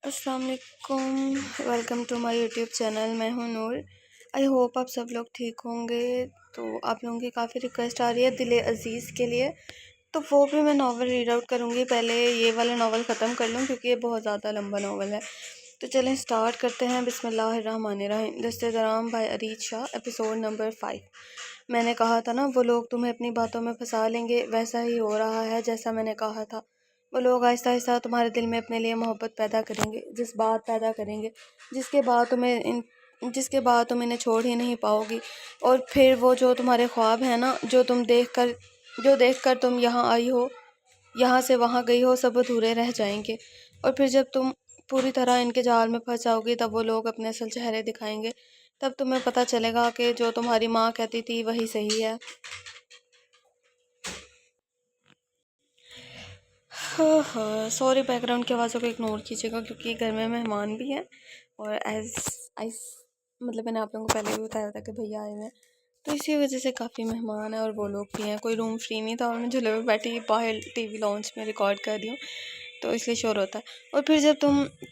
अस्सलाम वालेकुम, welcome to my YouTube channel. मैं हूं नूर। आई होप आप सब लोग ठीक होंगे। तो आप लोगों की काफ़ी रिक्वेस्ट आ रही है दिल अज़ीज़ के लिए, तो वो भी मैं नावल रीड आउट करूँगी। पहले ये वाला नावल ख़त्म कर लूँ क्योंकि ये बहुत ज़्यादा लंबा नावल है। तो चलें स्टार्ट करते हैं। बिस्मिल्लाहिर्रहमानिर्रहीम। Dastgir by Areej Shah, episode number 5। मैंने कहा था ना वो लोग तुम्हें अपनी बातों में फंसा लेंगे, वैसा ही हो रहा है जैसा मैंने कहा था। वो लोग आहिस्ता आहिस्ता तुम्हारे दिल में अपने लिए मोहब्बत पैदा करेंगे, जज्बात पैदा करेंगे, जिसके बाद तुम इन्हें छोड़ ही नहीं पाओगी। और फिर वो जो तुम्हारे ख्वाब हैं ना, जो देखकर तुम यहाँ आई हो, यहाँ से वहाँ गई हो, सब अधूरे रह जाएंगे। और फिर जब तुम पूरी तरह इनके जाल में फंस जाओगी, तब वो लोग अपने असल चेहरे दिखाएंगे। तब तुम्हें पता चलेगा कि जो तुम्हारी माँ कहती थी वही सही है। हाँ हाँ, सॉरी बैकग्राउंड की आवाज़ों को इग्नोर कीजिएगा क्योंकि घर में मेहमान भी हैं। और एज आइस मतलब मैंने आप लोगों को पहले भी बताया था कि भैया आए हुए हैं, तो इसी वजह से काफ़ी मेहमान हैं और वो लोग भी हैं। कोई रूम फ्री नहीं था और मैं झूले में बैठी बाहर टीवी लॉन्च में रिकॉर्ड कर रही हूँ, तो इसलिए शोर होता है। और फिर जब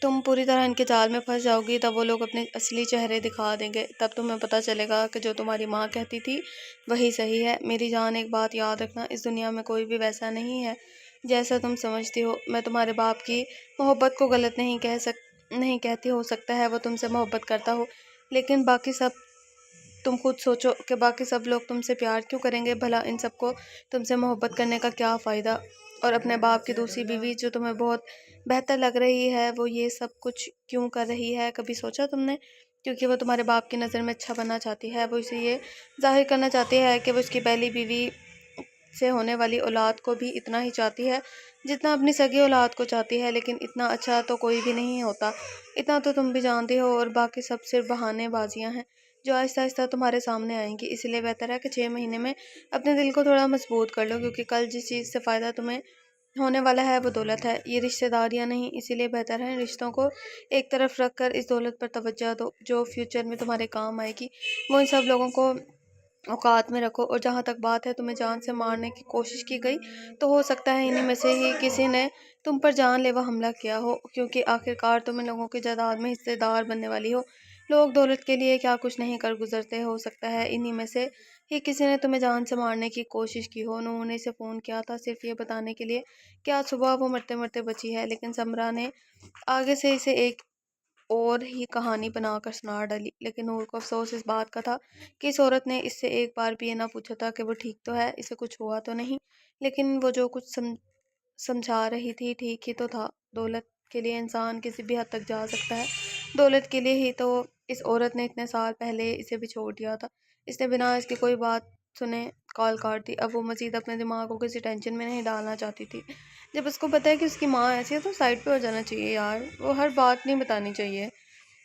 तुम पूरी तरह इनके जाल में फंस जाओगी, तब वो लोग अपने असली चेहरे दिखा देंगे। तब तुम्हें पता चलेगा कि जो तुम्हारी माँ कहती थी वही सही है। मेरी जान, एक बात याद रखना, इस दुनिया में कोई भी वैसा नहीं है जैसा तुम समझती हो। मैं तुम्हारे बाप की मोहब्बत को गलत नहीं कहती। हो सकता है वो तुमसे मोहब्बत करता हो, लेकिन बाकी सब, तुम खुद सोचो कि बाकी सब लोग तुमसे प्यार क्यों करेंगे भला? इन सबको तुमसे मोहब्बत करने का क्या फ़ायदा? और अपने बाप की दूसरी बीवी जो तुम्हें बहुत बेहतर लग रही है, वो ये सब कुछ क्यों कर रही है? कभी सोचा तुमने? क्योंकि वो तुम्हारे बाप की नज़र में अच्छा बनना चाहती है। वो इसे ये जाहिर करना चाहती है कि वो उसकी पहली बीवी से होने वाली औलाद को भी इतना ही चाहती है जितना अपनी सगी औलाद को चाहती है। लेकिन इतना अच्छा तो कोई भी नहीं होता, इतना तो तुम भी जानती हो। और बाकी सब सिर्फ बहानेबाजियां हैं जो आहिस्ता आहिस्ता तुम्हारे सामने आएंगी। इसलिए बेहतर है कि 6 महीने में अपने दिल को थोड़ा मजबूत कर लो, क्योंकि कल जिस चीज़ से फ़ायदा तुम्हें होने वाला है वो दौलत है, ये रिश्तेदारियां नहीं। इसीलिए बेहतर है रिश्तों को एक तरफ रख कर इस दौलत पर तवज्जो दो जो फ्यूचर में तुम्हारे काम आएगी। वो इन सब लोगों को औकात में रखो। और जहाँ तक बात है तुम्हें जान से मारने की कोशिश की गई, तो हो सकता है इन्हीं में से ही किसी ने तुम पर जानलेवा हमला किया हो, क्योंकि आखिरकार तुम इन लोगों की जायदाद में हिस्सेदार बनने वाली हो। लोग दौलत के लिए क्या कुछ नहीं कर गुजरते। हो सकता है इन्हीं में से ही किसी ने तुम्हें जान से मारने की कोशिश की हो। नूह ने इसे फ़ोन किया था सिर्फ ये बताने के लिए कि आज सुबह वो मरते मरते बची है, लेकिन समरा ने आगे से इसे एक और ही कहानी बनाकर सुना डाली। लेकिन नूर को अफसोस इस बात का था कि इस औरत ने इससे एक बार भी ये ना पूछा था कि वो ठीक तो है, इसे कुछ हुआ तो नहीं। लेकिन वो जो कुछ समझा रही थी ठीक ही तो था। दौलत के लिए इंसान किसी भी हद तक जा सकता है। दौलत के लिए ही तो इस औरत ने इतने साल पहले इसे भी छोड़ दिया था। इसने बिना इसकी कोई बात सुने कॉल काट दी। अब वो मजीद अपने दिमाग को किसी टेंशन में नहीं डालना चाहती थी। जब उसको पता है कि उसकी माँ ऐसी है तो साइड पे हो जाना चाहिए यार, वो हर बात नहीं बतानी चाहिए।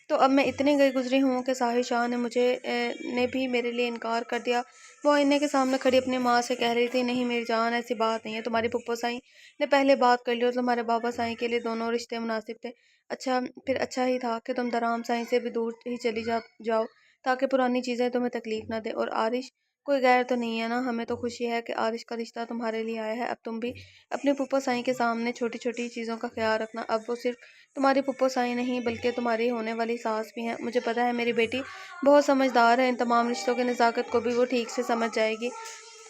तो अब मैं इतनी गई गुजरी हूँ कि साहिर शाह ने भी मेरे लिए इनकार कर दिया। वो आईने के सामने खड़ी अपनी माँ से कह रही थी, नहीं मेरी जान, ऐसी बात नहीं है। तुम्हारी पुप्पो साईं ने पहले बात कर ली और तुम्हारे बाबा साईं के लिए दोनों रिश्ते मुनासिब थे। अच्छा, फिर अच्छा ही था कि तुम दराम साईं से भी दूर ही चली जाओ, ताकि पुरानी चीज़ें तुम्हें तकलीफ ना दे। और आरिश कोई गैर तो नहीं है ना? हमें तो खुशी है कि आरिश का रिश्ता तुम्हारे लिए आया है। अब तुम भी अपनी पुप्पो साईं के सामने छोटी छोटी चीज़ों का ख्याल रखना। अब वो सिर्फ तुम्हारी पुप्पो साई नहीं बल्कि तुम्हारी होने वाली सास भी हैं। मुझे पता है मेरी बेटी बहुत समझदार है, इन तमाम रिश्तों की नज़ाकत को भी वो ठीक से समझ जाएगी।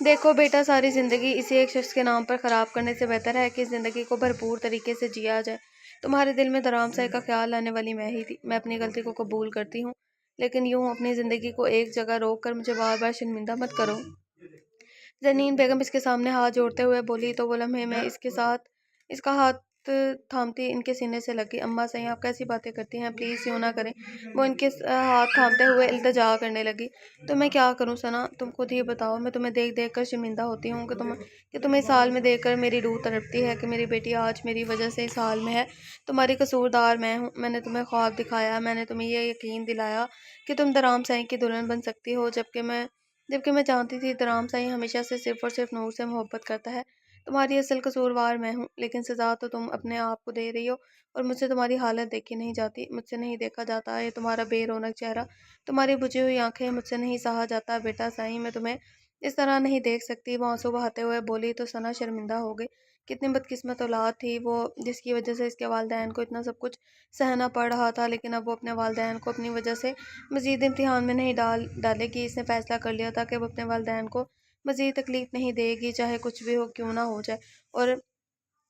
देखो बेटा, सारी ज़िंदगी इसी एक शख्स के नाम पर ख़राब करने से बेहतर है कि ज़िंदगी को भरपूर तरीके से जिया जाए। तुम्हारे दिल में धराम साई का ख्याल लाने वाली मैं ही थी। मैं अपनी गलती को कबूल करती हूँ, लेकिन यूँ अपनी ज़िंदगी को एक जगह रोक कर मुझे बार बार शर्मिंदा मत करो। जनीन बेगम इसके सामने हाथ जोड़ते हुए बोली, तो वो लम्हे में इसका हाथ थामती इनके सीने से लगी। अम्मा सही, आप कैसी बातें करती हैं, प्लीज़ यूँ ना करें। वो इनके हाथ थामते हुए इल्तिजा करने लगी। तो मैं क्या करूँ सना, तुम खुद ही बताओ। मैं तुम्हें देख देख कर शर्मिंदा होती हूँ कि तुम्हें इस हाल में देख कर मेरी रूह तड़पती है कि मेरी बेटी आज मेरी वजह से इस हाल में है। तुम्हारी कसूरदार मैं हूँ। मैंने तुम्हें ख्वाब दिखाया, मैंने तुम्हें ये यकीन दिलाया कि तुम दराम साईं की दुल्हन बन सकती हो, जबकि मैं जानती थी दराम साईं हमेशा से सिर्फ और सिर्फ नूर से मोहब्बत करता है। तुम्हारी असल कसूरवार मैं हूँ, लेकिन सज़ा तो तुम अपने आप को दे रही हो। और मुझसे तुम्हारी हालत देखी नहीं जाती, मुझसे नहीं देखा जाता ये तुम्हारा बेरौनक चेहरा, तुम्हारी बुझी हुई आंखें, मुझसे नहीं सहा जाता। बेटा साईं, मैं तुम्हें इस तरह नहीं देख सकती। वो आंसू बहाते हुए बोली तो सना शर्मिंदा हो गई کتنی بدقسمت اولاد تھی وہ، جس کی وجہ سے اس کے والدین کو اتنا سب کچھ سہنا پڑ رہا تھا، لیکن اب وہ اپنے والدین کو اپنی وجہ سے مزید امتحان میں نہیں ڈالے گی۔ اس نے فیصلہ کر لیا تھا کہ وہ اپنے والدین کو مزید تکلیف نہیں دے گی، چاہے کچھ بھی ہو، کیوں نہ ہو جائے، اور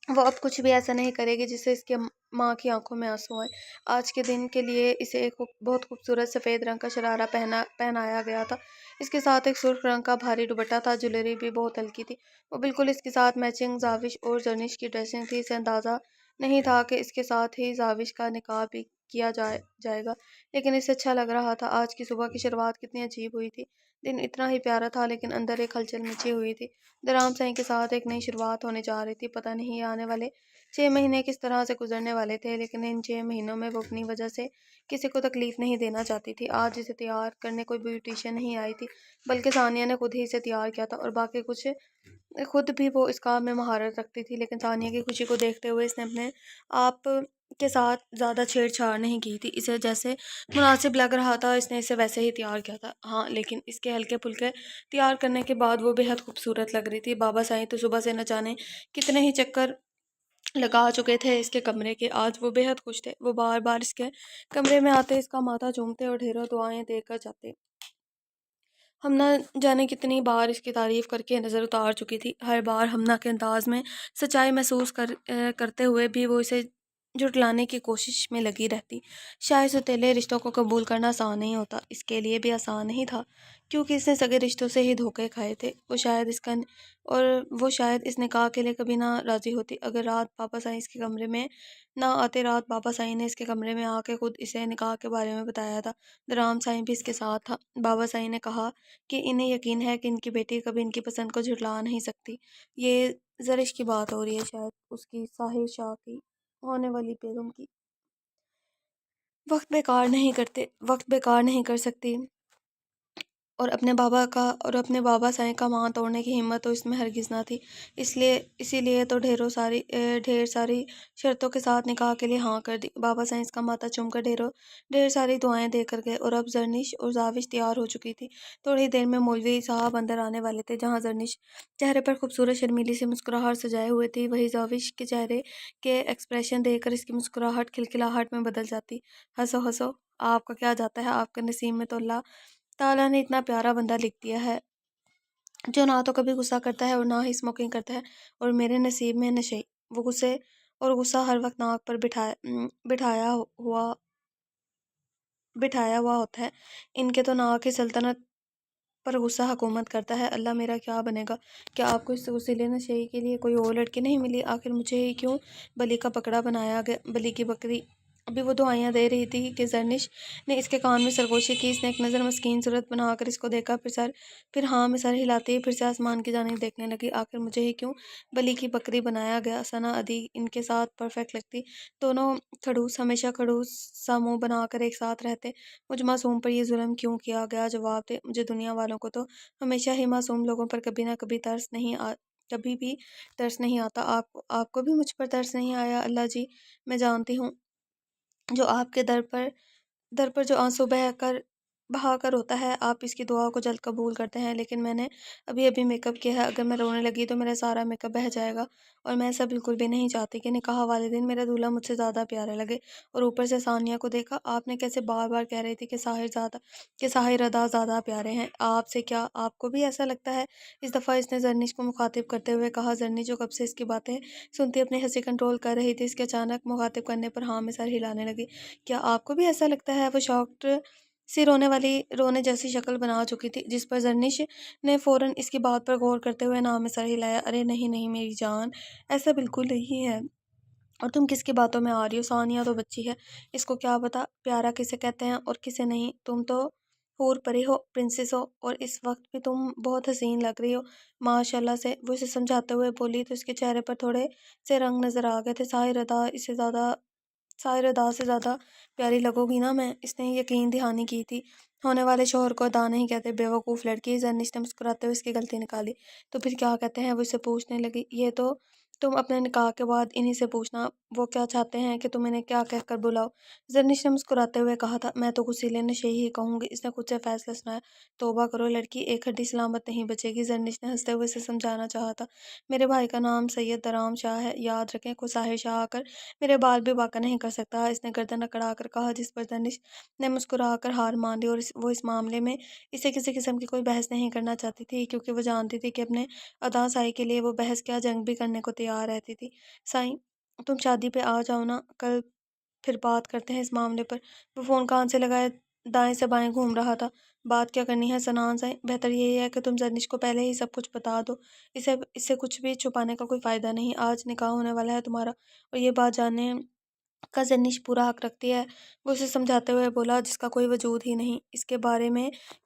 وہ اب کچھ بھی ایسا نہیں کرے گی جس سے اس کے ماں کی آنکھوں میں آنسو آئے۔ آج کے دن کے لیے اسے ایک بہت خوبصورت سفید رنگ کا شرارہ پہنایا گیا تھا۔ اس کے ساتھ ایک سرخ رنگ کا بھاری دوپٹہ تھا، جویلری بھی بہت ہلکی تھی، وہ بالکل اس کے ساتھ میچنگ زاوش اور زرنش کی ڈریسنگ تھی۔ اسے اندازہ نہیں تھا کہ اس کے ساتھ ہی زاوش کا نکاح بھی کیا جائے گا، لیکن اسے اچھا لگ رہا تھا۔ آج کی صبح کی شروعات کتنی عجیب ہوئی تھی، دن اتنا ہی پیارا تھا لیکن اندر ایک ہلچل مچی ہوئی تھی۔ درام سائیں کے ساتھ ایک نئی شروعات ہونے جا رہی تھی۔ پتہ نہیں آنے والے 6 مہینے کس طرح سے گزرنے والے تھے، لیکن ان 6 مہینوں میں وہ اپنی وجہ سے کسی کو تکلیف نہیں دینا چاہتی تھی۔ آج اسے تیار کرنے کوئی بیوٹیشین نہیں آئی تھی، بلکہ ثانیہ نے خود ہی اسے تیار کیا تھا، اور باقی کچھ خود بھی وہ اس کام میں مہارت رکھتی تھی، لیکن ثانیہ کی خوشی کو دیکھتے ہوئے اس نے اپنے آپ کے ساتھ زیادہ چھیڑ چھاڑ نہیں کی تھی۔ اسے جیسے مناسب لگ رہا تھا اس نے اسے ویسے ہی تیار کیا تھا۔ ہاں، لیکن اس کے ہلکے پھلکے تیار کرنے کے بعد وہ بے حد خوبصورت لگ رہی تھی۔ بابا سائیں تو صبح سے نہ جانے کتنے ہی چکر لگا چکے تھے اس کے کمرے کے، آج وہ بے حد خوش تھے۔ وہ بار بار اس کے کمرے میں آتے، اس کا ماتھا چومتے اور ڈھیروں دعائیں دے کر جاتے۔ ہم نہ جانے کتنی بار اس کی تعریف کر کے نظر اتار چکی تھی، ہر بار ہمنا کے انداز میں سچائی محسوس کرتے ہوئے بھی وہ اسے جھٹلانے کی کوشش میں لگی رہتی۔ شاید ستیلے رشتوں کو قبول کرنا آسان نہیں ہوتا، اس کے لیے بھی آسان نہیں تھا، کیونکہ اس نے سگے رشتوں سے ہی دھوکے کھائے تھے۔ وہ شاید اس نکاح کے لیے کبھی نہ راضی ہوتی اگر رات بابا سائیں اس کے کمرے میں نہ آتے۔ رات بابا سائیں نے اس کے کمرے میں آ کے خود اسے نکاح کے بارے میں بتایا تھا۔ درام سائیں بھی اس کے ساتھ تھا۔ بابا سائیں نے کہا کہ انہیں یقین ہے کہ ان کی بیٹی کبھی ان کی پسند کو جھٹلا نہیں سکتی۔ یہ زرش کی بات ہو رہی ہے، شاید اس کی ساحر شاہ کی ہونے والی بیگم کی۔ وقت بیکار نہیں کر سکتی، اور اپنے بابا سائیں کا مان توڑنے کی ہمت تو اس میں ہرگز نہ تھی۔ اسی لیے تو ڈھیر ساری شرطوں کے ساتھ نکاح کے لیے ہاں کر دی۔ بابا سائیں اس کا ماتھا چوم کر ڈھیر ساری دعائیں دے کر گئے، اور اب زرنش اور زاوش تیار ہو چکی تھی۔ تھوڑی دیر میں مولوی صاحب اندر آنے والے تھے۔ جہاں زرنش چہرے پر خوبصورت شرمیلی سی مسکراہٹ سجائے ہوئے تھی، وہی زاوش کے چہرے کے ایکسپریشن دیکھ کر اس کی مسکراہٹ کھلکھلاہٹ میں بدل جاتی۔ ہنسو ہنسو، آپ کا کیا جاتا ہے، آپ کے نصیب میں تو اللہ تعالیٰ نے اتنا پیارا بندہ لکھ دیا ہے جو نہ تو کبھی غصہ کرتا ہے اور نہ ہی اسموکنگ کرتا ہے، اور میرے نصیب میں نشئی، وہ غصہ ہر وقت ناک پر بٹھایا ہوا ہوتا ہے۔ ان کے تو ناک کی سلطنت پر غصہ حکومت کرتا ہے۔ اللہ میرا کیا بنے گا؟ کیا آپ کو اس غصیلے نشئی کے لیے کوئی اور لڑکی نہیں ملی؟ آخر مجھے ہی کیوں بلی کا بکرا بنایا گیا؟ بلی کی بکری۔ ابھی وہ دعائیاں دے رہی تھی کہ زرنش نے اس کے کان میں سرگوشی کی۔ اس نے ایک نظر مسکین صورت بنا کر اس کو دیکھا، پھر ہاں میں سر ہلاتی پھر سے آسمان کی جانب دیکھنے لگی۔ آخر مجھے ہی کیوں بلی کی بکری بنایا گیا؟ ثنا ادھی ان کے ساتھ پرفیکٹ لگتی، دونوں کھڑوس، ہمیشہ کھڑوس سا منہ بنا کر ایک ساتھ رہتے۔ مجھ معصوم پر یہ ظلم کیوں کیا گیا؟ جواب دے مجھے۔ دنیا والوں کو تو ہمیشہ ہی معصوم لوگوں پر کبھی نہ کبھی کبھی بھی ترس نہیں آتا۔ آپ کو بھی مجھ پر ترس نہیں آیا؟ اللہ جی، میں جانتی ہوں جو آپ کے در پر جو آنسو بہا کر ہوتا ہے، آپ اس کی دعا کو جلد قبول کرتے ہیں، لیکن میں نے ابھی میک اپ کیا ہے، اگر میں رونے لگی تو میرا سارا میک اپ بہہ جائے گا، اور میں ایسا بالکل بھی نہیں چاہتی کہ نکاح والے دن میرا دولہا مجھ سے زیادہ پیارا لگے۔ اور اوپر سے ثانیہ کو دیکھا آپ نے کیسے بار بار کہہ رہی تھی کہ ساحر ادا زیادہ پیارے ہیں آپ سے، کیا آپ کو بھی ایسا لگتا ہے؟ اس دفعہ اس نے زرنش کو مخاطب کرتے ہوئے کہا۔ زرنش جو کب سے اس کی باتیں سنتی اپنی ہنسی کنٹرول کر رہی تھی، اس کے اچانک مخاطب کرنے پر ہاں میں سر ہلانے لگی۔ کیا آپ کو بھی ایسا لگتا ہے؟ وہ شاکڈ سی رونے جیسی شکل بنا چکی تھی، جس پر زرنش نے فوراً اس کی بات پر غور کرتے ہوئے نام میں سر ہلایا۔ ارے نہیں میری جان، ایسا بالکل نہیں ہے، اور تم کس کی باتوں میں آ رہی ہو؟ ثانیہ تو بچی ہے، اس کو کیا پتا پیارا کسے کہتے ہیں اور کسے نہیں۔ تم تو حور پری ہو، پرنسس ہو، اور اس وقت بھی تم بہت حسین لگ رہی ہو ماشاء اللہ سے۔ وہ اسے سمجھاتے ہوئے بولی تو اس کے چہرے پر تھوڑے سے رنگ نظر آ گئے تھے۔ ساحر ادا سے زیادہ پیاری لگو گی نا میں؟ اس نے یقین دہانی کی تھی۔ ہونے والے شوہر کو ادا نہیں کہتے، بے وقوف لڑکی۔ زرنش نے مسکراتے ہوئے اس کی غلطی نکالی۔ تو پھر کیا کہتے ہیں؟ وہ اسے پوچھنے لگی۔ یہ تو तुम अपने निकाह के बाद इन्हीं से पूछना वो क्या चाहते हैं कि तुम इन्हें क्या कहकर बुलाओ। जरनिश ने मुस्कुराते हुए कहा था, मैं तो कुसीले नशे ही कहूँगी। इसने खुद से फैसला सुनाया। तौबा करो लड़की, एक हड्डी सलामत नहीं बचेगी। जरनिश ने हंसते हुए इसे समझाना चाहा था। मेरे भाई का नाम सैयद दराम शाह है, याद रखें। कोई साहिर शाह आकर मेरे बाल भी बाका नहीं कर सकता, इसने गर्दन अकड़ा कर कहा, जिस पर जरनिश ने मुस्कुरा कर हार मान ली। और वो इस मामले में इसे किसी किस्म की कोई बहस नहीं करना चाहती थी, क्योंकि वो जानती थी कि अपने अदा साई के लिए वो बहस क्या जंग भी करने को तैयार रहती थी। साई, तुम शादी पे आ जाओ ना, कल फिर बात करते हैं इस मामले पर। वो फ़ोन कान से लगाए दाएं से बाएं घूम रहा था। बात क्या करनी है सनान साई, बेहतर यही है कि तुम जर्निश को पहले ही सब कुछ बता दो। इसे इससे कुछ भी छुपाने का कोई फ़ायदा नहीं। आज निकाह होने वाला है तुम्हारा, और ये बात जानने का जर्निश पूरा हक रखती है। वो उसे समझाते हुए बोला, जिसका कोई वजूद ही नहीं,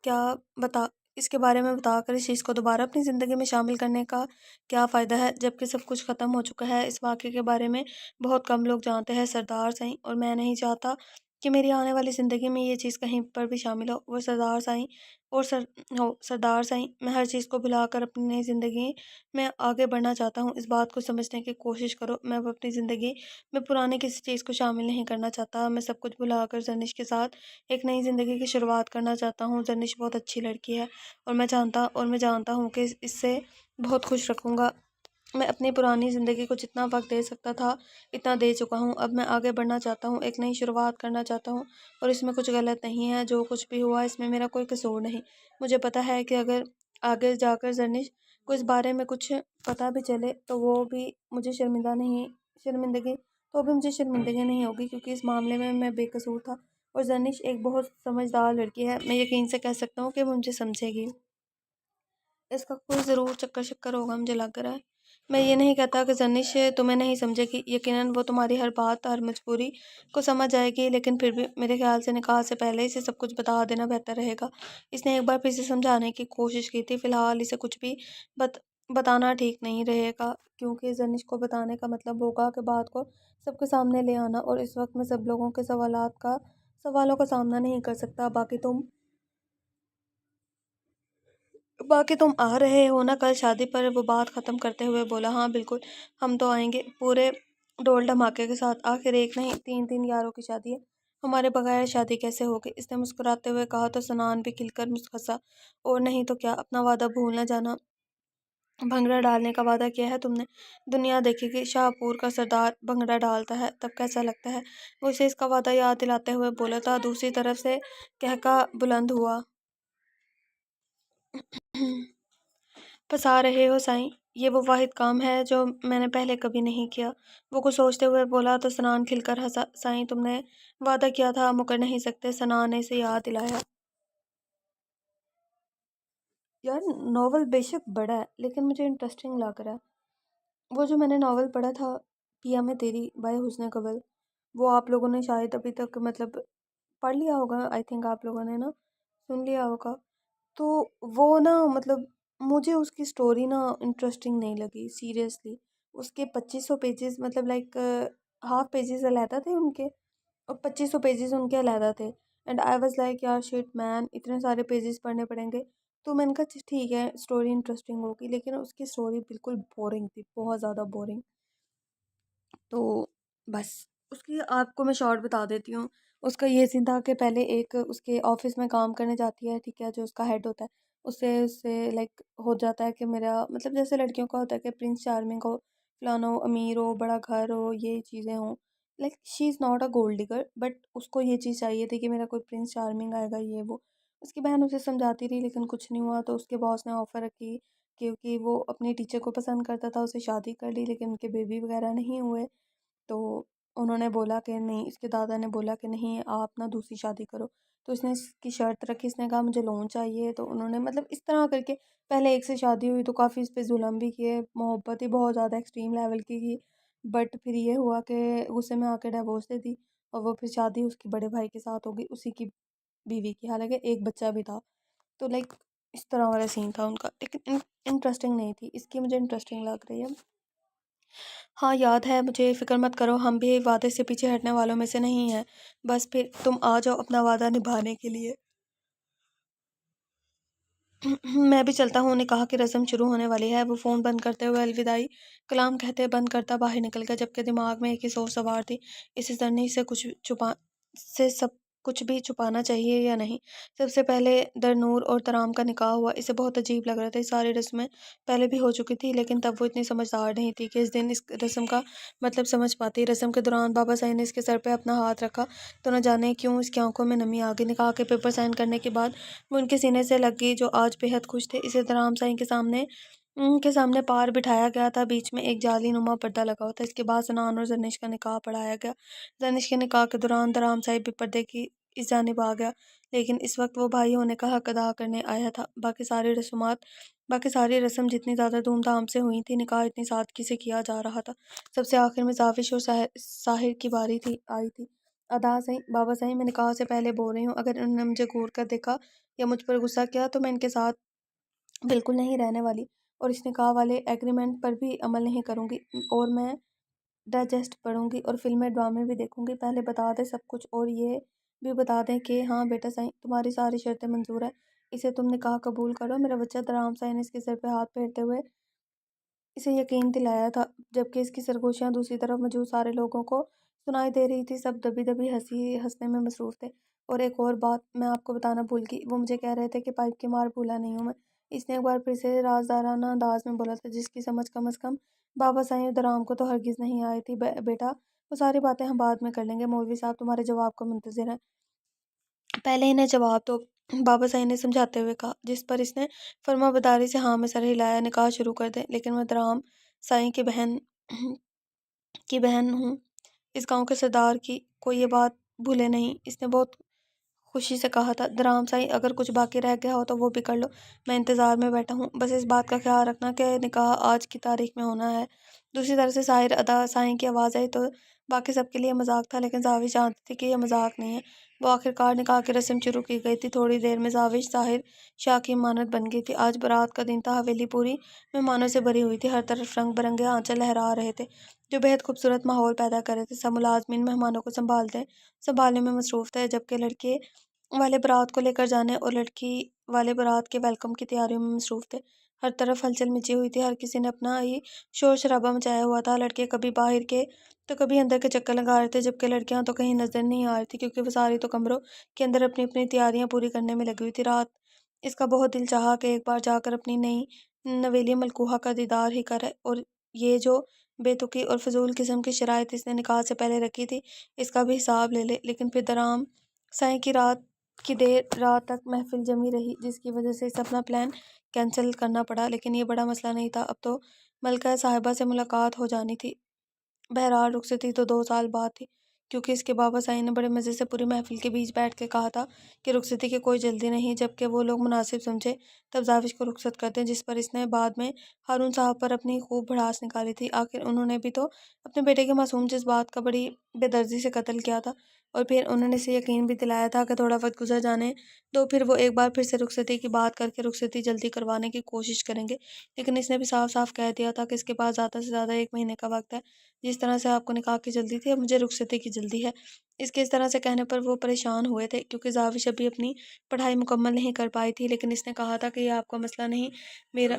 क्या बता इसके बारे में बताकर इस चीज़ को दोबारा अपनी ज़िंदगी में शामिल करने का क्या फ़ायदा है, जबकि सब कुछ ख़त्म हो चुका है। इस वाक़े के बारे में बहुत कम लोग जानते हैं सरदार साईं, और मैं नहीं चाहता कि मेरी आने वाली ज़िंदगी में ये चीज़ कहीं पर भी शामिल हो। वो सरदार साईं और सरदार साईं, मैं हर चीज़ को भुलाकर अपनी नई ज़िंदगी में आगे बढ़ना चाहता हूँ। इस बात को समझने की कोशिश करो। मैं अब अपनी ज़िंदगी मैं पुरानी किसी चीज़ को शामिल नहीं करना चाहता। मैं सब कुछ भुलाकर जर्निश के साथ एक नई ज़िंदगी की शुरुआत करना चाहता हूँ। जर्निश बहुत अच्छी लड़की है, और मैं जानता हूँ कि इससे बहुत खुश रखूँगा। मैं अपनी पुरानी ज़िंदगी को जितना वक्त दे सकता था, इतना दे चुका हूँ। अब मैं आगे बढ़ना चाहता हूँ, एक नई शुरुआत करना चाहता हूँ, और इसमें कुछ गलत नहीं है। जो कुछ भी हुआ इसमें मेरा कोई कसूर नहीं। मुझे पता है कि अगर आगे जाकर जर्निश को इस बारे में कुछ पता भी चले तो वो भी मुझे शर्मिंदगी मुझे शर्मिंदगी नहीं होगी, क्योंकि इस मामले में मैं बेकसूर था। और जर्निश एक बहुत समझदार लड़की है, मैं यकीन से कह सकता हूँ कि वो मुझे समझेगी। इसका कोई ज़रूर चक्कर शक्कर होगा, मुझे लग रहा है। मैं ये नहीं कहता कि जनिश तुम्हें नहीं समझेगी, यकीनन वो तुम्हारी हर बात, हर मजबूरी को समझ जाएगी, लेकिन फिर भी मेरे ख्याल से निकाह से पहले इसे सब कुछ बता देना बेहतर रहेगा। इसने एक बार फिर से समझाने की कोशिश की थी। फिलहाल इसे कुछ भी बत बताना ठीक नहीं रहेगा, क्योंकि जनिश को बताने का मतलब होगा कि बात को सबके सामने ले आना, और इस वक्त मैं सब लोगों के सवालों का सामना नहीं कर सकता। बाकी तुम आ रहे हो ना कल शादी पर। वो बात ख़त्म करते हुए बोला, हाँ बिल्कुल, हम तो आएंगे पूरे ढोल धमाके के साथ। आखिर एक नहीं, तीन तीन यारों की शादी है, हमारे बगैर शादी कैसे होगी। इसने मुस्कुराते हुए कहा तो सनान भी खिलकर मुस्कसा, और नहीं तो क्या, अपना वादा भूल न जाना। भंगड़ा डालने का वादा किया है तुमने, दुनिया देखेगी शाहपुर का सरदार भंगड़ा डालता है तब कैसा लगता है। वो इसे इसका वादा याद दिलाते हुए बोला था। दूसरी तरफ से कहका बुलंद हुआ, फंसा रहे हो साईं, ये वो वाहिद काम है जो मैंने पहले कभी नहीं किया। वो कुछ सोचते हुए बोला तो सनान खिलकर हंसा। साईं, तुमने वादा किया था, मुकर नहीं सकते, सनान ने इसे याद दिलाया। यार, नॉवल बेशक बड़ा है लेकिन मुझे इंटरेस्टिंग लग रहा है। वो जो मैंने नॉवल पढ़ा था, पिया में तेरी बाय हुस्न कवल, वो आप लोगों ने शायद अभी तक मतलब पढ़ लिया होगा। आई थिंक आप लोगों ने ना सुन लिया होगा। तो वो ना मतलब मुझे उसकी स्टोरी ना इंटरेस्टिंग नहीं लगी सीरियसली। उसके 2500 पेजेस मतलब लाइक हाफ पेजेस अलहदा थे उनके, और 2500 पेजेस उनके अलहदा थे। एंड आई वाज लाइक यार शिट मैन, इतने सारे पेजेस पढ़ने पड़ेंगे। तो मैंने कहा ठीक है, स्टोरी इंटरेस्टिंग होगी, लेकिन उसकी स्टोरी बिल्कुल बोरिंग थी, बहुत ज़्यादा बोरिंग। तो बस उसकी आपको मैं शॉर्ट बता देती हूँ। उसका ये सीन था कि पहले एक उसके ऑफिस में काम करने जाती है, ठीक है, जो उसका हेड होता है, उससे उससे लाइक हो जाता है कि मेरा मतलब जैसे लड़कियों का होता है कि प्रिंस चार्मिंग हो, फलाना हो, अमीर हो, बड़ा घर हो, ये चीज़ें हों। Like she is not a gold digger, but उसको ये चीज़ चाहिए थी कि मेरा कोई प्रिंस चार्मिंग आएगा, ये वो। उसकी बहन उसे समझाती रही लेकिन कुछ नहीं हुआ। तो उसके बॉस ने ऑफ़र रखी, क्योंकि वो अपनी टीचर को पसंद करता था, उसे शादी कर ली, लेकिन उनके बेबी वगैरह नहीं हुए। तो उन्होंने बोला कि नहीं, इसके दादा ने बोला कि नहीं, आप ना दूसरी शादी करो। तो इसने इसकी शर्त रखी, इसने कहा मुझे लोन चाहिए। तो उन्होंने मतलब इस तरह करके पहले एक से शादी हुई तो काफ़ी इस पे जुल्म भी किए, मोहब्बत ही बहुत ज़्यादा एक्सट्रीम लेवल की। बट फिर ये हुआ कि गुस्से में आके डिवोर्स दे दी, और वो फिर शादी उसके बड़े भाई के साथ हो गई, उसी की बीवी की। हालांकि एक बच्चा भी था। तो लाइक इस तरह वाला सीन था उनका, लेकिन इंटरेस्टिंग नहीं थी। इसकी मुझे इंटरेस्टिंग लग रही है। हाँ याद है मुझे, फ़िक्र मत करो, हम भी वादे से पीछे हटने वालों में से नहीं हैं। बस फिर तुम आ जाओ अपना वादा निभाने के लिए। میں بھی چلتا ہوں، نکاح کی رسم شروع ہونے والی ہے۔ وہ فون بند کرتے ہوئے الوداعی کلام کہتے بند کرتا باہر نکل گیا، جبکہ دماغ میں ایک ہی سوچ سوار تھی، اسے زرنی سے سب کچھ بھی چھپانا چاہیے یا نہیں۔ سب سے پہلے درنور اور ترام کا نکاح ہوا۔ اسے بہت عجیب لگ رہا تھا۔ یہ ساری رسمیں پہلے بھی ہو چکی تھی، لیکن تب وہ اتنی سمجھدار نہیں تھی کہ اس دن اس رسم کا مطلب سمجھ پاتی۔ رسم کے دوران بابا صاحب نے اس کے سر پہ اپنا ہاتھ رکھا تو نہ جانے کیوں اس کی آنکھوں میں نمی آ گئی۔ نکاح کے پیپر سائن کرنے کے بعد وہ ان کے سینے سے لگ گئی، جو آج بے حد خوش تھے۔ اسے رام صاحب کے سامنے پار بٹھایا گیا تھا، بیچ میں ایک جالی نما پردہ لگا ہوا تھا۔ اس کے بعد سنان اور زرنش کا نکاح پڑھایا گیا۔ زرنش کے نکاح کے دوران رام صاحب بھی پردے کی اس جانب آ گیا، لیکن اس وقت وہ بھائی ہونے کا حق ادا کرنے آیا تھا۔ باقی ساری رسم جتنی زیادہ دھوم دھام سے ہوئی تھی، نکاح اتنی سادگی سے کیا جا رہا تھا۔ سب سے آخر میں زاوش اور ساحر کی باری آئی تھی۔ ادا صحیح بابا صحیح، میں نکاح سے پہلے بول رہی ہوں، اگر انہوں نے مجھے گھور کر دیکھا یا مجھ پر غصہ کیا تو میں ان کے ساتھ بالکل نہیں رہنے والی، اور اس نکاح والے ایگریمنٹ پر بھی عمل نہیں کروں گی، اور میں ڈائجسٹ پڑھوں گی اور فلمیں ڈرامے بھی دیکھوں گی۔ پہلے بتا دیں سب کچھ، اور یہ بھی بتا دیں کہ ہاں بیٹا صحیح، تمہاری ساری شرطیں منظور ہے، اسے تم نکاح قبول کرو۔ میرا بچہ رام صاحب نے اس کے سر پہ ہاتھ پھیرتے ہوئے اسے یقین دلایا تھا، جبکہ اس کی سرگوشیاں دوسری طرف موجود سارے لوگوں کو سنائی دے رہی تھی۔ سب دبی دبی ہنسنے میں مصروف تھے۔ اور ایک اور بات میں آپ کو بتانا بھول گئی، وہ مجھے کہہ رہے تھے کہ پائپ کی مار بھولا نہیں ہوں میں۔ اس نے ایک بار پھر سے رازدارانہ انداز میں بولا تھا، جس کی سمجھ کم از کم بابا صاحب رام کو تو ہرگز نہیں آئی تھی۔ بیٹا وہ ساری باتیں ہم بعد میں کر لیں گے، مولوی صاحب تمہارے جواب کا منتظر ہیں، پہلے انہیں جواب دو، بابا صاحب نے سمجھاتے ہوئے کہا، جس پر اس نے فرما برداری سے ہاں میں سر ہلایا۔ نکاح شروع کر دیں، لیکن میں رام صاحب کی بہن ہوں، اس گاؤں کے سردار کی، کوئی یہ بات بھولے نہیں، اس نے بہت خوشی سے کہا تھا۔ رام صاحب اگر کچھ باقی رہ گیا ہو تو وہ بھی کر لو، میں انتظار میں بیٹھا ہوں، بس اس بات کا خیال رکھنا کہ نکاح آج کی تاریخ میں ہونا ہے۔ دوسری طرف سے ساحر ادا صاحب کی آواز آئی تو باقی سب کے لیے مذاق تھا، لیکن زاوش جانتی تھی کہ یہ مذاق نہیں ہے۔ وہ آخرکار نکاح کی رسم شروع کی گئی تھی۔ تھوڑی دیر میں زاوش طاہر شاہ کی امانت بن گئی تھی۔ آج بارات کا دن تھا، حویلی پوری مہمانوں سے بھری ہوئی تھی، ہر طرف رنگ برنگے آنچل لہرا رہے تھے جو بے حد خوبصورت ماحول پیدا کر رہے تھے۔ سب ملازمین مہمانوں کو سنبھالنے میں مصروف تھے، جبکہ لڑکے والے بارات کو لے کر جانے اور لڑکی والے بارات کے ویلکم کی تیاریوں میں مصروف تھے۔ ہر طرف ہلچل مچی ہوئی تھی، ہر کسی نے اپنا ہی شور شرابہ مچایا ہوا تھا۔ لڑکے کبھی باہر کے تو کبھی اندر کے چکر لگا رہے تھے، جبکہ لڑکیاں تو کہیں نظر نہیں آ رہی تھی، کیونکہ وہ ساری تو کمروں کے اندر اپنی اپنی تیاریاں پوری کرنے میں لگی ہوئی تھی۔ رات اس کا بہت دل چاہا کہ ایک بار جا کر اپنی نئی نویلی ملکوہا کا دیدار ہی کرے، اور یہ جو بے تکی اور فضول قسم کی شرائط اس نے نکاح سے پہلے رکھی تھی، اس کا بھی حساب لے لے۔ لیکن پھر رام صاحب کی دیر رات تک محفل جمی رہی، جس کی وجہ سے اسے اپنا پلان کینسل کرنا پڑا، لیکن یہ بڑا مسئلہ نہیں تھا، اب تو ملکہ صاحبہ سے ملاقات ہو جانی تھی۔ بہرحال رخصتی تو 2 سال بعد تھی، کیونکہ اس کے بابا صاحب نے بڑے مزے سے پوری محفل کے بیچ بیٹھ کے کہا تھا کہ رخصتی کی کوئی جلدی نہیں، جبکہ وہ لوگ مناسب سمجھے تب زاوش کو رخصت کر دیں، جس پر اس نے بعد میں ہارون صاحب پر اپنی خوب بھڑاس نکالی تھی۔ آخر انہوں نے بھی تو اپنے بیٹے کے معصوم جذبات کا بڑی بے دردی سے قتل کیا تھا، اور پھر انہوں نے اسے یقین بھی دلایا تھا کہ تھوڑا وقت گزر جانے دو، پھر وہ ایک بار پھر سے رخصتی کی بات کر کے رخصتی جلدی کروانے کی کوشش کریں گے۔ لیکن اس نے بھی صاف صاف کہہ دیا تھا کہ اس کے پاس زیادہ سے زیادہ 1 مہینے کا وقت ہے۔ جس طرح سے آپ کو نکاح کی جلدی تھی، اب مجھے رخصتی کی جلدی ہے۔ اس کے اس طرح سے کہنے پر وہ پریشان ہوئے تھے، کیونکہ زاوش ابھی اپنی پڑھائی مکمل نہیں کر پائی تھی، لیکن اس نے کہا تھا کہ یہ آپ کا مسئلہ نہیں، میرا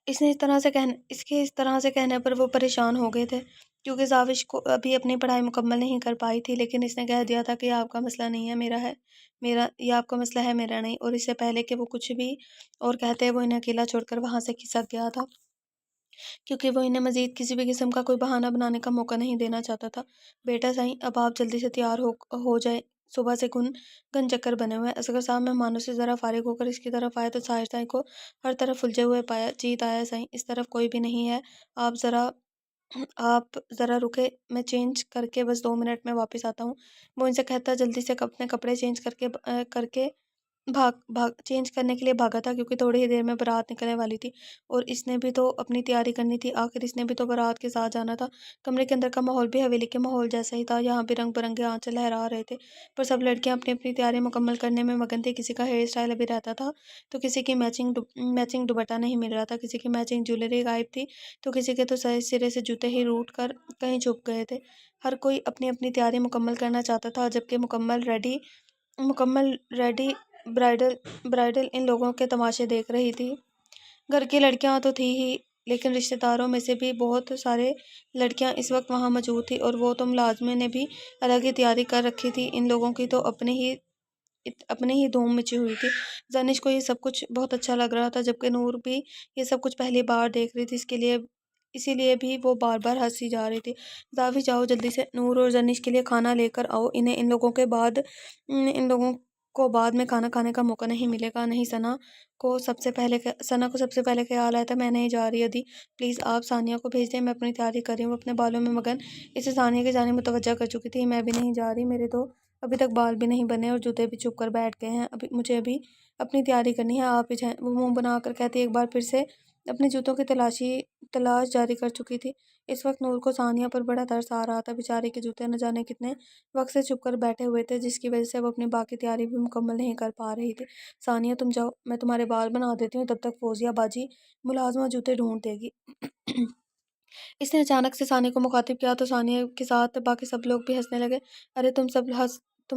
اس کے اس طرح سے کہنے پر وہ پریشان ہو گئے تھے، کیونکہ زاوش کو ابھی اپنی پڑھائی مکمل نہیں کر پائی تھی، لیکن اس نے کہہ دیا تھا کہ یہ آپ کا مسئلہ نہیں ہے، یہ آپ کا مسئلہ ہے، میرا نہیں۔ اور اس سے پہلے کہ وہ کچھ بھی اور کہتے، وہ انہیں اکیلا چھوڑ کر وہاں سے کھسک گیا تھا، کیونکہ وہ انہیں مزید کسی بھی قسم کا کوئی بہانہ بنانے کا موقع نہیں دینا چاہتا تھا۔ بیٹا صحیح، اب آپ جلدی سے تیار ہو جائیں، صبح سے گن چکر بنے ہوئے ہیں۔ اصغر صاحب مہمانوں سے ذرا فارغ ہو کر اس کی طرف آئے تو طاہر صاحب کو ہر طرف الجھے ہوئے پایا۔ جیت آیا صحیح، اس طرف کوئی بھی نہیں ہے، آپ ذرا رکے، میں چینج کر کے بس 2 منٹ میں واپس آتا ہوں۔ وہ ان سے کہتا جلدی سے اپنے کپڑے چینج کرنے کے لیے بھاگا تھا، کیونکہ تھوڑی ہی دیر میں بارات نکلنے والی تھی اور اس نے بھی تو اپنی تیاری کرنی تھی، آخر اس نے بھی تو بارات کے ساتھ جانا تھا۔ کمرے کے اندر کا ماحول بھی حویلی کے ماحول جیسا ہی تھا، یہاں بھی رنگ برنگے آنچل لہرا رہے تھے، پر سب لڑکیاں اپنی اپنی تیاری مکمل کرنے میں مگن تھی۔ کسی کا ہیئر اسٹائل ابھی رہتا تھا تو کسی کی میچنگ دوپٹہ نہیں مل رہا تھا، کسی کی میچنگ جویلری غائب تھی تو کسی کے تو سرے سے جوتے ہی روٹ کر کہیں چھپ گئے تھے۔ ہر کوئی اپنی اپنی تیاری مکمل کرنا چاہتا تھا، جبکہ مکمل ریڈی मुकम्मल रेडी ब्राइडल ब्राइडल इन लोगों के तमाशे देख रही थी। घर की लड़कियां तो थी ही, लेकिन रिश्तेदारों में से भी बहुत सारे लड़कियां इस वक्त वहां मौजूद थी, और वो तो मुलाजमे ने भी अलग ही तैयारी कर रखी थी। इन लोगों की तो अपने ही धूम मची हुई थी। जानिश को ये सब कुछ बहुत अच्छा लग रहा था, जबकि नूर भी ये सब कुछ पहली बार देख रही थी। इसीलिए भी वो बार बार हंसी जा रही थी। जावी जाओ जल्दी से, नूर और जानिश के लिए खाना लेकर आओ। इन्हें इन लोगों को बाद में खाना खाने का मौका नहीं मिलेगा। नहीं, सना को सबसे पहले ख्याल आया था, मैं नहीं जा रही अदी, प्लीज़ आप सानिया को भेज दें, मैं अपनी तैयारी कर रही हूँ। अपने बालों में मगन इसे सानिया के जाने मुतवज्जा कर चुकी थी। मैं भी नहीं जा रही, मेरे तो अभी तक बाल भी नहीं बने और जूते भी चुप कर बैठ गए हैं। अभी अपनी तैयारी करनी है, आप ही जाएं। वो मुंह बनाकर कहती एक बार फिर से अपने जूतों की तलाश जारी कर चुकी थी। इस वक्त नूर को सानिया पर बड़ा तरस आ रहा था। बेचारे के जूते न जाने कितने वक्त से चुप कर बैठे हुए थे, जिसकी वजह से वो अपनी बाकी तैयारी भी मुकम्मल नहीं कर पा रही थी। सानिया तुम जाओ, मैं तुम्हारे बाल बना देती हूँ, तब तक फौजिया बाजी मुलाजमा जूते ढूंढ देगी। इसने अचानक से सानिया को मुखातिब किया तो सानिया के साथ बाकी सब लोग भी हंसने लगे। अरे तुम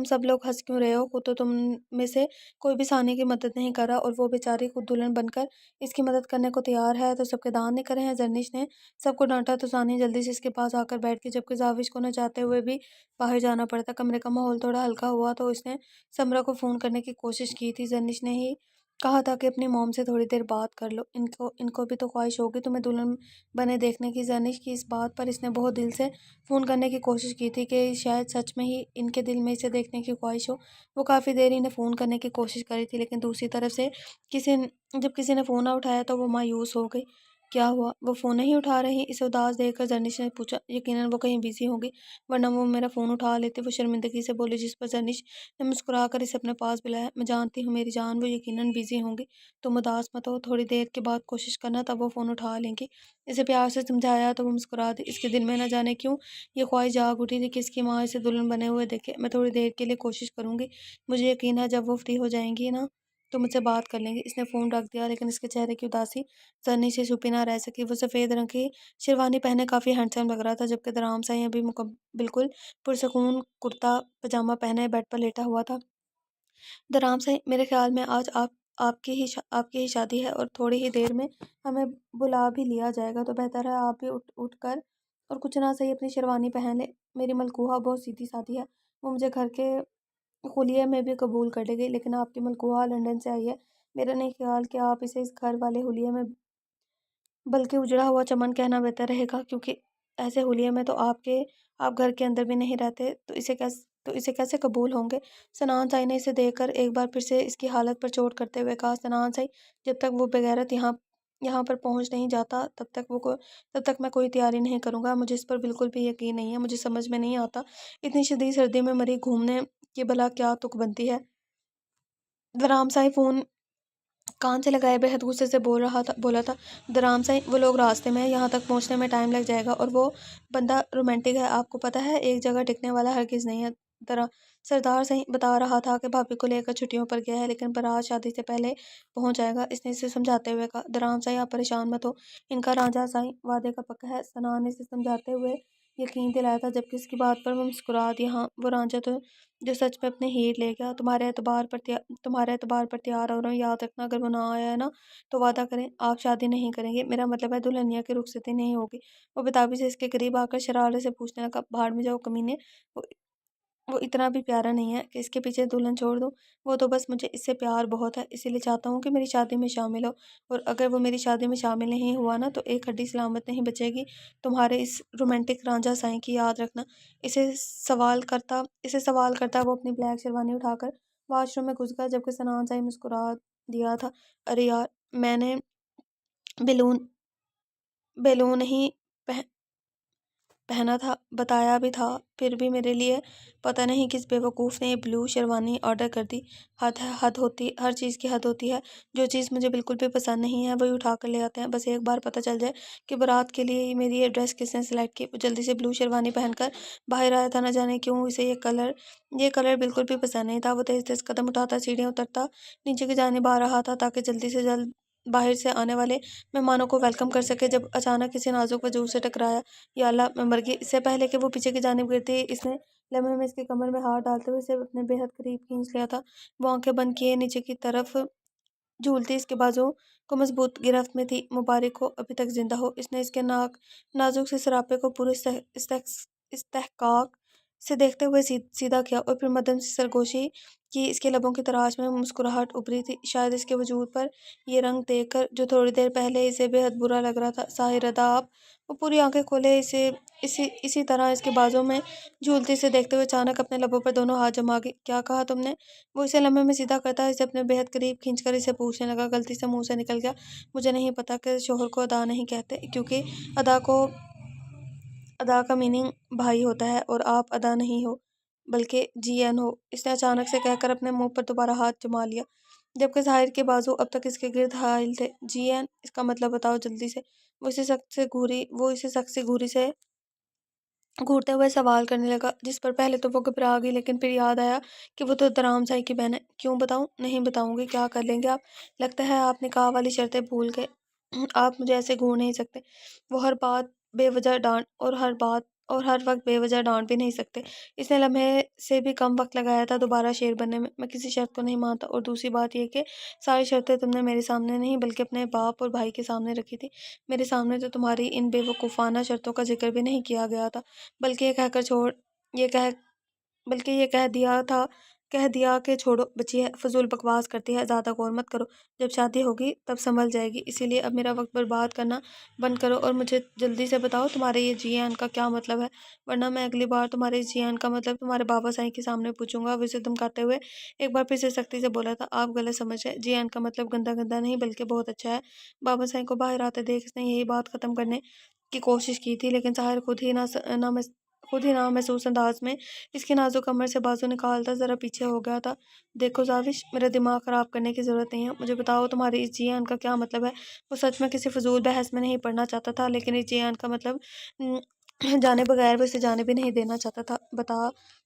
सब लोग हंस क्यों रहे हो? खुद तो तुम में से कोई भी सानिया की मदद नहीं कर रहा, और वो बेचारी खुद दुल्हन बनकर इसकी मदद करने को तैयार है, तो सबके दांत निकले हैं। जर्निश ने सबको डांटा तो सानिया जल्दी से इसके पास आकर बैठ गई, जबकि जाविश को न चाहते हुए भी बाहर जाना पड़ता। कमरे का माहौल थोड़ा हल्का हुआ तो इसने समरा को फ़ोन करने की कोशिश की थी। जर्निश ने ही कहा था कि अपनी मॉम से थोड़ी देर बात कर लो, इनको इनको भी तो ख्वाहिश होगी तुम्हें दुल्हन बने देखने की। जर्निश की इस बात पर इसने बहुत दिल से फ़ोन करने की कोशिश की थी कि शायद सच में ही इनके दिल में इसे देखने की ख्वाहिश हो। वो काफ़ी देर इन्हें फ़ोन करने की कोशिश करी थी, लेकिन दूसरी तरफ से किसी जब किसी ने फ़ोन ना उठाया तो वो मायूस हो गई। क्या हुआ, वो फ़ोन नहीं उठा रही? इसे उदास देखकर जर्निश ने पूछा। यकीनन वो कहीं बिजी होगी, वरना वो मेरा फ़ोन उठा लेती, वो शर्मिंदगी से बोली, जिस पर जर्निश ने मुस्कुरा कर इसे अपने पास बुलाया। मैं जानती हूँ मेरी जान, वो यकीनन बिजी होंगी, तुम उदास मत हो, थोड़ी देर के बाद कोशिश करना, तब वो फ़ोन उठा लेंगी। इसे प्यार से समझाया तो वो मुस्कुरा दी। इसके दिल में न जाने क्यों ये ख्वाहिश जाग उठी थी कि इसकी माँ इसे दुल्हन बने हुए देखे। मैं थोड़ी देर के लिए कोशिश करूंगी, मुझे यकीन है जब वो फ्री हो जाएंगी ना तो मुझसे बात कर लेंगी। इसने फ़ोन रख दिया, लेकिन इसके चेहरे की उदासी जर्नी से छुपी ना रह सकी। वो सफ़ेद रंग की शेरवानी पहने काफ़ी हैंडसम लग रहा था, जबकि दराम सा अभी बिल्कुल पुरसकून कुर्ता पजामा पहने बेड पर लेटा हुआ था। दराम से मेरे ख्याल में आज आपकी ही शादी है, और थोड़ी ही देर में हमें बुला भी लिया जाएगा, तो बेहतर है आप भी उठ कर और कुछ ना सही अपनी शेरवानी पहन ले। मेरी मलकूहा बहुत सीधी सादी है, वो मुझे घर के हुलिये में भी कबूल कर लेगी, लेकिन आपकी मलकूहा लंदन से आई है। मेरा नहीं ख्याल कि आप इसे इस घर वाले हुलिये में, बल्कि उजड़ा हुआ चमन कहना बेहतर रहेगा, क्योंकि ऐसे हुलिये में तो आप घर के अंदर भी नहीं रहते, तो इसे कैसे कबूल होंगे? सनान साई ने इसे देखकर एक बार फिर से इसकी हालत पर चोट करते हुए कहा। सनान साई, जब तक वो बेगैरत यहाँ यहाँ पर पहुँच नहीं जाता तब तक मैं कोई तैयारी नहीं करूँगा। मुझे इस पर बिल्कुल भी यकीन नहीं है। मुझे समझ में नहीं आता इतनी शदीद सर्दी में मरी घूमने की भला क्या तुक बनती है। राम साई फ़ोन कान से लगाए बेहद गुस्से से बोला था। दराम साईं, वो लोग रास्ते में हैं, यहाँ तक पहुँचने में टाइम लग जाएगा, और वो बंदा रोमांटिक है, आपको पता है, एक जगह टिकने वाला हरगिज़ नहीं है। दरा सरदार साईं बता रहा था कि भाभी को लेकर छुट्टियों पर गया है, लेकिन बारात शादी से पहले पहुँच जाएगा। इसने इसे समझाते हुए कहा। दराम साईं, आप परेशान मत हो, इनका रांझा साईं वादे का पक्का है। सनान ने इसे समझाते हुए यकीन दिलाया था, जबकि इसकी बात पर वो मुस्कुरा दी। हाँ, वो रांझा तो जो सच में अपने हीर ले गया। तुम्हारे एतबार पर तैयार हो रहा हूँ, याद रखना, अगर वो ना आया है ना तो वादा करें आप शादी नहीं करेंगे। मेरा मतलब है दुल्हनिया की रुखसती नहीं होगी। वो बेताबी से इसके करीब आकर शरारत से पूछने लगा। भाड़ में जाओ कमीने, वो वो इतना भी प्यारा नहीं है कि इसके पीछे दुल्हन छोड़ दूँ। वो तो बस मुझे इससे प्यार बहुत है, इसीलिए चाहता हूँ कि मेरी शादी में शामिल हो, और अगर वो मेरी शादी में शामिल नहीं हुआ ना तो एक हड्डी सलामत नहीं बचेगी तुम्हारे इस रोमांटिक रांझा साईं की, याद रखना। इसे सवाल करता वो अपनी ब्लैक शेरवानी उठाकर वॉशरूम में घुस गया, जबकि सनान साईं मुस्कुरा दिया था। अरे यार, मैंने बेलून बेलून ही पहना था, बताया भी था, फिर भी मेरे लिए पता नहीं किस बेवकूफ़ ने ये ब्लू शेरवानी ऑर्डर कर दी। हर चीज़ की हद होती है। जो चीज़ मुझे बिल्कुल भी पसंद नहीं है वही उठा कर ले आते हैं। बस एक बार पता चल जाए कि बारात के लिए ही मेरी ये ड्रेस किसने सिलेक्ट की। वो जल्दी से ब्लू शेरवानी पहनकर बाहर आया था। न जाने क्यों इसे ये कलर बिल्कुल भी पसंद नहीं था। वो तेज़ तेज़ कदम उठाता सीढ़ियाँ उतरता नीचे की जानिब आ रहा था, ताकि जल्दी से जल्द باہر سے آنے والے مہمانوں کو ویلکم کر سکے جب اچانک کسی نازک وجود سے ٹکرایا۔ یا اللہ میں مر گئی۔ اس سے پہلے کہ وہ پیچھے کی جانب گرتی اس نے لمحے میں اس کی کمر میں ہاتھ ڈالتے ہوئے اسے اپنے بے حد قریب کھینچ لیا تھا۔ وہ آنکھیں بند کیے نیچے کی طرف جھولتی اس کے بازو کو مضبوط گرفت میں تھی۔ مبارک ہو، ابھی تک زندہ ہو۔ اس نے اس کے نازک سے سراپے کو پورے استحقاق سے دیکھتے ہوئے سیدھا کیا اور پھر مدھم سی سرگوشی کی۔ اس کے لبوں کی تراش میں مسکراہٹ ابھری تھی، شاید اس کے وجود پر یہ رنگ دیکھ کر جو تھوڑی دیر پہلے اسے بے حد برا لگ رہا تھا۔ ساحر ادا آپ۔ وہ پوری آنکھیں کھولے اسے اسی طرح اس کے بازو میں جھولتی سے دیکھتے ہوئے اچانک اپنے لبوں پر دونوں ہاتھ جما گئی۔ کیا کہا تم نے؟ وہ اسے لمحے میں سیدھا کرتا اسے اپنے بے حد قریب کھینچ کر اسے پوچھنے لگا۔ غلطی سے منہ سے نکل گیا، مجھے نہیں پتا کہ شوہر کو ادا نہیں کہتے، کیونکہ ادا کا میننگ بھائی ہوتا ہے اور آپ ادا نہیں ہو بلکہ جی این ہو۔ اس نے اچانک سے کہہ کر اپنے منہ پر دوبارہ ہاتھ جما لیا، جبکہ ظاہر کے بازو اب تک اس کے گرد حائل تھے۔ جی این، اس کا مطلب بتاؤ جلدی سے۔ وہ اسے سخت سی گھوری سے گھورتے ہوئے سوال کرنے لگا، جس پر پہلے تو وہ گھبرا گئی، لیکن پھر یاد آیا کہ وہ تو درام سائی کی بہن ہے۔ کیوں بتاؤں؟ نہیں بتاؤں گی۔ کیا کر لیں گے آپ؟ لگتا ہے آپ نکاح والی شرطیں بھول گئے۔ آپ مجھے ایسے گھور نہیں سکتے۔ وہ ہر وقت بے وجہ ڈانٹ بھی نہیں سکتے۔ اس نے لمحے سے بھی کم وقت لگایا تھا دوبارہ شیر بننے میں کسی شرط کو نہیں مانتا، اور دوسری بات یہ کہ ساری شرطیں تم نے میرے سامنے نہیں بلکہ اپنے باپ اور بھائی کے سامنے رکھی تھی۔ میرے سامنے تو تمہاری ان بے وقوفانہ شرطوں کا ذکر بھی نہیں کیا گیا تھا، بلکہ یہ کہہ دیا کہ چھوڑو، بچی ہے، فضول بکواس کرتی ہے، زیادہ غور مت کرو، جب شادی ہوگی تب سنبھل جائے گی۔ اسی لیے اب میرا وقت برباد کرنا بند کرو اور مجھے جلدی سے بتاؤ تمہارے یہ جی این کا کیا مطلب ہے، ورنہ میں اگلی بار تمہارے جی این کا مطلب تمہارے بابا سائیں کے سامنے پوچھوں گا۔ وہ اسے دھمکاتے ہوئے ایک بار پھر سے سختی سے بولا تھا، آپ غلط سمجھ رہے، جی این کا مطلب گندا نہیں بلکہ بہت اچھا ہے۔ بابا سائیں کو باہر آتے دیکھ اس نے یہی بات ختم کرنے کی کوشش کی تھی، لیکن ظاہر خود ہی نہ محسوس انداز میں اس کی نازک کمر سے بازو نکالتا ذرا پیچھے ہو گیا تھا۔ دیکھو زاوش، میرا دماغ خراب کرنے کی ضرورت نہیں ہے، مجھے بتاؤ تمہاری اس جی این کا کیا مطلب ہے۔ وہ سچ میں کسی فضول بحث میں نہیں پڑنا چاہتا تھا، لیکن اس جی این کا مطلب جانے بغیر وہ اسے جانے بھی نہیں دینا چاہتا تھا۔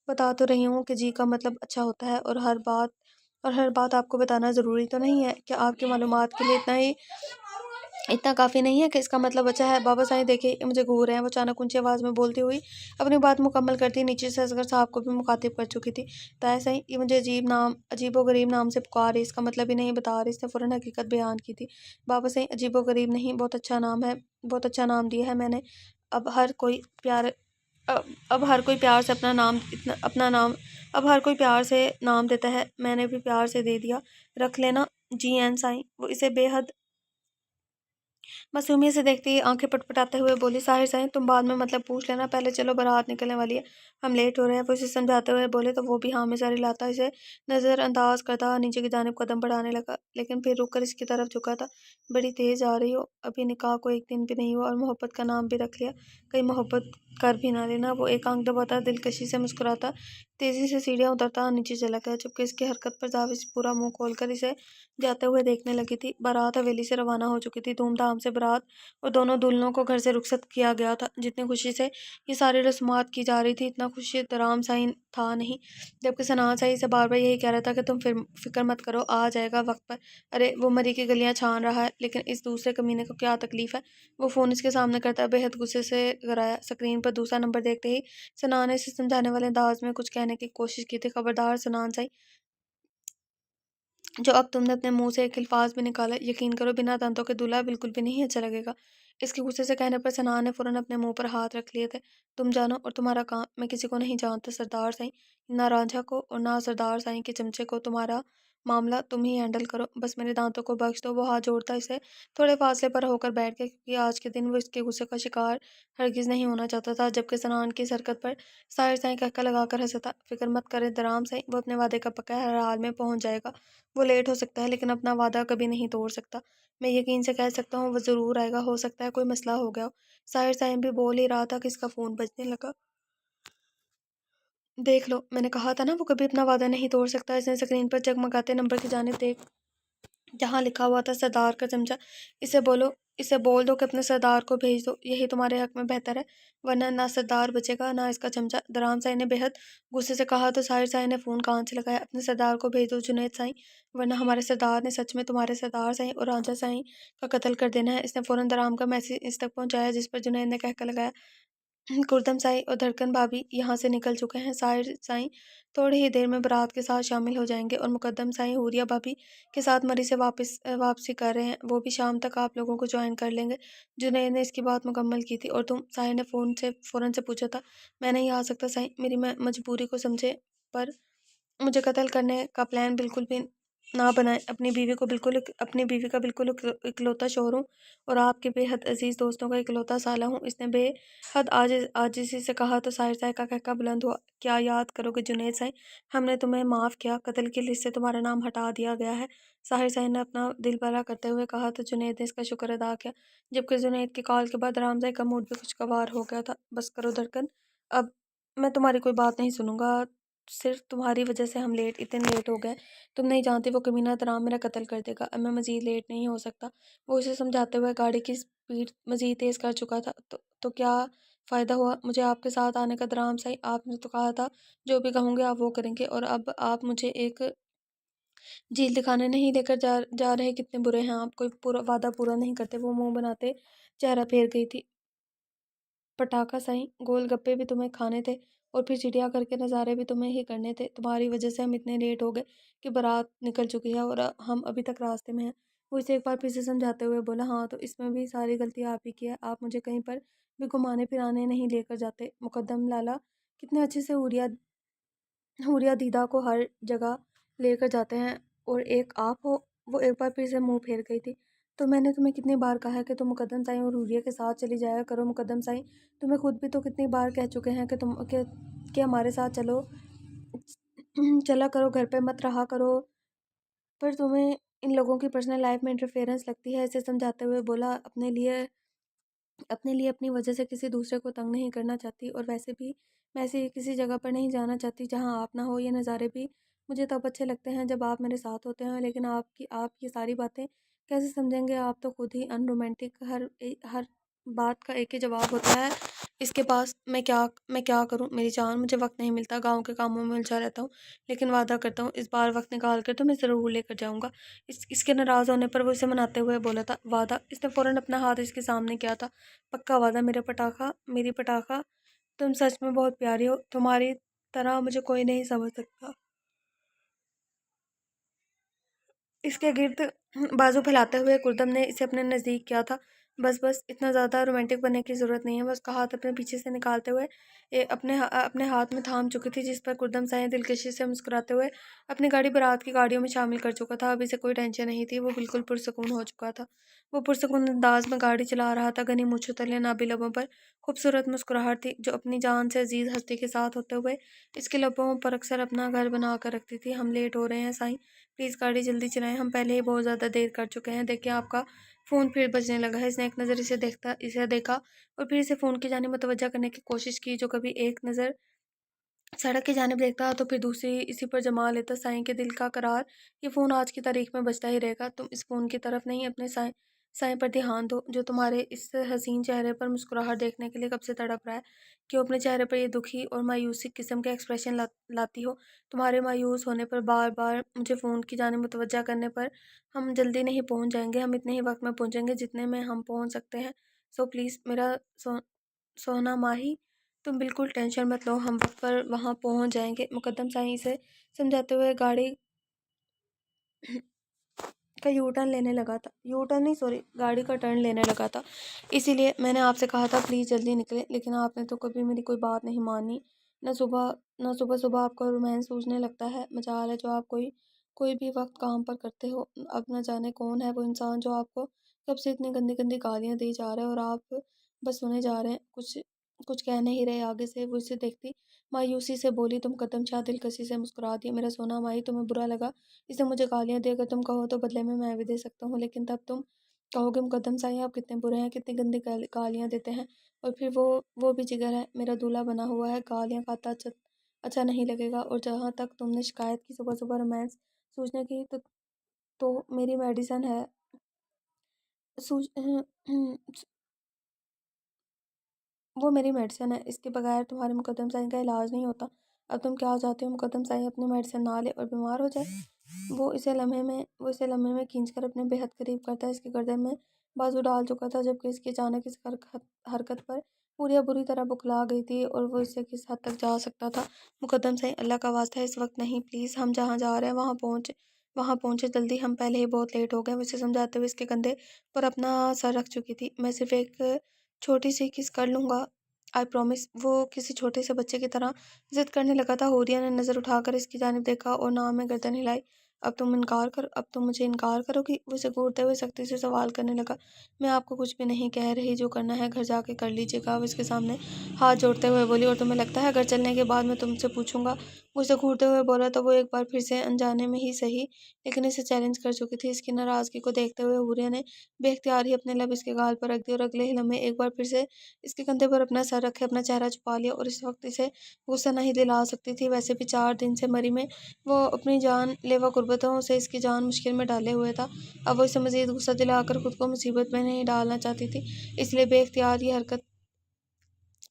بتا تو رہی ہوں کہ جی کا مطلب اچھا ہوتا ہے، اور ہر بات آپ کو بتانا ضروری تو نہیں ہے۔ کیا آپ کی معلومات کے لیے اتنا کافی نہیں ہے کہ اس کا مطلب اچھا ہے؟ بابا سائیں دیکھیں، یہ مجھے گھور رہے ہیں۔ وہ اچانک اونچی آواز میں بولتی ہوئی اپنی بات مکمل کرتی نیچے سے اصغر صاحب کو بھی مخاطب کر چکی تھی۔ طاہر سائیں، یہ مجھے عجیب و غریب نام سے پکار رہی، اس کا مطلب ہی نہیں بتا رہی۔ اس نے فوراً حقیقت بیان کی تھی۔ بابا سائیں، عجیب و غریب نہیں، بہت اچھا نام ہے، بہت اچھا نام دیا ہے میں نے۔ اب ہر کوئی پیار سے نام دیتا ہے، میں نے بھی پیار سے دے دیا، رکھ لینا جی این سائیں۔ وہ اسے بے حد معصومیت سے دیکھتے ہی آنکھیں پٹپٹاتے ہوئے بولی، طاہر سائیں تم بعد میں مطلب پوچھ لینا، پہلے چلو بارات نکلنے والی ہے، ہم لیٹ ہو رہے ہیں۔ وہ اسے سمجھاتے ہوئے بولے تو وہ بھی ہاں میں سر ہلاتا اسے نظر انداز کرتا نیچے کی جانب قدم بڑھانے لگا، لیکن پھر رک کر اس کی طرف جھکا تھا۔ بڑی تیز جا رہی ہو، ابھی نکاح کو ایک دن بھی نہیں ہوا اور محبت کا نام بھی رکھ لیا، کہیں محبت کر بھی نہ لینا۔ وہ ایک آنکھ دباتا دلکشی سے مسکراتا تیزی سے سیڑھیاں اترتا نیچے چلا گیا، جبکہ اس کی حرکت پر زاوش پورا منہ کھول کر اسے جاتے ہوئے دیکھنے لگی تھی۔ بارات حویلی سے روانہ ہو چکی تھی۔ دھوم دھام سے بارات اور دونوں دلہنوں کو گھر سے رخصت کیا گیا تھا۔ جتنی خوشی سے یہ ساری رسومات کی جا رہی تھی اتنا خوش درام سائیں تھا نہیں، جبکہ سنان سائیں سے بار بار یہی کہہ رہا تھا کہ تم فکر مت کرو، آ جائے گا وقت پر۔ ارے وہ مری کی گلیاں چھان رہا ہے، لیکن اس دوسرے کمینے کو کیا تکلیف ہے؟ وہ فون اس کے سامنے کرتا بے حد غصے سے گرایا۔ اسکرین پر دوسرا نمبر دیکھتے ہی سنان نے اسے سمجھانے والے انداز میں کچھ کہنے کی کوشش کی تھی۔ خبردار سنان سائیں، جو اب تم نے اپنے منہ سے ایک الفاظ بھی نکالا، یقین کرو بنا دانتوں کے دولہا بالکل بھی نہیں اچھا لگے گا۔ اس کے غصے سے کہنے پر سنان نے فوراً اپنے منہ پر ہاتھ رکھ لیے تھے۔ تم جانو اور تمہارا کام، میں کسی کو نہیں جانتا سردار سائیں، نہ رانجھا کو اور نہ سردار سائیں کے چمچے کو، تمہارا معاملہ تم ہی ہینڈل کرو، بس میرے دانتوں کو بخش دو۔ وہ ہاتھ جوڑتا اسے تھوڑے فاصلے پر ہو کر بیٹھ گیا، کیونکہ آج کے دن وہ اس کے غصے کا شکار ہرگز نہیں ہونا چاہتا تھا۔ جبکہ سنان کی اس حرکت پر طاہر سائیں قہقہ لگا کر ہنسا تھا۔ فکر مت کرے درام سائیں، وہ اپنے وعدے کا پکا ہے، ہر حال میں پہنچ جائے گا۔ وہ لیٹ ہو سکتا ہے لیکن اپنا وعدہ کبھی نہیں توڑ سکتا، میں یقین سے کہہ سکتا ہوں وہ ضرور آئے گا، ہو سکتا ہے کوئی مسئلہ ہو گیا ہو۔ طاہر سائیں بھی بول ہی رہا تھا کہ اس کا فون بجنے لگا۔ دیکھ لو، میں نے کہا تھا نا وہ کبھی اپنا وعدہ نہیں توڑ سکتا۔ اس نے اسکرین پر جگمگاتے نمبر کی جانب دیکھ جہاں لکھا ہوا تھا سردار کا چمچہ۔ اسے بولو اسے بول دو کہ اپنے سردار کو بھیج دو، یہی تمہارے حق میں بہتر ہے، ورنہ نہ سردار بچے گا نہ اس کا چمچہ۔ درام سائی نے بے حد غصے سے کہا تو ساحر سائی نے فون کان سے لگایا۔ اپنے سردار کو بھیج دو جنید سائی، ورنہ ہمارے سردار نے سچ میں تمہارے سردار سائی اور رانجھا سائی کا قتل کر دینا ہے۔ اس نے فوراً درام کا میسج اس تک پہنچایا، جس پر جنید نے کہہ لگایا، کردم سائی اور دھڑکن بھابھی یہاں سے نکل چکے ہیں، ساحر سائی تھوڑی ہی دیر میں بارات کے ساتھ شامل ہو جائیں گے اور مقدم سائی حوریہ بھابھی کے ساتھ مری سے واپسی کر رہے ہیں، وہ بھی شام تک آپ لوگوں کو جوائن کر لیں گے۔ جنید نے اس کی بات مکمل کی تھی۔ اور تم؟ ساحر نے فوراً سے پوچھا تھا۔ میں نہیں آ سکتا سائی، میری مجبوری کو سمجھے، پر مجھے قتل کرنے کا پلان بالکل بھی نہ بنائیں۔ اپنی بیوی کا بالکل اکلوتا شوہر ہوں اور آپ کے بے حد عزیز دوستوں کا اکلوتا سالہ ہوں، اس نے بے حد عاجزی سے کہا تو ساحر سائی کا قہقہ بلند ہوا۔ کیا یاد کرو گے جنید سائی، ہم نے تمہیں معاف کیا، قتل کی لسٹ سے تمہارا نام ہٹا دیا گیا ہے، ساحر سائی نے اپنا دل بھرا کرتے ہوئے کہا تو جنید نے اس کا شکر ادا کیا، جبکہ جنید کی کال کے بعد رام سائی کا موڈ بھی خوشگوار ہو گیا تھا۔ بس کرو دھڑکن، اب میں تمہاری کوئی بات نہیں سنوں گا، صرف تمہاری وجہ سے ہم اتنے لیٹ ہو گئے، تم نہیں جانتی وہ کمینہ درام میرا قتل کر دے گا، اب میں مزید لیٹ نہیں ہو سکتا۔ وہ اسے سمجھاتے ہوئے گاڑی کی سپیڈ مزید تیز کر چکا تھا۔ تو کیا فائدہ ہوا مجھے آپ کے ساتھ آنے کا درام سائی، آپ نے تو کہا تھا جو بھی کہوں گے آپ وہ کریں گے، اور اب آپ مجھے ایک جھیل دکھانے نہیں لے کر جا رہے، کتنے برے ہیں آپ، کوئی وعدہ پورا نہیں کرتے۔ وہ منہ بناتے چہرہ پھیر گئی تھی۔ پٹاخہ سائی، گول گپے بھی تمہیں کھانے تھے اور پھر چڑیا گھر کے نظارے بھی تمہیں ہی کرنے تھے، تمہاری وجہ سے ہم اتنے لیٹ ہو گئے کہ بارات نکل چکی ہے اور ہم ابھی تک راستے میں ہیں۔ وہ اسے ایک بار پھر سے سمجھاتے ہوئے بولا، ہاں تو اس میں بھی ساری غلطی آپ ہی کی ہے، آپ مجھے کہیں پر بھی گھمانے پھرانے نہیں لے کر جاتے۔ مقدم لالا کتنے اچھے سے حوریہ دیدہ کو ہر جگہ لے کر جاتے ہیں، اور ایک آپ ہو۔ وہ ایک بار پھر سے منہ پھیر گئی تھی۔ تو میں نے تمہیں کتنی بار کہا ہے کہ تم مقدم سائی اور حوریہ کے ساتھ چلی جایا کرو، مقدم سائی تمہیں خود بھی تو کتنی بار کہہ چکے ہیں کہ ہمارے ساتھ چلا کرو، گھر پہ مت رہا کرو، پر تمہیں ان لوگوں کی پرسنل لائف میں انٹرفیئرنس لگتی ہے، اسے سمجھاتے ہوئے بولا، اپنے لیے اپنی وجہ سے کسی دوسرے کو تنگ نہیں کرنا چاہتی، اور ویسے بھی میں ایسی کسی جگہ پر نہیں جانا چاہتی جہاں آپ نہ ہو۔ یہ نظارے بھی مجھے تب اچھے لگتے ہیں جب آپ میرے ساتھ ہوتے ہیں، لیکن آپ یہ ساری باتیں کیسے سمجھیں گے، آپ تو خود ہی ان رومانٹک، ہر بات کا ایک ہی جواب ہوتا ہے اس کے پاس۔ میں کیا کروں میری جان، مجھے وقت نہیں ملتا، گاؤں کے کاموں میں الجھا رہتا ہوں، لیکن وعدہ کرتا ہوں اس بار وقت نکال کر تو میں ضرور لے کر جاؤں گا۔ اس کے ناراض ہونے پر وہ اسے مناتے ہوئے بولا تھا، وعدہ؟ اس نے فوراً اپنا ہاتھ اس کے سامنے کیا تھا، پکا وعدہ میری پٹاخہ، تم سچ میں بہت پیاری ہو، تمہاری طرح مجھے کوئی نہیں سمجھ سکتا۔ اس کے گرد بازو پھیلاتے ہوئے کردم نے اسے اپنے نزدیک کیا تھا۔ بس اتنا زیادہ رومانٹک بننے کی ضرورت نہیں ہے، بس کا ہاتھ اپنے پیچھے سے نکالتے ہوئے اپنے ہاتھ میں تھام چکی تھی، جس پر کردم سائی دلکشی سے مسکراتے ہوئے اپنی گاڑی بارات کی گاڑیوں میں شامل کر چکا تھا۔ اب اسے کوئی ٹینشن نہیں تھی، وہ بالکل پرسکون ہو چکا تھا۔ وہ پرسکون انداز میں گاڑی چلا رہا تھا، گھنی مونچھوں تلے نابی لبوں پر خوبصورت مسکراہٹ تھی جو اپنی جان سے عزیز ہستی کے ساتھ ہوتے ہوئے اس کے لبوں پر اکثر اپنا گھر بنا کر رکھتی تھی۔ ہم لیٹ ہو رہے ہیں سائی، پلیز گاڑی جلدی چلائیں، ہم پہلے ہی بہت زیادہ دیر کر چکے ہیں، دیکھیں آپ کا فون پھر بجنے لگا ہے۔ اس نے ایک نظر اسے دیکھا اور پھر اسے فون کی جانب متوجہ کرنے کی کوشش کی، جو کبھی ایک نظر سڑک کی جانب دیکھتا تو پھر دوسری اسی پر جما لیتا۔ سائیں کے دل کا قرار، یہ فون آج کی تاریخ میں بجتا ہی رہے گا، تم اس فون کی طرف نہیں، اپنے سائیں پر دھیان دو جو تمہارے اس حسین چہرے پر مسکراہٹ دیکھنے کے لیے کب سے تڑپ رہا ہے۔ کیوں اپنے چہرے پر یہ دکھی اور مایوسی قسم کے ایکسپریشن لاتی ہو؟ تمہارے مایوس ہونے پر، بار بار مجھے فون کی جانب متوجہ کرنے پر ہم جلدی نہیں پہنچ جائیں گے، ہم اتنے ہی وقت میں پہنچیں گے جتنے میں ہم پہنچ سکتے ہیں، سو پلیز میرا سونا ماہی، تم بالکل ٹینشن مت لو، ہم وقت پر وہاں پہنچ جائیں گے۔ مقدم سائی سے سمجھاتے ہوئے گاڑی کا گاڑی کا ٹرن لینے لگا تھا۔ اسی لیے میں نے آپ سے کہا تھا پلیز جلدی نکلیں، لیکن آپ نے تو کبھی میری کوئی بات نہیں مانی، نہ صبح آپ کو رومانس سوچنے لگتا ہے، مجال ہے جو آپ کوئی بھی وقت کام پر کرتے ہو۔ اب نہ جانے کون ہے وہ انسان جو آپ کو کب سے اتنی گندی گندی گالیاں دی جا رہا ہے اور آپ بس سنے جا رہے ہیں، کچھ کہہ نہیں رہے آگے سے۔ وہ اسے دیکھتی مایوسی سے بولی، تم قدم شاہ دلکشی سے مسکرا دیا، میرا سونا ماہی تمہیں برا لگا اسے مجھے گالیاں دے، اگر تم کہو تو بدلے میں بھی دے سکتا ہوں، لیکن تب تم کہو گے مقدم سائی آپ کتنے برے ہیں، کتنی گندی گالیاں دیتے ہیں، اور پھر وہ بھی جگر ہے، میرا دولہا بنا ہوا ہے، گالیاں کھاتا اچھا نہیں لگے گا۔ اور جہاں تک تم نے شکایت کی صبح صبح رومانس سوچنے کی، تو میری میڈیسن ہے، सूझ वो मेरी मेडिसिन है, इसके बगैर तुम्हारे मुकद्दम साईं का इलाज नहीं होता। अब तुम क्या चाहते हो, मुकद्दम साईं अपनी मेडिसिन ना ले और बीमार हो जाए? वो इसे लम्हे में खींच कर अपने बेहद करीब करता है। इसकी गर्दन में बाजू डाल चुका था, जबकि इसकी अचानक इस हरकत पर पूरी बुरी तरह बुखला गई थी और वो इससे किस हद तक जा सकता था। मुकद्दम साईं, अल्लाह का वास्ता है इस वक्त नहीं, प्लीज़। हम जहाँ जा रहे हैं वहाँ पहुँचे जल्दी, हम पहले ही बहुत लेट हो गए। वो इसे समझाते हुए इसके कंधे पर अपना सर रख चुकी थी। मैं सिर्फ एक छोटी सी किस कर लूँगा, आई प्रॉमिस। वो किसी छोटे से बच्चे की तरह जिद करने लगा था। हुरिया ने नज़र उठाकर इसकी जानिब देखा और नाम में गर्दन हिलाई। अब तुम मुझे इनकार करोगी? वो इसे घूरते हुए सख्ती से सवाल करने लगा। मैं आपको कुछ भी नहीं कह रही, जो करना है घर जाके कर लीजिएगा। वो इसके सामने हाथ जोड़ते हुए बोली, और तुम्हें लगता है घर चलने के बाद मैं तुमसे पूछूंगा? वो इसे घूरते हुए बोला तो वो एक बार फिर से अनजाने में ही सही, लेकिन इसे चैलेंज कर चुकी थी। इसकी नाराजगी को देखते हुए हुरिया ने बेख्तियार ही अपने लब इसके गाल पर रख दिए और अगले ही लम्हे एक बार फिर से इसके कंधे पर अपना सर रखे अपना चेहरा छुपा लिया। और इस वक्त इसे गुस्सा नहीं दिला सकती थी, वैसे भी 4 दिन से मरी में वो अपनी जान लेवा कुर्बतों से इसकी जान मुश्किल में डाले हुए था। अब वो इसे मजीद गुस्सा दिलाकर खुद को मुसीबत में नहीं डालना चाहती थी, इसलिए बेख्तियार ये हरकत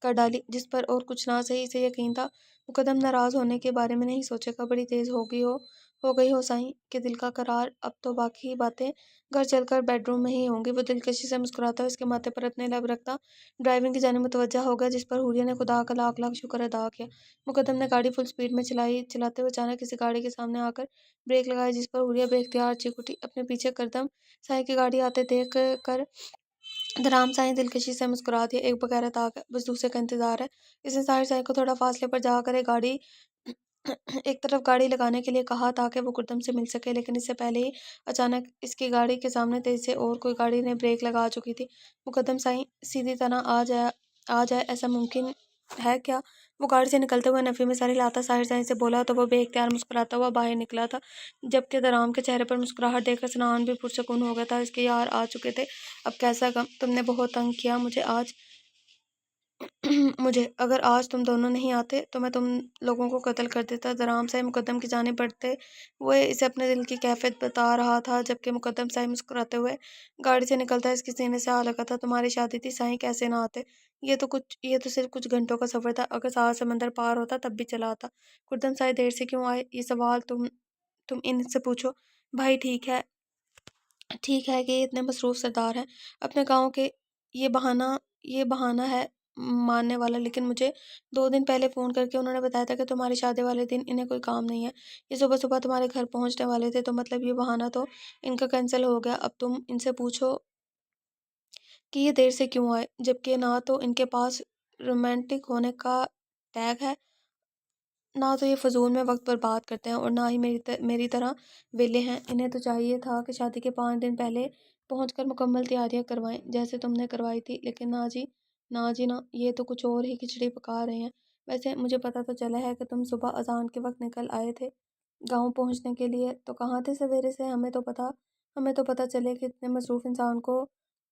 कर डाली, जिस पर और कुछ ना सही इसे यकीन था। मुकदम नाराज होने के बारे में नहीं सोचेगा, बड़ी तेज हो गई हो साईं के दिल का करार। अब तो बाकी बातें घर चलकर बेडरूम में ही होंगी। वो दिलकशी से मुस्कुराता हुआ इसके माथे पर अपने लब रखता ड्राइविंग की जानिब मुतवज्जा हो गया, जिस पर हुरिया ने खुदा का लाख लाख शुक्र अदा किया। मुकदम ने गाड़ी फुल स्पीड में चलाते हुए अचानक किसी गाड़ी के सामने आकर ब्रेक लगाई, जिस पर हुरिया बेख्तियार चीख उठी। अपने पीछे करदम साईं की गाड़ी आते देख कर धराम साईं दिलकशी से मुस्कुरा दिया। एक बगैरत आ गया, बस दूसरे का इंतजार है। इसने साहिर साईं को थोड़ा फासले पर जाकर एक तरफ गाड़ी लगाने के लिए कहा ताकि वो कुर्दम से मिल सके, लेकिन इससे पहले ही अचानक इसकी गाड़ी के सामने तेज से और कोई गाड़ी ने ब्रेक लगा चुकी थी। मुकद्दम साईं सीधी तरह आ जाए ऐसा मुमकिन है क्या? वो गाड़ी से निकलते हुए नफ़ी में सर हिलाता साहिर साईं से बोला तो वो बेख्तियार मुस्कुराता हुआ बाहर निकला था, जबकि दराम के चेहरे पर मुस्कुराहट देखकर सनान भी पुरसकून हो गया था। इसके यार आ चुके थे। अब कैसा गम, तुमने बहुत तंग किया मुझे आज। मुझे, अगर आज तुम दोनों नहीं आते तो मैं तुम लोगों को कत्ल कर देता। दराम साहब मुकद्दम की जानिब बढ़ते हुए इसे अपने दिल की कैफियत बता रहा था, जबकि मुकद्दम साहब मुस्कुराते हुए गाड़ी से निकलता इसके सीने से आ लगा था। तुम्हारी शादी थी साईं, कैसे ना आते? ये तो सिर्फ कुछ घंटों का सफर था, अगर सात समंदर पार होता तब भी चला आता। कुर्दम साहब देर से क्यों आए, ये सवाल तुम इनसे पूछो। भाई ठीक है कि ये इतने मसरूफ सरदार हैं अपने गांव के। ये बहाना ये बहाना है मानने वाला, लेकिन मुझे 2 दिन पहले फ़ोन करके उन्होंने बताया था कि तुम्हारी शादी वाले दिन इन्हें कोई काम नहीं है। ये सुबह सुबह तुम्हारे घर पहुंचने वाले थे, तो मतलब ये बहाना तो इनका कैंसिल हो गया। अब तुम इनसे पूछो कि ये देर से क्यों आए, जबकि ना तो इनके पास रोमांटिक होने का टैग है, ना तो ये फ़िज़ूल में वक्त बर्बाद करते हैं, और ना ही मेरी तरह वेले हैं। इन्हें तो चाहिए था कि शादी के 5 दिन पहले पहुंचकर मुकम्मल तैयारियां करवाएं, जैसे तुमने करवाई थी। लेकिन ना जी ना, ये तो कुछ और ही खिचड़ी पका रहे हैं। वैसे मुझे पता तो चला है कि तुम सुबह अजान के वक्त निकल आए थे गाँव पहुंचने के लिए, तो कहाँ थे सवेरे से? हमें तो पता चले कि इतने मसरूफ़ इंसान को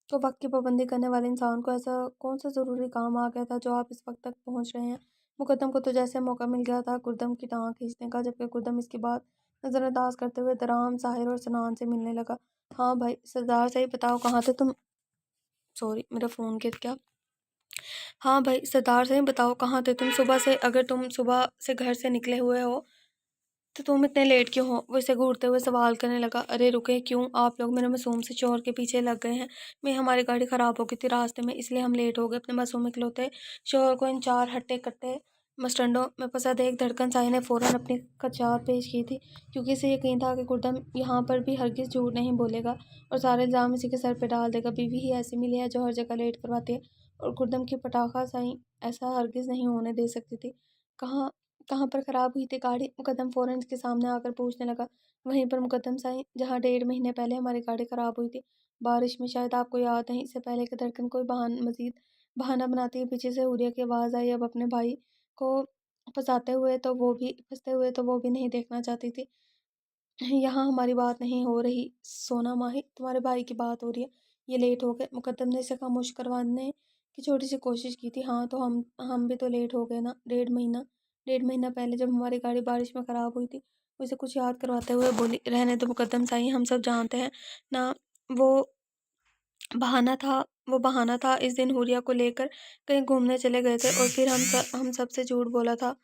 वक्त की पाबंदी करने वाले इंसान को ऐसा कौन सा ज़रूरी काम आ गया था जो आप इस वक्त तक पहुंच रहे हैं। मुकद्दम को तो जैसे मौका मिल गया था कुर्दम की टाँग खींचने का, जबकि कुर्दम इसकी बात नज़रअंदाज करते हुए दराम साहिर और सनान से मिलने लगा। हाँ भाई सरदार साहिब, बताओ कहाँ थे तुम? सॉरी, मेरा फ़ोन गिर गया। हाँ भाई सरदार साहिब, बताओ कहाँ थे तुम सुबह से? अगर तुम सुबह से घर से निकले हुए हो तो तुम इतने लेट क्यों हो? वो इसे घूरते हुए सवाल करने लगा। अरे रुके क्यों, आप लोग मेरे मासूम से शोहर के पीछे लग गए हैं। हमारी गाड़ी ख़राब हो गई थी रास्ते में, इसलिए हम लेट हो गए। अपने मासूम इकलौते शोहर को इन 4 हट्टे कट्टे मस्टंडों में फंसा देख धड़कन साई ने फ़ौरन अपनी खचात पेश की थी, क्योंकि इसे यकीन था कि कुर्दम यहाँ पर भी हरगिज़ झूठ नहीं बोलेगा और सारे इल्ज़ाम इसी के सर पे डाल देगा। बीवी ही ऐसी मिली है जो हर जगह लेट करवाती है, और कुर्दम की पटाखा साई ऐसा हरगिज़ नहीं होने दे सकती थी। कहाँ कहाँ पर ख़राब हुई थी गाड़ी? मुकद्दम फ़ौरन इसके सामने आकर पूछने लगा। वहीं पर मुकद्दम साईं, जहाँ 1.5 महीने पहले हमारी गाड़ी ख़राब हुई थी, बारिश में। शायद आपको याद नहीं। इससे पहले कि धड़कन कोई मज़ीद बहाना बनाती है, पीछे से हुरिया की आवाज़ आई। अब अपने भाई को फंसते हुए तो वो भी नहीं देखना चाहती थी। यहाँ हमारी बात नहीं हो रही सोना माही, तुम्हारे भाई की बात हो रही है। ये लेट हो गए। मुकद्दम ने इसे खामोश करवाने की छोटी सी कोशिश की थी। हाँ तो हम भी तो लेट हो गए ना। 1.5 महीना पहले जब हमारी गाड़ी बारिश में ख़राब हुई थी। वो इसे कुछ याद करवाते हुए बोली। रहने दो मुकद्दम साईं, हम सब जानते हैं ना। वो बहाना था इस दिन हुरिया को लेकर कहीं घूमने चले गए थे और फिर हम सब से झूठ बोला था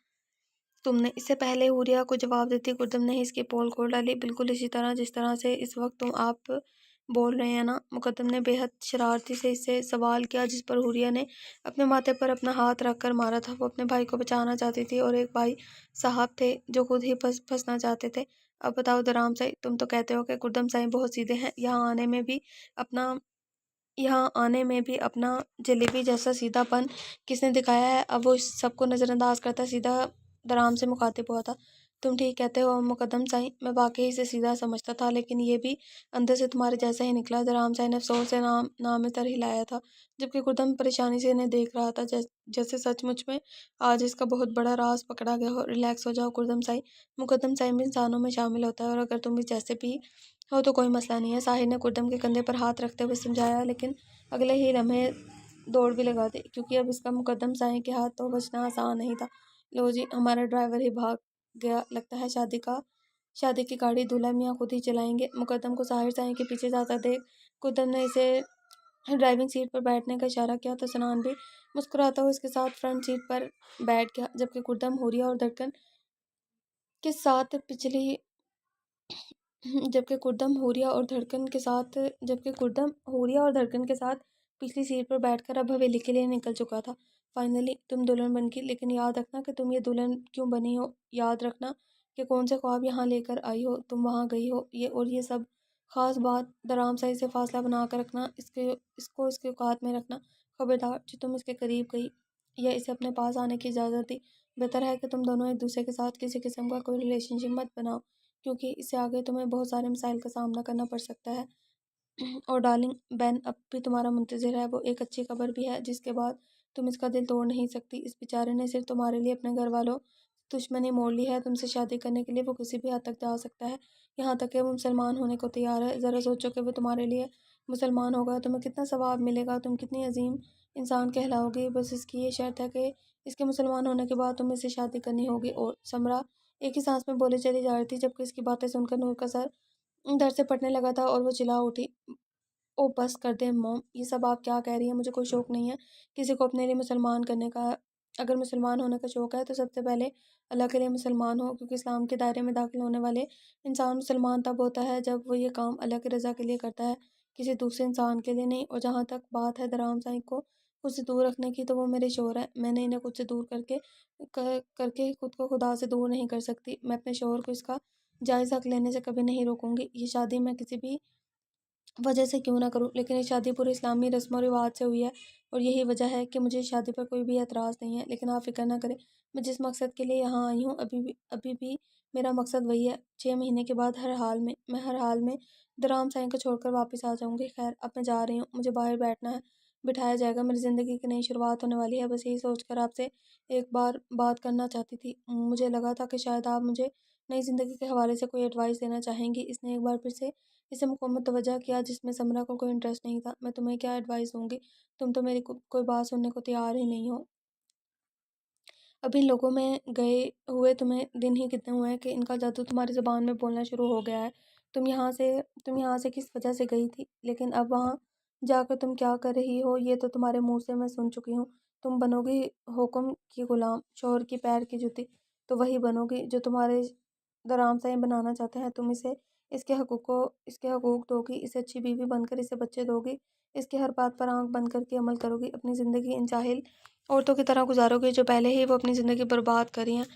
तुमने। इससे पहले हुरिया को जवाब देती गुर्दम ने इसकी पोल खोल डाली। बिल्कुल इसी तरह जिस तरह से इस वक्त आप बोल रहे हैं ना। मुकद्दम ने बेहद शरारती से इससे सवाल किया, जिस पर हुरिया ने अपने माथे पर अपना हाथ रख कर मारा था। वो अपने भाई को बचाना चाहती थी और एक भाई साहब थे जो खुद ही फंसना चाहते थे। अब बताओ दराम साई, तुम तो कहते हो कि गुर्दम साई बहुत सीधे हैं। यहाँ आने में भी अपना जलेबी जैसा सीधापन किसने दिखाया है। अब वो इस सबको नज़रअंदाज करता सीधा दराम से मुखातिब हुआ था। तुम ठीक कहते हो मुकद्दम साईं, मैं वाकई इसे सीधा समझता था, लेकिन ये भी अंदर से तुम्हारे जैसा ही निकला। दराम साईं ने अफसोस से नाम में सर हिलाया था, जबकि गुर्दम परेशानी से इन्हें देख रहा था, जैसे सचमुच में आज इसका बहुत बड़ा राज पकड़ा गया हो। रिलैक्स हो जाओ गुर्दम साईं, मुकद्दम साईं भी इंसानों में शामिल होता है, और अगर तुम भी जैसे भी हो तो कोई मसला नहीं है। साहिर ने गुर्दम के कंधे पर हाथ रखते हुए समझाया, लेकिन अगले ही लम्हे दौड़ भी लगा दी, क्योंकि अब इसका मुकद्दम साईं के हाथ तो बचना आसान नहीं था। लो जी, हमारा ड्राइवर ही भाग गया, लगता है शादी की गाड़ी दूल्हा मियाँ खुद ही चलाएंगे। मुकद्दम को साहिर साईं के पीछे जाता देख गुर्दम ने इसे ड्राइविंग सीट पर बैठने का इशारा किया तो सनान भी मुस्कुराता हुआ इसके साथ फ्रंट सीट पर बैठ गया, जबकि गुर्दम हुरिया और धड़कन के साथ पिछली जबकि गुर्दम हुरिया और धड़कन के साथ पिछली सीट पर बैठकर अब हवेली के लिए निकल चुका था। फाइनली तुम दुल्हन बन गई, लेकिन याद रखना कि तुम ये दुल्हन क्यों बनी हो। याद रखना कि कौन से ख्वाब यहाँ लेकर आई हो, तुम वहाँ गई हो। ये सब खास बात दराम साई से फासला बना कर रखना, इसके औकात में रखना। खबरदार जो तुम इसके करीब गई या इसे अपने पास आने की इजाज़त दी, बेहतर है कि तुम दोनों एक दूसरे के साथ किसी किस्म का कोई रिलेशनशिप मत बनाओ, क्योंकि इससे आगे तुम्हें बहुत सारे मसाइल का सामना करना पड़ सकता है। और डार्लिंग, बेन अब भी तुम्हारा मुंतज़िर है। वो एक अच्छी खबर भी है जिसके बाद तुम इसका दिल तोड़ नहीं सकती। इस बेचारे ने सिर्फ तुम्हारे लिए अपने घर वालों से दुश्मनी मोड़ ली है। तुमसे शादी करने के लिए वो किसी भी हद तक जा सकता है, यहाँ तक कि वो मुसलमान होने को तैयार है। ज़रा सोचो कि वो तुम्हारे लिए मुसलमान होगा, तुम्हें कितना सवाब मिलेगा, तुम कितनी अजीम इंसान कहलाओगी। बस इसकी ये शर्त है कि इसके मुसलमान होने के बाद तुम्हें इससे शादी करनी होगी। और समरा एक ही सांस में बोले चली जा रही थी, जबकि इसकी बातें सुनकर नूर का सर दर्द से फटने लगा था और वो चिल्ला उठी, ओ बस कर दे मॉम, ये सब आप क्या कह रही हैं। मुझे कोई शौक़ नहीं है किसी को अपने लिए मुसलमान करने का। अगर मुसलमान होने का शौक़ है तो सबसे पहले अल्लाह के लिए मुसलमान हो, क्योंकि इस्लाम के दायरे में दाखिल होने वाले इंसान मुसलमान तब होता है जब वो ये काम अल्लाह की रज़ा के लिए करता है, किसी दूसरे इंसान के लिए नहीं। और जहाँ तक बात है दराम साईं को खुद से दूर रखने की, तो वो मेरे शौहर हैं। मैंने इन्हें खुद से दूर करके खुद को खुदा से दूर नहीं कर सकती। मैं अपने शौहर को इसका जायज़ हक लेने से कभी नहीं रोकूंगी। ये शादी मैं किसी भी वजह से क्यों ना करूं, लेकिन ये शादी पूरे इस्लामी रस्म और रिवाज से हुई है, और यही वजह है कि मुझे इस शादी पर कोई भी एतराज़ नहीं है। लेकिन आप फिक्र ना करें, मैं जिस मकसद के लिए यहाँ आई हूँ अभी भी मेरा मकसद वही है। 6 महीने के बाद हर हाल में दराम साईं को छोड़कर वापस आ जाऊँगी। खैर अब मैं जा रही हूँ, मुझे बाहर बैठना है, बिठाया जाएगा। मेरी ज़िंदगी की नई शुरुआत होने वाली है। बस यही सोचकर आपसे एक बार बात करना चाहती थी। मुझे लगा था कि शायद आप मुझे नई ज़िंदगी के हवाले से कोई एडवाइस देना चाहेंगी। इसने एक बार फिर से इसे मुकम्मल तवज्जो किया, जिसमें समरा को कोई इंटरेस्ट नहीं था। मैं तुम्हें क्या एडवाइस दूँगी, तुम तो मेरी कोई बात सुनने को तैयार ही नहीं हो। अब इन लोगों में गए हुए तुम्हें दिन ही कितने हुए हैं कि इनका जादू तुम्हारी ज़ुबान में बोलना शुरू हो गया है। तुम यहाँ से किस वजह से गई थी, लेकिन अब वहाँ जाकर तुम क्या कर रही हो, ये तो तुम्हारे मुँह से मैं सुन चुकी हूँ। तुम बनोगी हुक्म की ग़ुलाम, शौहर की पैर की जूती, तो वही बनोगी जो तुम्हारे दराम साईं बनाना चाहते हैं। तुम इसे इसके हकूक़ दोगी, इसे अच्छी बीवी बनकर इसे बच्चे दोगी, इसकी हर बात पर आँख बंद करके अमल करोगी, अपनी ज़िंदगी इन जाहिल औरतों की तरह गुजारोगी जो पहले ही वो अपनी ज़िंदगी बर्बाद कर रही हैं।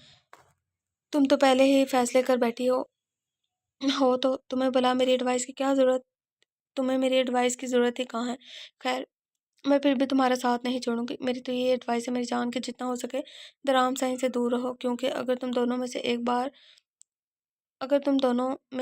तुम तो पहले ही फैसले कर बैठी हो तो तुम्हें भला मेरी एडवाइस की क्या ज़रूरत तुम्हें मेरी एडवाइस की ज़रूरत ही कहाँ है। खैर, मैं फिर भी तुम्हारा साथ नहीं छोड़ूंगी। मेरी तो ये एडवाइस है, मेरी जान के जितना हो सके दराम साईं से दूर रहो, क्योंकि अगर तुम दोनों में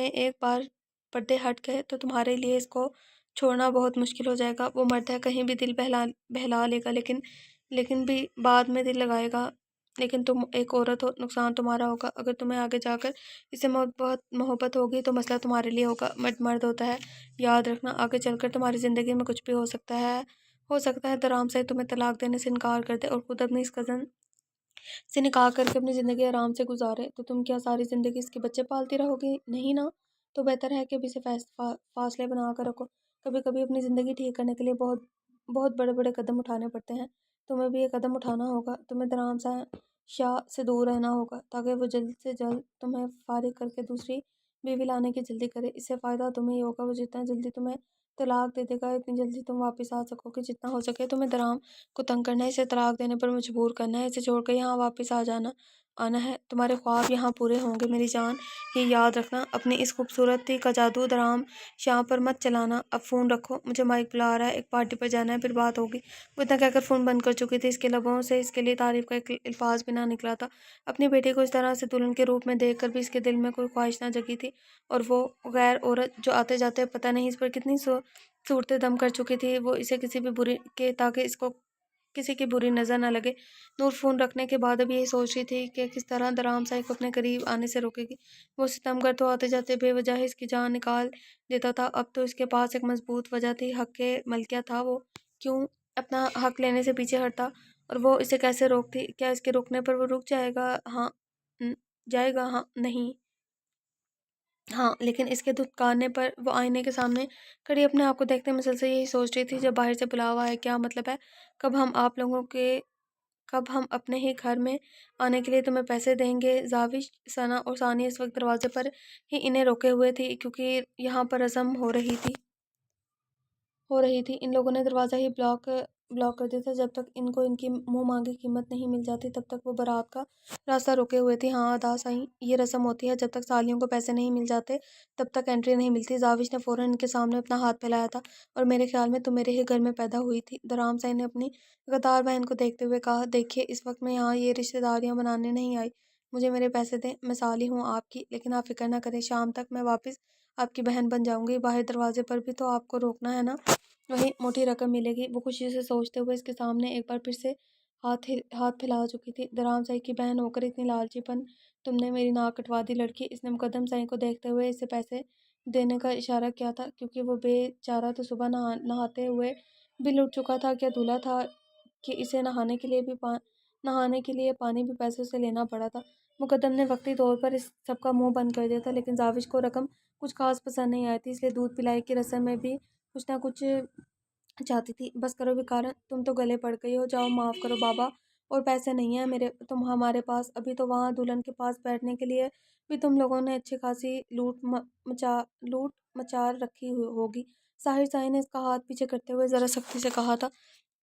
एक बार पर्दे हट गए तो तुम्हारे लिए इसको छोड़ना बहुत मुश्किल हो जाएगा। वो मर्द है, कहीं भी दिल बहला बहला लेगा, लेकिन भी बाद में दिल लगाएगा। लेकिन तुम एक औरत हो, नुकसान तुम्हारा होगा। अगर तुम्हें आगे जाकर इससे बहुत मोहब्बत होगी तो मसला तुम्हारे लिए होगा। मर्द मर्द होता है, याद रखना। आगे चलकर तुम्हारी ज़िंदगी में कुछ भी हो सकता है दराम से तुम्हें तलाक देने से इनकार कर दे और खुद अपनी इस कज़न से निकाह करके अपनी ज़िंदगी आराम से गुजारे। तो तुम क्या सारी ज़िंदगी इसके बच्चे पालती रहोगी? नहीं ना। तो बेहतर है कि अभी से फासले बना कर रखो। کبھی کبھی اپنی زندگی ٹھیک کرنے کے لیے بہت بہت بڑے بڑے قدم اٹھانے پڑتے ہیں۔ تمہیں بھی یہ قدم اٹھانا ہوگا۔ تمہیں درام شاہ سے دور رہنا ہوگا تاکہ وہ جلد سے جلد تمہیں فارغ کر کے دوسری بیوی لانے کی جلدی کرے۔ اس سے فائدہ تمہیں ہی ہوگا۔ وہ جتنا جلدی تمہیں طلاق دے دے گا اتنی جلدی تم واپس آ سکو گے۔ جتنا ہو سکے تمہیں درام کو تنگ کرنا ہے، اسے طلاق دینے پر مجبور کرنا ہے، اسے چھوڑ کر یہاں واپس آنا ہے۔ تمہارے خواب یہاں پورے ہوں گے میری جان، یہ یاد رکھنا۔ اپنی اس خوبصورتی کا جادو درام شاہ پر مت چلانا۔ اب فون رکھو، مجھے مائک بلا رہا ہے، ایک پارٹی پر جانا ہے، پھر بات ہوگی۔ وہ اتنا کہہ کر فون بند کر چکی تھی، اس کے لبوں سے اس کے لیے تعریف کا ایک الفاظ بھی نہ نکلا تھا۔ اپنی بیٹی کو اس طرح سے دلہن کے روپ میں دیکھ کر بھی اس کے دل میں کوئی خواہش نہ جگی تھی، اور وہ غیر عورت جو آتے جاتے پتہ نہیں اس پر کتنی صورتیں دم کر چکی تھی، وہ اسے کسی بھی بری کے تاکہ اس کو کسی کی بری نظر نہ لگے۔ نور فون رکھنے کے بعد اب یہی سوچ رہی تھی کہ کس طرح درام سائی کو اپنے قریب آنے سے روکے گی۔ وہ ستمگر تو آتے جاتے بے وجہ اس کی جان نکال دیتا تھا، اب تو اس کے پاس ایک مضبوط وجہ تھی، حق کے ملکیہ تھا۔ وہ کیوں اپنا حق لینے سے پیچھے ہٹتا، اور وہ اسے کیسے روکتی؟ کیا اس کے روکنے پر وہ رک جائے گا؟ ہاں نہیں ہاں، لیکن اس کے دھتکارنے پر وہ آئینے کے سامنے کھڑی اپنے آپ کو دیکھتے مسلسل یہی سوچ رہی تھی، جب باہر سے بلاوا ہے کیا مطلب ہے؟ کب ہم اپنے ہی گھر میں آنے کے لیے تمہیں پیسے دیں گے؟ زاوش، ثنا اور ثانیہ اس وقت دروازے پر ہی انہیں روکے ہوئے تھی، کیونکہ یہاں پر رسم ہو رہی تھی۔ ان لوگوں نے دروازہ ہی بلاک کر دیا تھا۔ جب تک ان کو ان کی منہ مانگی قیمت نہیں مل جاتی تب تک وہ بارات کا راستہ روکے ہوئے تھی۔ ہاں ادا سائیں، یہ رسم ہوتی ہے، جب تک سالیوں کو پیسے نہیں مل جاتے تب تک انٹری نہیں ملتی۔ زاوش نے فوراً ان کے سامنے اپنا ہاتھ پھیلایا تھا، اور میرے خیال میں تم میرے ہی گھر میں پیدا ہوئی تھی۔ درام سائی نے اپنی غدار بہن کو دیکھتے ہوئے کہا، دیکھیے اس وقت میں یہاں یہ رشتہ داریاں بنانے نہیں آئی، مجھے میرے پیسے دیں، میں سالی ہوں آپ کی، لیکن آپ فکر نہ کریں، شام تک میں واپس آپ کی بہن بن جاؤں گی۔ باہر دروازے پر بھی تو آپ کو روکنا ہے نا، وہیں موٹی رقم ملے گی۔ وہ خوشی سے سوچتے ہوئے اس کے سامنے ایک بار پھر سے ہاتھ پھیلا چکی تھی۔ درام سائی کی بہن ہو کر اتنی لالچی پن تم نے میری ناک کٹوا دی لڑکی۔ اس نے مقدم سائی کو دیکھتے ہوئے اسے پیسے دینے کا اشارہ کیا تھا، کیونکہ وہ بے چارہ تو صبح نہاتے ہوئے بھی لٹ چکا تھا، کیا دولہا تھا کہ اسے نہانے کے لیے پانی بھی پیسوں سے لینا پڑا تھا۔ مقدم نے وقتی طور پر اس سب کا منہ بند کر دیا تھا، لیکن زاوش کو رقم کچھ خاص پسند نہیں آئی تھی، اس لیے دودھ پلائی کی رسم میں بھی کچھ نہ کچھ چاہتی تھی۔ بس کرو بیکارن، تم تو گلے پڑ گئی ہو، جاؤ معاف کرو بابا، اور پیسے نہیں ہیں ہمارے پاس، ابھی تو وہاں دلہن کے پاس بیٹھنے کے لیے بھی تم لوگوں نے اچھی خاصی لوٹ مچار رکھی ہوگی۔ ساحر سائی نے اس کا ہاتھ پیچھے کرتے ہوئے ذرا سختی سے کہا تھا،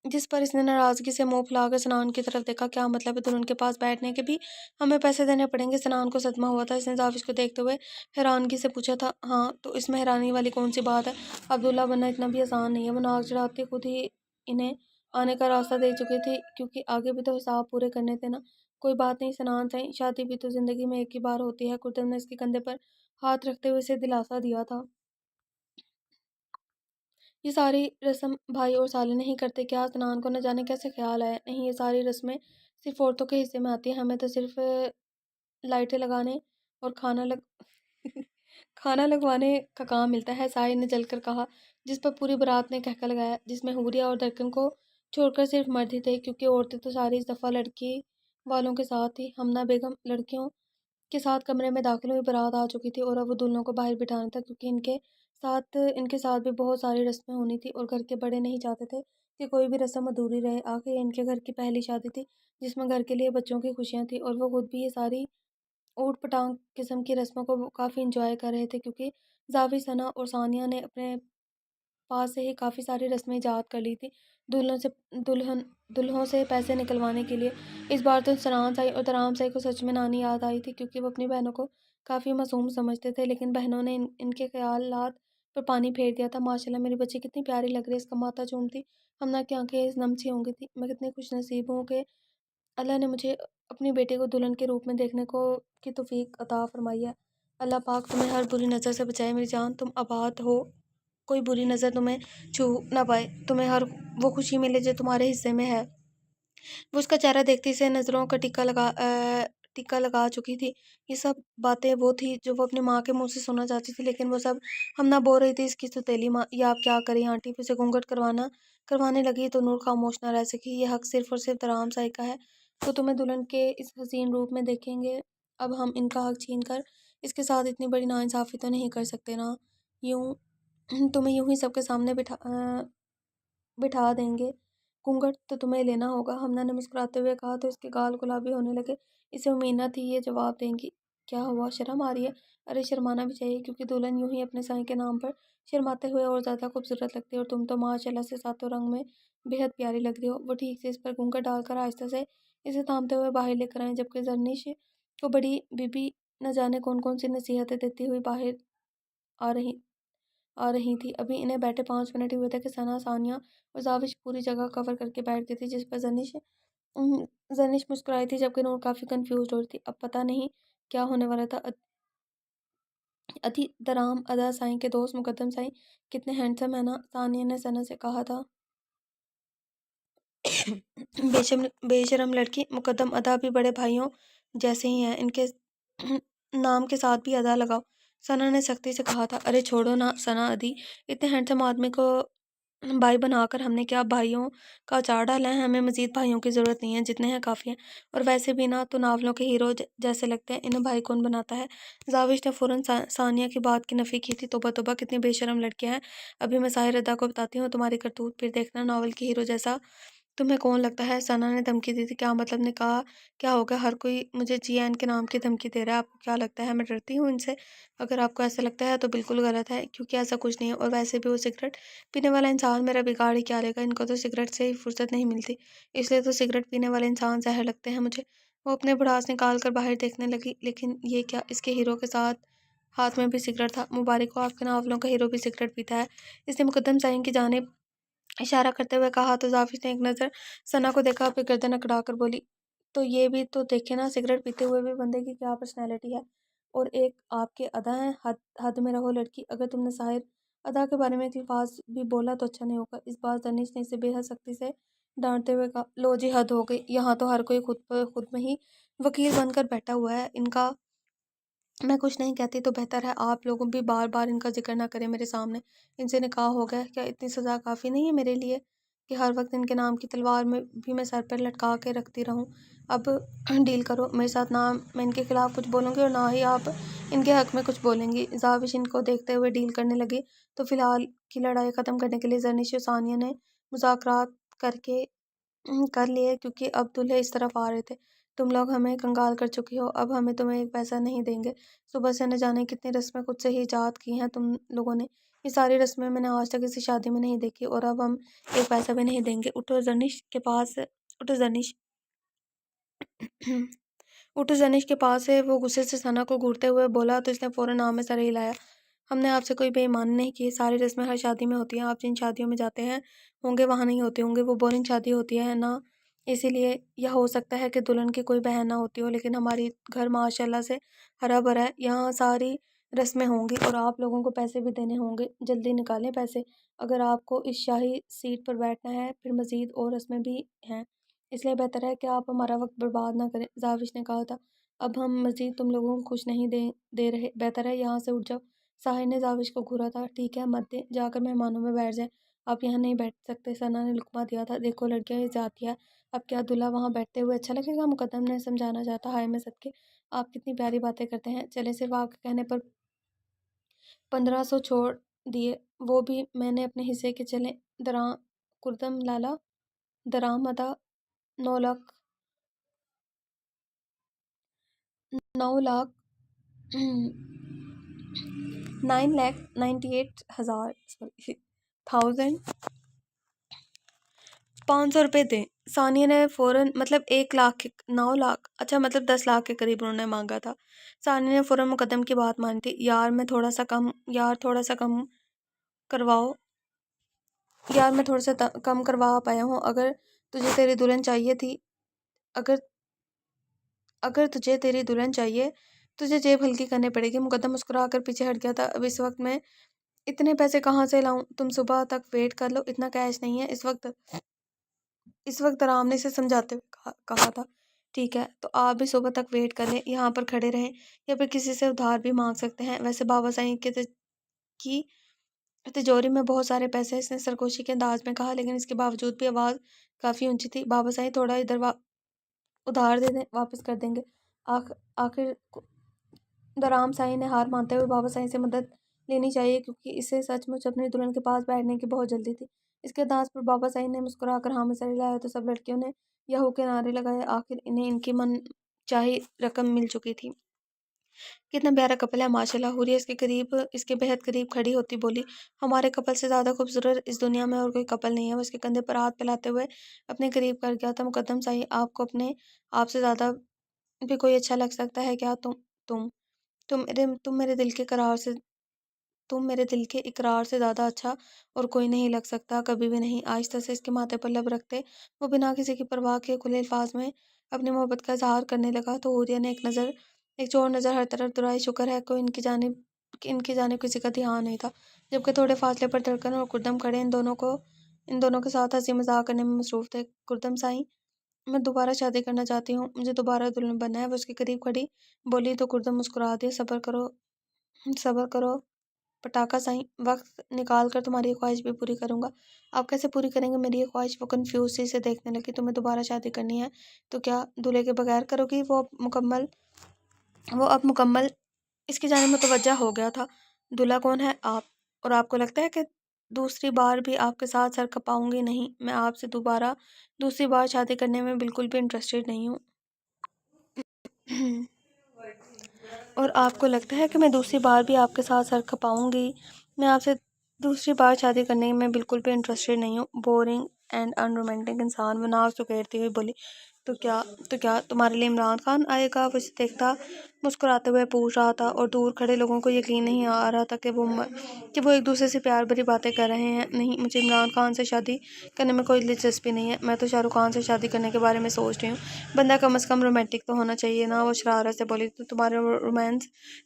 جس پر اس نے ناراضگی سے منہ پھلا کر سنان کی طرف دیکھا۔ کیا مطلب ہے؟ دلہن کے پاس بیٹھنے کے بھی ہمیں پیسے دینے پڑیں گے؟ سنان کو صدمہ ہوا تھا، اس نے زاوش کو دیکھتے ہوئے حیرانگی سے پوچھا تھا۔ ہاں تو اس میں حیرانی والی کون سی بات ہے؟ عبداللہ بننا اتنا بھی آسان نہیں ہے۔ وہ ناک چڑھاتی خود ہی انہیں آنے کا راستہ دے چکی تھی، کیونکہ آگے بھی تو حساب پورے کرنے تھے نا۔ کوئی بات نہیں سنان سائی، شادی بھی تو زندگی میں ایک ہی بار ہوتی ہے۔ کردم نے اس کے کندھے پر ہاتھ رکھتے ہوئے اسے دلاسا دیا تھا۔ یہ ساری رسم بھائی اور سالے نہیں کرتے کیا؟ سنان کو نہ جانے کیسے خیال آیا۔ نہیں، یہ ساری رسمیں صرف عورتوں کے حصے میں آتی ہیں، ہمیں تو صرف لائٹیں لگانے اور کھانا لگوانے کا کام ملتا ہے، ساحر نے جل کر کہا، جس پر پوری بارات نے کہکا لگایا، جس میں حوریہ اور درکن کو چھوڑ کر صرف مرد ہی تھے، کیونکہ عورتیں تو ساری اس دفعہ لڑکی والوں کے ساتھ تھی۔ حمنہ بیگم لڑکیوں کے ساتھ کمرے میں داخل ہوئی، بارات آ چکی تھی، اور اب وہ دلہنوں کو باہر بٹھانا تھا، کیونکہ ان کے ساتھ بھی بہت ساری رسمیں ہونی تھی، اور گھر کے بڑے نہیں چاہتے تھے کہ کوئی بھی رسم ادھوری رہے۔ آخر یہ ان کے گھر کی پہلی شادی تھی، جس میں گھر کے لیے بچوں کی خوشیاں تھیں، اور وہ خود بھی یہ ساری اوٹ پٹانگ قسم کی رسموں کو کافی انجوائے کر رہے تھے، کیونکہ زاوش، ثنا اور ثانیہ نے اپنے پاس سے ہی کافی ساری رسمیں ایجاد کر لی تھی دلہنوں سے پیسے نکلوانے کے لیے۔ اس بار تو سنان سائی اور درام سائی کو سچ میں نانی یاد آئی تھی، کیونکہ وہ اپنی بہنوں کو کافی معصوم سمجھتے تھے، لیکن بہنوں نے ان کے خیالات پر پانی پھیر دیا تھا۔ ماشاءاللہ میری بچی کتنی پیاری لگ رہی ہے، اس کا ماتھا چومتی حمنہ کی آنکھیں نم سی ہو گئی تھی۔ میں کتنی خوش نصیب ہوں کہ اللہ نے مجھے اپنی بیٹی کو دلہن کے روپ میں دیکھنے کی توفیق عطا فرمائی ہے۔ اللہ پاک تمہیں ہر بری نظر سے بچائے میری جان، تم آباد ہو، کوئی بری نظر تمہیں چھو نہ پائے، تمہیں ہر وہ خوشی ملے جو تمہارے حصے میں ہے۔ وہ اس کا چہرہ دیکھتی سے نظروں کا ٹکا لگا چکی تھی۔ یہ سب باتیں وہ تھی جو وہ اپنی ماں کے منہ سے سننا چاہتی تھی، لیکن وہ سب حمنہ بول رہی تھی، اس کی سوتیلی ماں۔ یہ آپ کیا کریں آنٹی؟ پھر سے گھونگھٹ کروانے لگی تو نور خاموش نہ رہ سکی۔ یہ حق صرف اور صرف درام سائی کا ہے، تو تمہیں دلہن کے اس حسین روپ میں دیکھیں گے، اب ہم ان کا حق چھین کر اس کے ساتھ اتنی بڑی ناانصافی تو نہیں کر سکتے نا۔ یوں तुम्हें यूं ही सबके सामने बिठा देंगे। घूंघट तो तुम्हें लेना होगा। हमना ने मुस्कुराते हुए कहा तो इसके गाल गुलाबी होने लगे। इसे उम्मीद न थी ये जवाब देंगी। क्या हुआ, शर्म आ रही है? अरे शर्माना भी चाहिए, क्योंकि दुल्हन यूं ही अपने साईं के नाम पर शर्माते हुए और ज़्यादा खूबसूरत लगती है, और तुम तो माशाल्लाह से सातों रंग में बेहद प्यारी लग रही हो। वो ठीक से इस पर घूंघट डालकर आहिस्ता से इसे थामते हुए बाहर लेकर आए, जबकि जरनिश को बड़ी बीबी न जाने कौन कौन सी नसीहतें देती हुई बाहर आ रही आ रही थी। अभी इन्हें बैठे 5 मिनट ही हुए थे कि सना, सानिया और जाविश पूरी जगह कवर करके बैठ गई थी, जिस पर जनिश मुस्कुराई थी, जबकि नूर काफ़ी कंफ्यूज हो रही थी। अब पता नहीं क्या होने वाला था। अति दराम अदा साईं के दोस्त मुकद्दम साईं कितने हैंडसम है ना, सानिया ने सना से कहा था। बेशरम लड़की, मुकद्दम अदा भी बड़े भाइयों जैसे ही हैं, इनके नाम के साथ भी अदा लगाओ, सना ने सख्ती से कहा था। अरे छोड़ो ना सना अदी, इतने हैंडसम आदमी को भाई बनाकर हमने क्या भाइयों का अचार डाला है? हमें मजीद भाइयों की ज़रूरत नहीं है, जितने हैं काफ़ी हैं। और वैसे भी ना तो नावलों के हीरो जैसे लगते हैं, इन्हें भाई कौन बनाता है? जाविश ने फ़ौरन सानिया की बात की नफ़ी की थी। तोबा तोबा, कितनी बेशरम लड़कियां हैं। अभी मैं साहिर अदा को बताती हूँ तुम्हारी करतूत, फिर देखना नावल के हीरो जैसा तुम्हें कौन लगता है? सना ने धमकी दी थी। क्या मतलब? ने कहा। क्या हो गया? हर कोई मुझे जीएन के नाम की धमकी दे रहा है, आपको क्या लगता है मैं डरती हूँ इनसे? अगर आपको ऐसा लगता है तो बिल्कुल गलत है, क्योंकि ऐसा कुछ नहीं है। और वैसे भी वो सिगरेट पीने वाला इंसान मेरा बिगाड़ ही क्या लेगा? इनको तो सिगरेट से ही फुर्सत नहीं मिलती, इसलिए तो सिगरेट पीने वाले इंसान जहर लगते हैं मुझे। वो अपने भड़ास निकाल कर बाहर देखने लगी। लेकिन ये क्या, इसके हीरो के साथ हाथ में भी सिगरेट था। मुबारक हो, आपके नावलों का हीरो भी सिगरेट पीता है। इसने मुकद्दम साईं की जानिब इशारा करते हुए कहा तो जाविश ने एक नज़र सना को देखा, फिर गर्दन अकड़ा कर बोली, तो ये भी तो देखे ना, सिगरेट पीते हुए भी बंदे की क्या पर्सनैलिटी है। और एक आपके अदा है, हद हद में रहो लड़की। अगर तुमने साहिर अदा के बारे में एक लफ्ज़ भी बोला तो अच्छा नहीं होगा। इस बार दनिश ने इसे बेहद सख्ती से डांटते हुए कहा। लो जी, हद हो गई। यहाँ तो हर कोई खुद में ही वकील बनकर बैठा हुआ है। इनका मैं कुछ नहीं कहती तो बेहतर है आप लोगों भी बार बार इनका जिक्र ना करें मेरे सामने। इनसे निकाह हो गया, क्या इतनी सज़ा काफ़ी नहीं है मेरे लिए कि हर वक्त इनके नाम की तलवार में भी मैं सर पर लटका के रखती रहूं? अब डील करो मेरे साथ, ना मैं इनके खिलाफ़ कुछ बोलूँगी और ना ही आप इनके हक़ में कुछ बोलेंगी। जाविश इनको देखते हुए डील करने लगी। तो फ़िलहाल की लड़ाई ख़त्म करने के लिए जरनिश और सानिया ने मुज़ाकरात करके कर लिए, क्योंकि अब दूल्हे इस तरफ आ रहे थे। तुम लोग हमें कंगाल कर चुकी हो, अब हमें तुम्हें एक पैसा नहीं देंगे। सुबह से न जाने कितनी रस्में खुद से ही ईजाद की हैं तुम लोगों ने। ये सारी रस्में मैंने आज तक किसी शादी में नहीं देखी, और अब हम एक पैसा भी नहीं देंगे। उठो जनिश के पास उठो जनिश उठो जनिश के पास है। वो गुस्से से सना को घूरते हुए बोला तो इसने फ़ौरन हाँ में सर हिलाया। हमने आपसे कोई बेईमानी नहीं की, सारी रस्में हर शादी में होती हैं। आप जिन शादियों में जाते हैं होंगे वहाँ नहीं होते होंगे, वो बोरिंग शादी होती है ना, इसीलिए यह हो सकता है कि दुल्हन की कोई बहन ना होती हो, लेकिन हमारी घर माशाल्लाह से हरा भरा है, यहाँ सारी रस्में होंगी और आप लोगों को पैसे भी देने होंगे। जल्दी निकालें पैसे, अगर आपको इस शाही सीट पर बैठना है। फिर मज़ीद और रस्में भी हैं, इसलिए बेहतर है कि आप हमारा वक्त बर्बाद ना करें। जाविश ने कहा था। अब हम मज़ीद तुम लोगों को कुछ नहीं दे रहे, बेहतर है यहाँ से उठ जाओ। साहिर ने जाविश को घूरा था। ठीक है, मत दे, जाकर मेहमानों में बैठ जाए, आप यहाँ नहीं बैठ सकते। सना ने लुकमा दिया था। देखो लड़कियाँ, ये जाती है, अब क्या दूल्हा वहाँ बैठते हुए अच्छा लगेगा? मुकद्दम ने समझाना चाहता। हाय मैं सदके, आप कितनी प्यारी बातें करते हैं। चले, सिर्फ आपके कहने पर 1500 छोड़ दिए, वो भी मैंने अपने हिस्से के। चले दरा कुर्दम लाला, दरामदा 9 लाख, 9 लाख 9,98,000 सॉरी 1,500 रुपये दें। सानिया ने फ़ौरन, मतलब 1 लाख 9 लाख, अच्छा मतलब 10 लाख के करीब उन्होंने मांगा था। सानिया ने फ़ौरन मुकद्दम की बात मानी थी। यार मैं थोड़ा सा कम करवाओ, यार मैं थोड़ा सा कम करवा पाया हूँ। अगर तुझे तेरी दुल्हन चाहिए थी अगर अगर तुझे तेरी दुल्हन चाहिए, तुझे जेब हल्की करनी पड़ेगी। मुकद्दम मुस्कुरा कर पीछे हट गया था। अब इस वक्त मैं इतने पैसे कहाँ से लाऊं? तुम सुबह तक वेट कर लो, इतना कैश नहीं है इस वक्त आराम ने से समझाते हुए कहा था। ठीक है, तो आप भी सुबह तक वेट कर लें, यहाँ पर खड़े रहें, या फिर किसी से उधार भी मांग सकते हैं। वैसे बाबा साईं की तिजोरी में बहुत सारे पैसे हैं, इसने सरगोशी के अंदाज में कहा, लेकिन इसके बावजूद भी आवाज़ काफ़ी ऊंची थी। बाबा साईं थोड़ा इधर उधार दे दें, वापस कर देंगे। आखिर दराम साईं ने हार मानते हुए बाबा साईं से मदद لینی چاہیے کیونکہ اسے سچ مچ اپنی دلہن کے پاس بیٹھنے کی بہت جلدی تھی۔ اس کے انداز پر بابا سعید نے مسکرا کر ہاں میں سر ہلایا تو سب لڑکیوں نے یہو کے نعرے لگائے۔ آخر انہیں ان کی من چاہی رقم مل چکی تھی۔ کتنا پیارا کپل ہے ماشاءاللہ۔ حوریہ اس کے بہت قریب کھڑی ہوتی بولی، ہمارے کپل سے زیادہ خوبصورت اس دنیا میں اور کوئی کپل نہیں ہے۔ وہ اس کے کندھے پر ہاتھ پھیلاتے ہوئے اپنے قریب کر گیا تھا۔ مقدم صاحب، آپ کو اپنے آپ سے زیادہ بھی کوئی اچھا لگ سکتا ہے کیا؟ تم تم میرے دل کے قرار سے تم میرے دل کے اقرار سے زیادہ اچھا اور کوئی نہیں لگ سکتا، کبھی بھی نہیں۔ آہستہ سے اس کے ماتھے پر لب رکھتے وہ بنا کسی کی پرواہ کیے کھلے الفاظ میں اپنی محبت کا اظہار کرنے لگا تو حوریہ نے ایک چور نظر ہر طرف دوڑائی۔ شکر ہے کوئی ان کی جانب کسی کا دھیان نہیں تھا، جبکہ تھوڑے فاصلے پر دھڑکن اور کردم کھڑے ان دونوں کے ساتھ ہنسی مذاق کرنے میں مصروف تھے۔ کردم سائیں، میں دوبارہ شادی کرنا چاہتی ہوں، مجھے دوبارہ دلہن بننا ہے، وہ اس کے قریب کھڑی بولی تو کردم مسکرا دیا۔ صبر کرو پٹاخہ سائیں، وقت نکال کر تمہاری یہ خواہش بھی پوری کروں گا۔ آپ کیسے پوری کریں گے میری یہ خواہش؟ وہ کنفیوز سی سے دیکھنے لگی۔ تمہیں دوبارہ شادی کرنی ہے تو کیا دولہے کے بغیر کرو گی؟ وہ اب مکمل اس کی جانب متوجہ ہو گیا تھا۔ دولہا کون ہے؟ آپ۔ اور آپ کو لگتا ہے کہ دوسری بار بھی آپ کے ساتھ سر کھپاؤں گی؟ نہیں، میں آپ سے دوسری بار شادی کرنے میں بالکل بھی انٹرسٹڈ نہیں ہوں۔ اور آپ کو لگتا ہے کہ میں دوسری بار بھی آپ کے ساتھ سر کھپاؤں گی؟ میں آپ سے دوسری بار شادی کرنے میں بالکل بھی انٹرسٹڈ نہیں ہوں۔ بورنگ اینڈ ان رومانٹک انسان، وہ ناک سکیڑتی ہوئی بولی۔ تو کیا تمہارے لیے عمران خان آئے گا؟ وہ اسے دیکھتا مسکراتے ہوئے پوچھ رہا تھا اور دور کھڑے لوگوں کو یقین نہیں آ رہا تھا کہ وہ ایک دوسرے سے پیار بھری باتیں کر رہے ہیں۔ نہیں، مجھے عمران خان سے شادی کرنے میں کوئی دلچسپی نہیں ہے، میں تو شاہ رخ خان سے شادی کرنے کے بارے میں سوچ رہی ہوں۔ بندہ کم از کم رومانٹک تو ہونا چاہیے نا؟ وہ شرارت سے بولی۔ تو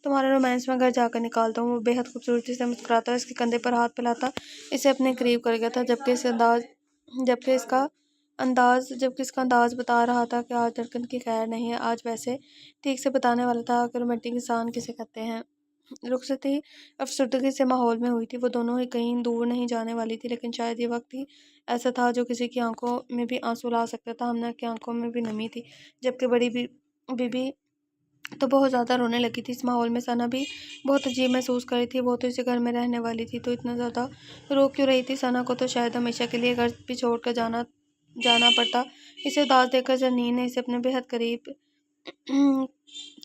تمہارا رومانس میں گھر جا کر نکالتا ہوں۔ وہ بے حد خوبصورتی سے مسکراتا اس کے کندھے پر ہاتھ پھیلاتا اسے اپنے قریب کر گیا تھا، جبکہ اس کا انداز بتا رہا تھا کہ آج دھڑکن کی خیر نہیں ہے، آج ویسے ٹھیک سے بتانے والا تھا کہ رومانٹک انسان کسے کہتے ہیں۔ رخصتی افسردگی سے ماحول میں ہوئی تھی، وہ دونوں ہی کہیں دور نہیں جانے والی تھی، لیکن شاید یہ وقت ہی ایسا تھا جو کسی کی آنکھوں میں بھی آنسو لا سکتا تھا۔ ہمنا کی آنکھوں میں بھی نمی تھی، جبکہ بڑی بی بی تو بہت زیادہ رونے لگی تھی۔ اس ماحول میں ثنا بھی بہت عجیب محسوس کر رہی تھی۔ وہ تو اسی گھر میں رہنے والی تھی، تو اتنا زیادہ رو کیوں رہی تھی؟ ثنا کو تو شاید ہمیشہ کے لیے گھر بھی چھوڑ کر جانا پڑتا۔ اسے اداس دیکھ کر زرنین نے اسے اپنے بہت قریب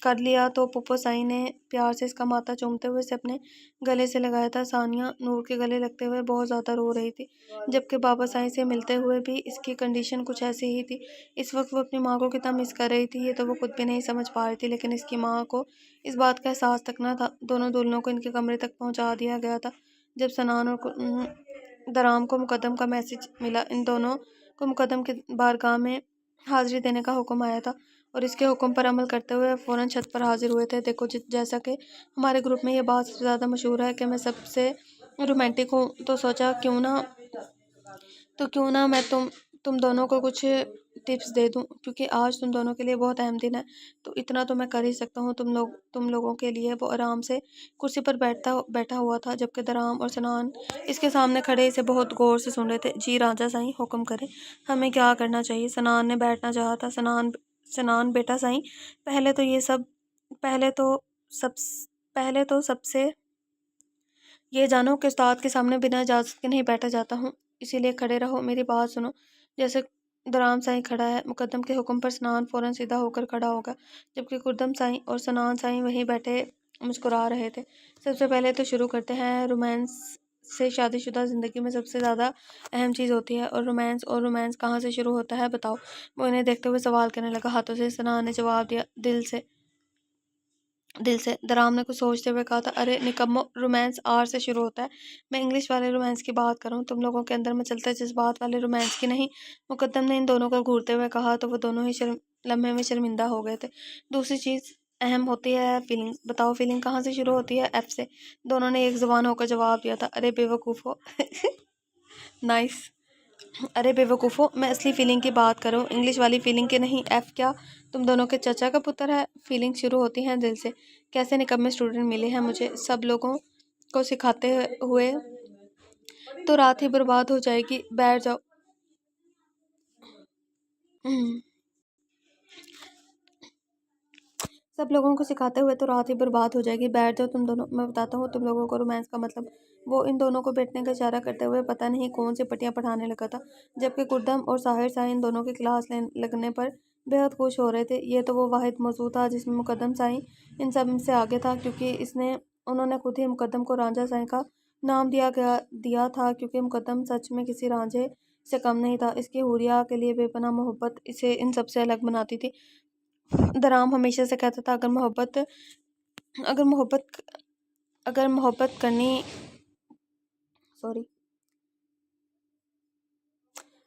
کر لیا تو پھپھو سائیں نے پیار سے اس کا ماتھا چومتے ہوئے اسے اپنے گلے سے لگایا تھا۔ ثانیہ نور کے گلے لگتے ہوئے بہت زیادہ رو رہی تھی، جبکہ بابا سائیں سے ملتے ہوئے بھی اس کی کنڈیشن کچھ ایسی ہی تھی۔ اس وقت وہ اپنی ماں کو کتنا مس کر رہی تھی یہ تو وہ خود بھی نہیں سمجھ پا رہی تھی، لیکن اس کی ماں کو اس بات کا احساس تک نہ تھا۔ دونوں دلہنوں کو ان کے کمرے تک پہنچا دیا گیا تھا۔ جب سنان اور درام کو مقدم کا میسج ملا، ان دونوں کو مقدم کی بارگاہ میں حاضری دینے کا حکم آیا تھا اور اس کے حکم پر عمل کرتے ہوئے فوراً چھت پر حاضر ہوئے تھے۔ دیکھو، جیسا کہ ہمارے گروپ میں یہ بات سب سے زیادہ مشہور ہے کہ میں سب سے رومانٹک ہوں، تو سوچا کیوں نہ میں تم دونوں کو کچھ ٹپس دے دوں، کیونکہ آج تم دونوں کے لیے بہت اہم دن ہے۔ تو اتنا تو میں کر ہی سکتا ہوں تم لوگوں کے لیے۔ وہ آرام سے کرسی پر بیٹھا ہوا تھا، جبکہ درام اور سنان اس کے سامنے کھڑے اسے بہت غور سے سن رہے تھے۔ جی راجا سائیں، حکم کریں، ہمیں کیا کرنا چاہیے؟ سنان نے بیٹھنا چاہا تھا۔ سنان بیٹا سائیں، پہلے تو سب سے یہ جانو کہ استاد کے سامنے بنا اجازت کے نہیں بیٹھا جاتا ہوں، اسی لیے کھڑے رہو، میری بات سنو۔ جیسے درام سائیں کھڑا ہے، مقدم کے حکم پر سنان فوراً سیدھا ہو کر کھڑا ہوگا، جبکہ کردم سائیں اور سنان سائیں وہیں بیٹھے مسکرا رہے تھے۔ سب سے پہلے تو شروع کرتے ہیں رومانس سے۔ شادی شدہ زندگی میں سب سے زیادہ اہم چیز ہوتی ہے اور رومانس کہاں سے شروع ہوتا ہے بتاؤ؟ وہ انہیں دیکھتے ہوئے سوال کرنے لگا ہاتھوں سے۔ سنان نے جواب دیا، دل سے۔ درام نے کچھ سوچتے ہوئے کہا تھا، ارے نکمو، رومانس آر سے شروع ہوتا ہے، میں انگلش والے رومانس کی بات کروں، تم لوگوں کے اندر مچلتے جذبات والے رومانس کی نہیں۔ مقدم نے ان دونوں کو گھورتے ہوئے کہا تو وہ دونوں ہی لمحے میں شرمندہ ہو گئے تھے۔ دوسری چیز اہم ہوتی ہے فیلنگ، بتاؤ فیلنگ کہاں سے شروع ہوتی ہے؟ ایف سے، دونوں نے ایک زبان ہو کر جواب دیا تھا۔ ارے بے وقوفو نائس، ارے بے وقوفو، میں اصلی فیلنگ کی بات کروں، انگلش والی فیلنگ کی نہیں۔ ایف کیا تم دونوں کے چچا کا پتر ہے؟ فیلنگ شروع ہوتی ہیں دل سے۔ کیسے نکمے اسٹوڈنٹ ملے ہیں مجھے، سب لوگوں کو سکھاتے ہوئے تو رات ہی برباد ہو جائے گی، بیٹھ جاؤ۔ सब लोगों को सिखाते हुए तो रात ही बर्बाद हो जाएगी, बैठ जाओ तुम दोनों, मैं बताता हूँ तुम लोगों को रोमांस का मतलब। वो इन दोनों को बैठने का इशारा करते हुए पता नहीं कौन सी पट्टियाँ पढ़ाने लगा था, जबकि गुर्दम और साहिर शाह इन दोनों की क्लास लगने पर बेहद खुश हो रहे थे। ये तो वो वाहिद मौजू था जिसमें मुकद्दम साईं इन सब से आगे था, क्योंकि इसने उन्होंने खुद ही मुकद्दम को रांझा साईं का नाम दिया था, क्योंकि मुकद्दम सच में किसी रांझे से कम नहीं था। इसकी हुरिया के लिए बेपनाह मोहब्बत इसे इन सबसे अलग बनाती थी। दराम हमेशा से कहता था, अगर मोहब्बत अगर मोहब्बत करनी सॉरी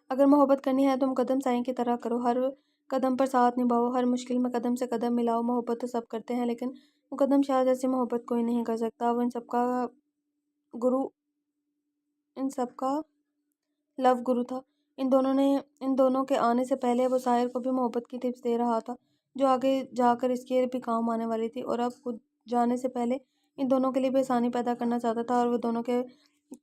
अगर मोहब्बत करनी है तो मुकद्दम साईं की तरह करो, हर कदम पर साथ निभाओ, हर मुश्किल में कदम से कदम मिलाओ। मोहब्बत तो सब करते हैं, लेकिन मुकद्दम शाह जैसी मोहब्बत कोई नहीं कर सकता। वो गुरु इन सबका लव गुरु था। इन दोनों के आने से पहले वो साहिर को भी मोहब्बत की टिप्स दे रहा था, जो आगे जाकर इसके भी काम आने वाली थी। और अब खुद जाने से पहले इन दोनों के लिए भी आसानी पैदा करना चाहता था, और वो दोनों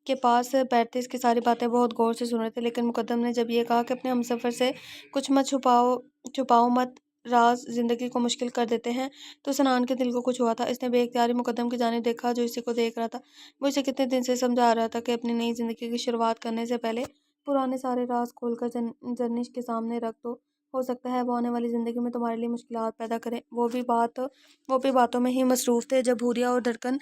के पास बैठते इसकी सारी बातें बहुत गौर से सुन रहे थे। लेकिन मुकद्दम ने जब ये कहा कि अपने हमसफ़र से कुछ मत छुपाओ मत, राज ज़िंदगी को मुश्किल कर देते हैं, तो सनान के दिल को कुछ हुआ था। इसने बेइख्तियार मुकद्दम की जानिब देखा, जो इसी को देख रहा था। वो इसे कितने दिन से समझा रहा था कि अपनी नई ज़िंदगी की शुरुआत करने से पहले पुराने सारे राज खोलकर जर्निश के सामने रख दो। हो सकता है वो आने वाली ज़िंदगी में तुम्हारे लिए मुश्किलात पैदा करें। वो भी बातों में ही मसरूफ़ थे जब हुरिया और धड़कन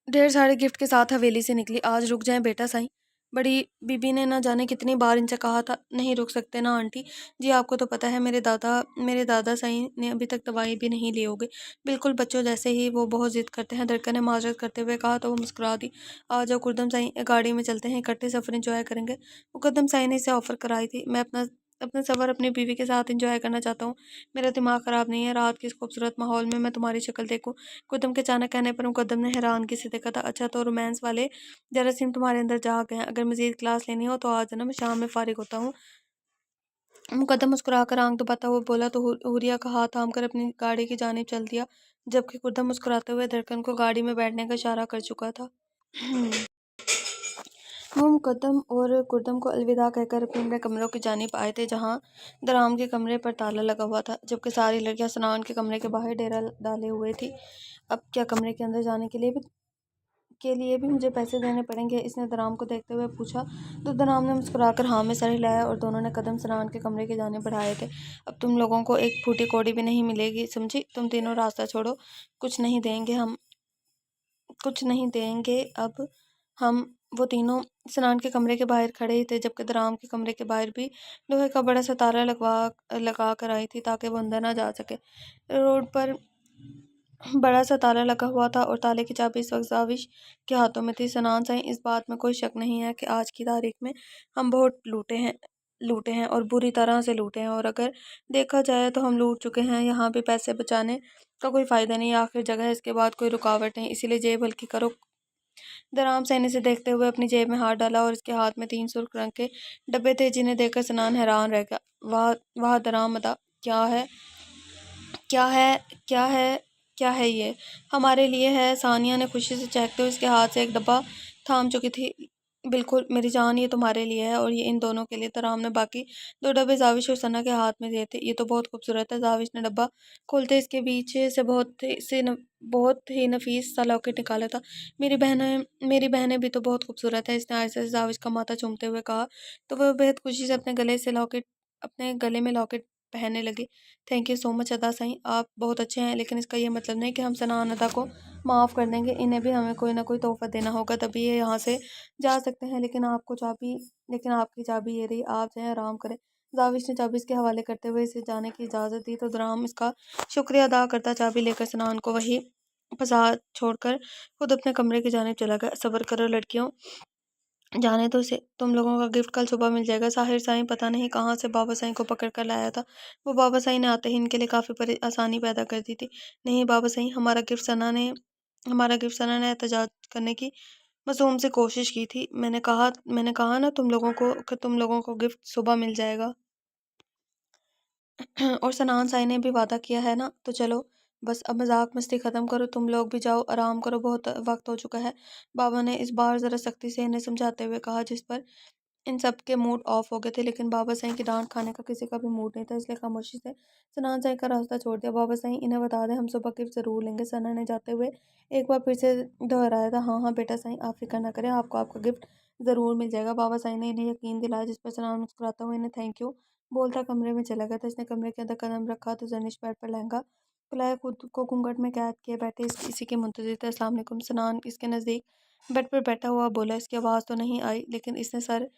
ढेर सारे गिफ्ट के साथ हवेली से निकली। आज रुक जाएं बेटा साईं, बड़ी बीबी ने ना जाने कितनी बार इनसे कहा था। नहीं रुक सकते ना आंटी जी, आपको तो पता है मेरे दादा साईं ने अभी तक दवाई भी नहीं ली होगी। बिल्कुल बच्चों जैसे ही वो बहुत जिद करते हैं, धड़कन ने माजरत करते हुए कहा तो वो मुस्कुरा दी। आ जाओ कुर्दम साईं, गाड़ी में चलते हैं, इकट्ठे सफ़र इंजॉय करेंगे। मुकद्दम साईं ने इसे ऑफ़र कराई थी। मैं अपना अपना सफ़र अपनी बीवी के साथ इंजॉय करना चाहता हूँ। मेरा दिमाग ख़राब नहीं है, रात के इस खूबसूरत माहौल में मैं तुम्हारी शक्ल देखूँ। कुद्दम के अचानक कहने पर मुकद्दम ने हैरानगी से देखा था। अच्छा, तो रोमांस वाले जरासीम तुम्हारे अंदर जाग गए हैं। अगर मज़ीद क्लास लेनी हो तो आज ना, मैं शाम में फ़ारिग होता हूँ। मुकद्दम मुस्कुराकर आंख दबाता हुआ बोला तो हुरिया का हाथ थाम कर अपनी गाड़ी की जानिब चल दिया, जबकि कुद्दम मुस्कुराते हुए धड़कन को गाड़ी में बैठने का इशारा कर चुका था। वो मुकद्दम और कुर्दम को अलविदा कहकर अपने अपने कमरों की जानिब आए थे, जहाँ दराम के कमरे पर ताला लगा हुआ था, जबकि सारी लड़कियां सनान के कमरे के बाहर डेरा डाले हुए थी। अब क्या कमरे के अंदर जाने के लिए भी मुझे पैसे देने पड़ेंगे? इसने दराम को देखते हुए पूछा, तो दराम ने मुस्कुराकर हाँ में सर हिलाया, और दोनों ने कदम सनान के कमरे की जानिब बढ़ाए थे। अब तुम लोगों को एक फूटी कौड़ी भी नहीं मिलेगी, समझी? तुम तीनों रास्ता छोड़ो, कुछ नहीं देंगे हम कुछ नहीं देंगे अब हम। वो तीनों स्नान के कमरे के बाहर खड़े ही थे, जबकि दराम के कमरे के बाहर भी लोहे का बड़ा सा ताला लगा कर आई थी, ताकि वो अंदर ना जा सके। रोड पर बड़ा सा ताला लगा हुआ था, और ताले की चाबी इस वक्त जाविश के हाथों में थी। सनान साईं, इस बात में कोई शक नहीं है कि आज की तारीख में हम बहुत लूटे हैं और बुरी तरह से लूटे हैं, और अगर देखा जाए तो हम लूट चुके हैं। यहाँ भी पैसे बचाने का कोई फ़ायदा नहीं, आखिर जगह है, इसके बाद कोई रुकावट नहीं, इसीलिए जेब हल्की करो। दराम सैनी से देखते हुए अपनी जेब में हाथ डाला, और इसके हाथ में 3 सुर्ख रंग के डब्बे थे, जिन्हें देखकर सनान हैरान रह गया। वाह वाह दराम अदा, क्या है क्या है क्या है क्या है ये? हमारे लिए है। सानिया ने खुशी से चहकते हुए उसके हाथ से एक डब्बा थाम चुकी थी। बिल्कुल मेरी जान, ये तुम्हारे लिए है, और ये इन दोनों के लिए। तराम ने बाकी 2 डब्बे जाविश और सना के हाथ में दिए थे। ये तो बहुत खूबसूरत है। जाविश ने डब्बा खोलते इसके बीच से बहुत ही नफीस सा लॉकेट निकाला था। मेरी बहनें भी तो बहुत खूबसूरत है, इसने आहिस्ता से जाविश का माथा चूमते हुए कहा, तो वह बेहद खुशी से अपने गले में लॉकेट पहनने लगी। थैंक यू सो मच अदा साईं, आप बहुत अच्छे हैं, लेकिन इसका ये मतलब नहीं कि हम सनान अदा को माफ़ कर देंगे। इन्हें भी हमें कोई ना कोई तोहफ़ा देना होगा, तभी ये यहाँ से जा सकते हैं। लेकिन आपकी चाबी ये रही, आप जाएं, आराम करें। जाविश ने चाबी इसके हवाले करते हुए इसे जाने की इजाज़त दी, तो दराम इसका शुक्रिया अदा करता चाबी लेकर सनान को वही फसाद छोड़कर खुद अपने कमरे की जानिब चला गया। सब्र करो लड़कियों, जाने दो इसे, तुम लोगों का गिफ्ट कल सुबह मिल जाएगा। साहिर साईं पता नहीं कहाँ से बाबा साईं को पकड़ कर लाया था। वो बाबा साईं ने आते ही इनके लिए काफ़ी आसानी पैदा कर दी थी। नहीं बाबा साईं, हमारा गिफ्ट सना ने एहतजाज करने की मासूम से कोशिश की थी। मैंने कहा ना तुम लोगों को गिफ्ट सुबह मिल जाएगा। और सनान साई ने भी वादा किया है ना, तो चलो बस अब मजाक मस्ती ख़त्म करो, तुम लोग भी जाओ, आराम करो, बहुत वक्त हो चुका है। बाबा ने इस बार ज़रा सख्ती से इन्हें समझाते हुए कहा, जिस पर इन सब के मूड ऑफ हो गए थे, लेकिन बाबा साईं की डांट खाने का किसी का भी मूड नहीं था, इसलिए खामोशी से सनान साईं का रास्ता छोड़ दिया। बाबा साईं, इन्हें बता दें हम सुबह गिफ्ट ज़रूर लेंगे। सना ने जाते हुए एक बार फिर से दोहराया था। हाँ हाँ बेटा साईं, आप फिक्र ना करें, आपको आपका गिफ्ट ज़रूर मिल जाएगा। बाबा साईं ने इन्हें यकीन दिलाया, जिस पर सना मुस्कुराता हुआ इन्हें थैंक यू बोलता कमरे में चला गया था। इसने कमरे के अंदर कदम रखा तो जर्निश बेड पर लहंगा फैलाया खुद को घूंघट में कैद किए बैठे इसी के मुंतज़िर थे। अस्सलाम वालेकुम। सनान इसके नज़दीक बेड पर बैठा हुआ बोला। इसकी आवाज़ तो नहीं आई, लेकिन इसने सर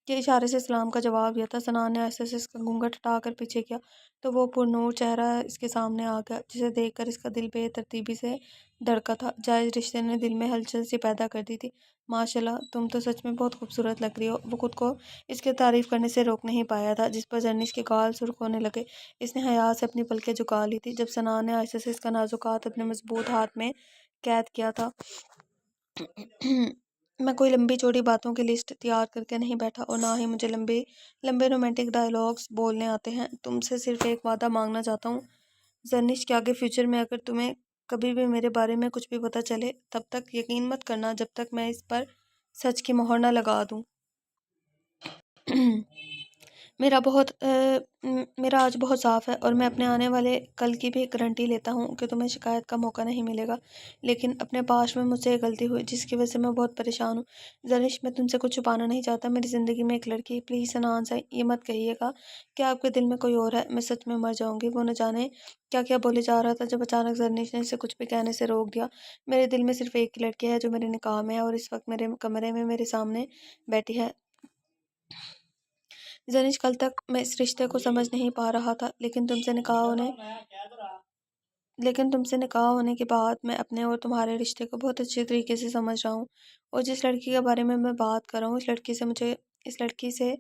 के इशारे से सलाम का जवाब दिया था। सनान ने ऐसे से इसका घूंघट हटाकर पीछे किया तो वो पुरनूर चेहरा इसके सामने आ गया, जिसे देखकर इसका दिल बेतरतीबी से धड़का था। जायज़ रिश्ते ने दिल में हलचल सी पैदा कर दी थी। माशाल्लाह, तुम तो सच में बहुत खूबसूरत लग रही हो। वो खुद को इसके तारीफ करने से रोक नहीं पाया था, जिस पर जर्निश के गाल सुर्ख होने लगे। इसने हया से अपनी पलकें झुका ली थी जब सनान ने ऐसे से इसका नाजुक हाथ अपने मजबूत हाथ में कैद किया था। मैं कोई लंबी चौड़ी बातों की लिस्ट तैयार करके नहीं बैठा, और ना ही मुझे लंबे लंबे रोमांटिक डायलॉग्स बोलने आते हैं। तुमसे सिर्फ एक वादा मांगना चाहता हूँ जर्निश, के आगे फ्यूचर में अगर तुम्हें कभी भी मेरे बारे में कुछ भी पता चले, तब तक यकीन मत करना जब तक मैं इस पर सच की मोहर ना लगा दूँ। मेरा आज बहुत साफ़ है, और मैं अपने आने वाले कल की भी गारंटी लेता हूँ कि तुम्हें शिकायत का मौका नहीं मिलेगा। लेकिन अपने पास में मुझसे एक गलती हुई, जिसकी वजह से मैं बहुत परेशान हूँ। जनिश, मैं तुमसे कुछ छुपाना नहीं चाहता। मेरी ज़िंदगी में एक लड़की, प्लीज़ सनान से ये मत कहिएगा कि आपके दिल में कोई और है। मैं सच में मर जाऊँगी। वो न जाने क्या क्या बोले जा रहा था, जब अचानक जर्निश ने इसे कुछ भी कहने से रोक दिया। मेरे दिल में सिर्फ एक ही लड़की है जो मेरे निकाह में है, और इस वक्त मेरे कमरे में मेरे सामने बैठी है। जनिश, कल तक मैं इस रिश्ते को समझ नहीं पा रहा था, लेकिन तुमसे निकाह होने के बाद मैं अपने और तुम्हारे रिश्ते को बहुत अच्छे तरीके से समझ रहा हूँ। और जिस लड़की के बारे में मैं बात कर रहा हूँ, इस लड़की से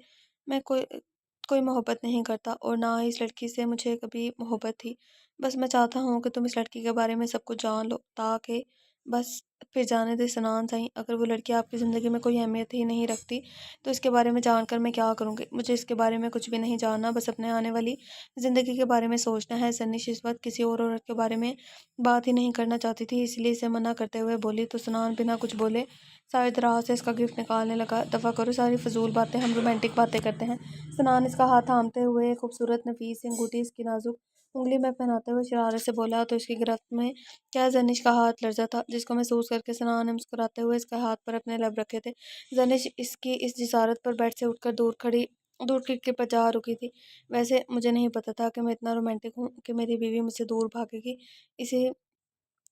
मैं कोई मोहब्बत नहीं करता, और ना ही इस लड़की से मुझे कभी मोहब्बत थी। बस मैं चाहता हूँ कि तुम इस लड़की के बारे में सब कुछ जान लो, ताकि बस फिर जाने दे सनान सही। अगर वो लड़की आपकी ज़िंदगी में कोई अहमियत ही नहीं रखती, तो इसके बारे में जानकर मैं क्या करूँगी। मुझे इसके बारे में कुछ भी नहीं जानना, बस अपने आने वाली ज़िंदगी के बारे में सोचना है। सन्निश इस वक्त किसी और औरत के बारे में बात ही नहीं करना चाहती थी, इसलिए इसे मना करते हुए बोली तो सनान बिना कुछ बोले सारे दराज से इसका गिफ्ट निकालने लगा। दफ़ा करो सारी फजूल बातें, हम रोमांटिक बातें करते हैं। सनान इसका हाथ थामते हुए खूबसूरत नफीस सी अंगूठी इसकी नाजुक उंगली में पहनाते हुए शरारत से बोला, तो इसकी गिरफ्त में क्या जनिश का हाथ लर्जा था, जिसको महसूस करके सनान ने मुस्कुराते हुए इसके हाथ पर अपने लब रखे थे। जनिश इसकी इस जिसारत पर बेड से उठकर दूर खिड़की पर जा रुकी थी। वैसे मुझे नहीं पता था कि मैं इतना रोमांटिक हूँ कि मेरी बीवी मुझसे दूर भागेगी। इसे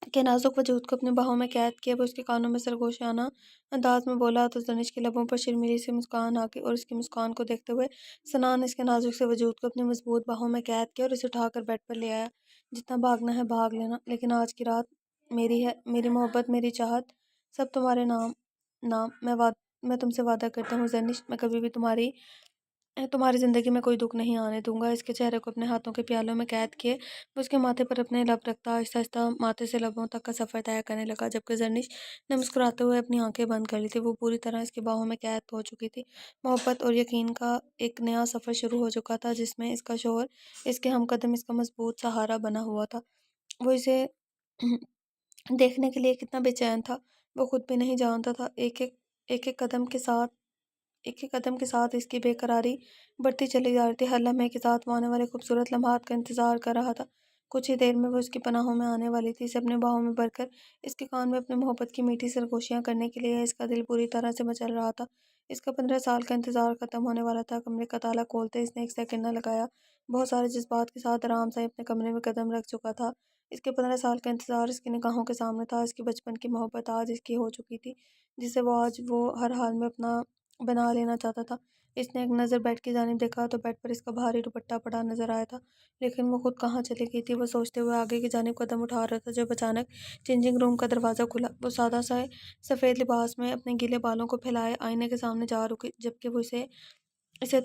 के नाजुक वजूद को अपनी बाहों में कैद किया, वो उसके कानों में सरगोशियाना अंदाज में बोला, तो तनिष के लबों पर शर्मीली सी मुस्कान आ गई, और उसकी मुस्कान को देखते हुए सनान ने इसके नाजुक से वजूद को अपनी मजबूत बाहों में कैद किया और इसे उठाकर बेड पर ले आया। जितना भागना है भाग लेना, लेकिन आज की रात मेरी है। मेरी मोहब्बत, मेरी चाहत, सब तुम्हारे नाम नाम मैं तुमसे वादा करता हूँ जनिश, मैं कभी भी तुम्हारी ज़िंदगी में कोई दुख नहीं आने दूंगा। इसके चेहरे को अपने हाथों के प्यालों में कैद किए वो उसके माथे पर अपने लब रखता आहिस्ता आहिस्ता माथे से लबों तक का सफ़र तय करने लगा, जबकि जर्निश ने मुस्कुराते हुए अपनी आंखें बंद कर ली थी। वो पूरी तरह इसकी बाहों में कैद हो चुकी थी। मोहब्बत और यकीन का एक नया सफ़र शुरू हो चुका था, जिसमें इसका शोर, इसके हमकदम, इसका मजबूत सहारा बना हुआ था। वो इसे देखने के लिए कितना बेचैन था, वो खुद भी नहीं जानता था। एक एक कदम के साथ इसकी बेकरारी बढ़ती चली जा रही थी। हर लम्हे के साथ वो आने वाले खूबसूरत लम्हात का इंतजार कर रहा था। कुछ ही देर में वो उसकी पनाहों में आने वाली थी। इसे अपने बाहों में भरकर इसके कान में अपनी मोहब्बत की मीठी सरगोशियां करने के लिए इसका दिल पूरी तरह से मचल रहा था। इसका 15 साल का इंतजार खत्म होने वाला था। कमरे का ताला खोलते इसने एक सेकंड न लगाया। बहुत सारे जज्बात के साथ आराम से अपने कमरे में कदम रख चुका था। इसके 15 साल का इंतजार इसकी निगाहों के सामने था। इसकी बचपन की मोहब्बत आज इसकी हो चुकी थी, जिसे वो हर हाल में अपना बना लेना चाहता था। इसने एक नज़र बेड की जानिब देखा तो बेड पर इसका भारी दुपट्टा पड़ा नजर आया था, लेकिन वो खुद कहाँ चली गई थी। वो सोचते हुए आगे की जानिब कदम उठा रहा था जब अचानक चेंजिंग रूम का दरवाज़ा खुला। वो सादा सा सफ़ेद लिबास में अपने गीले बालों को फैलाए आईने के सामने जा रुकी, जबकि इसे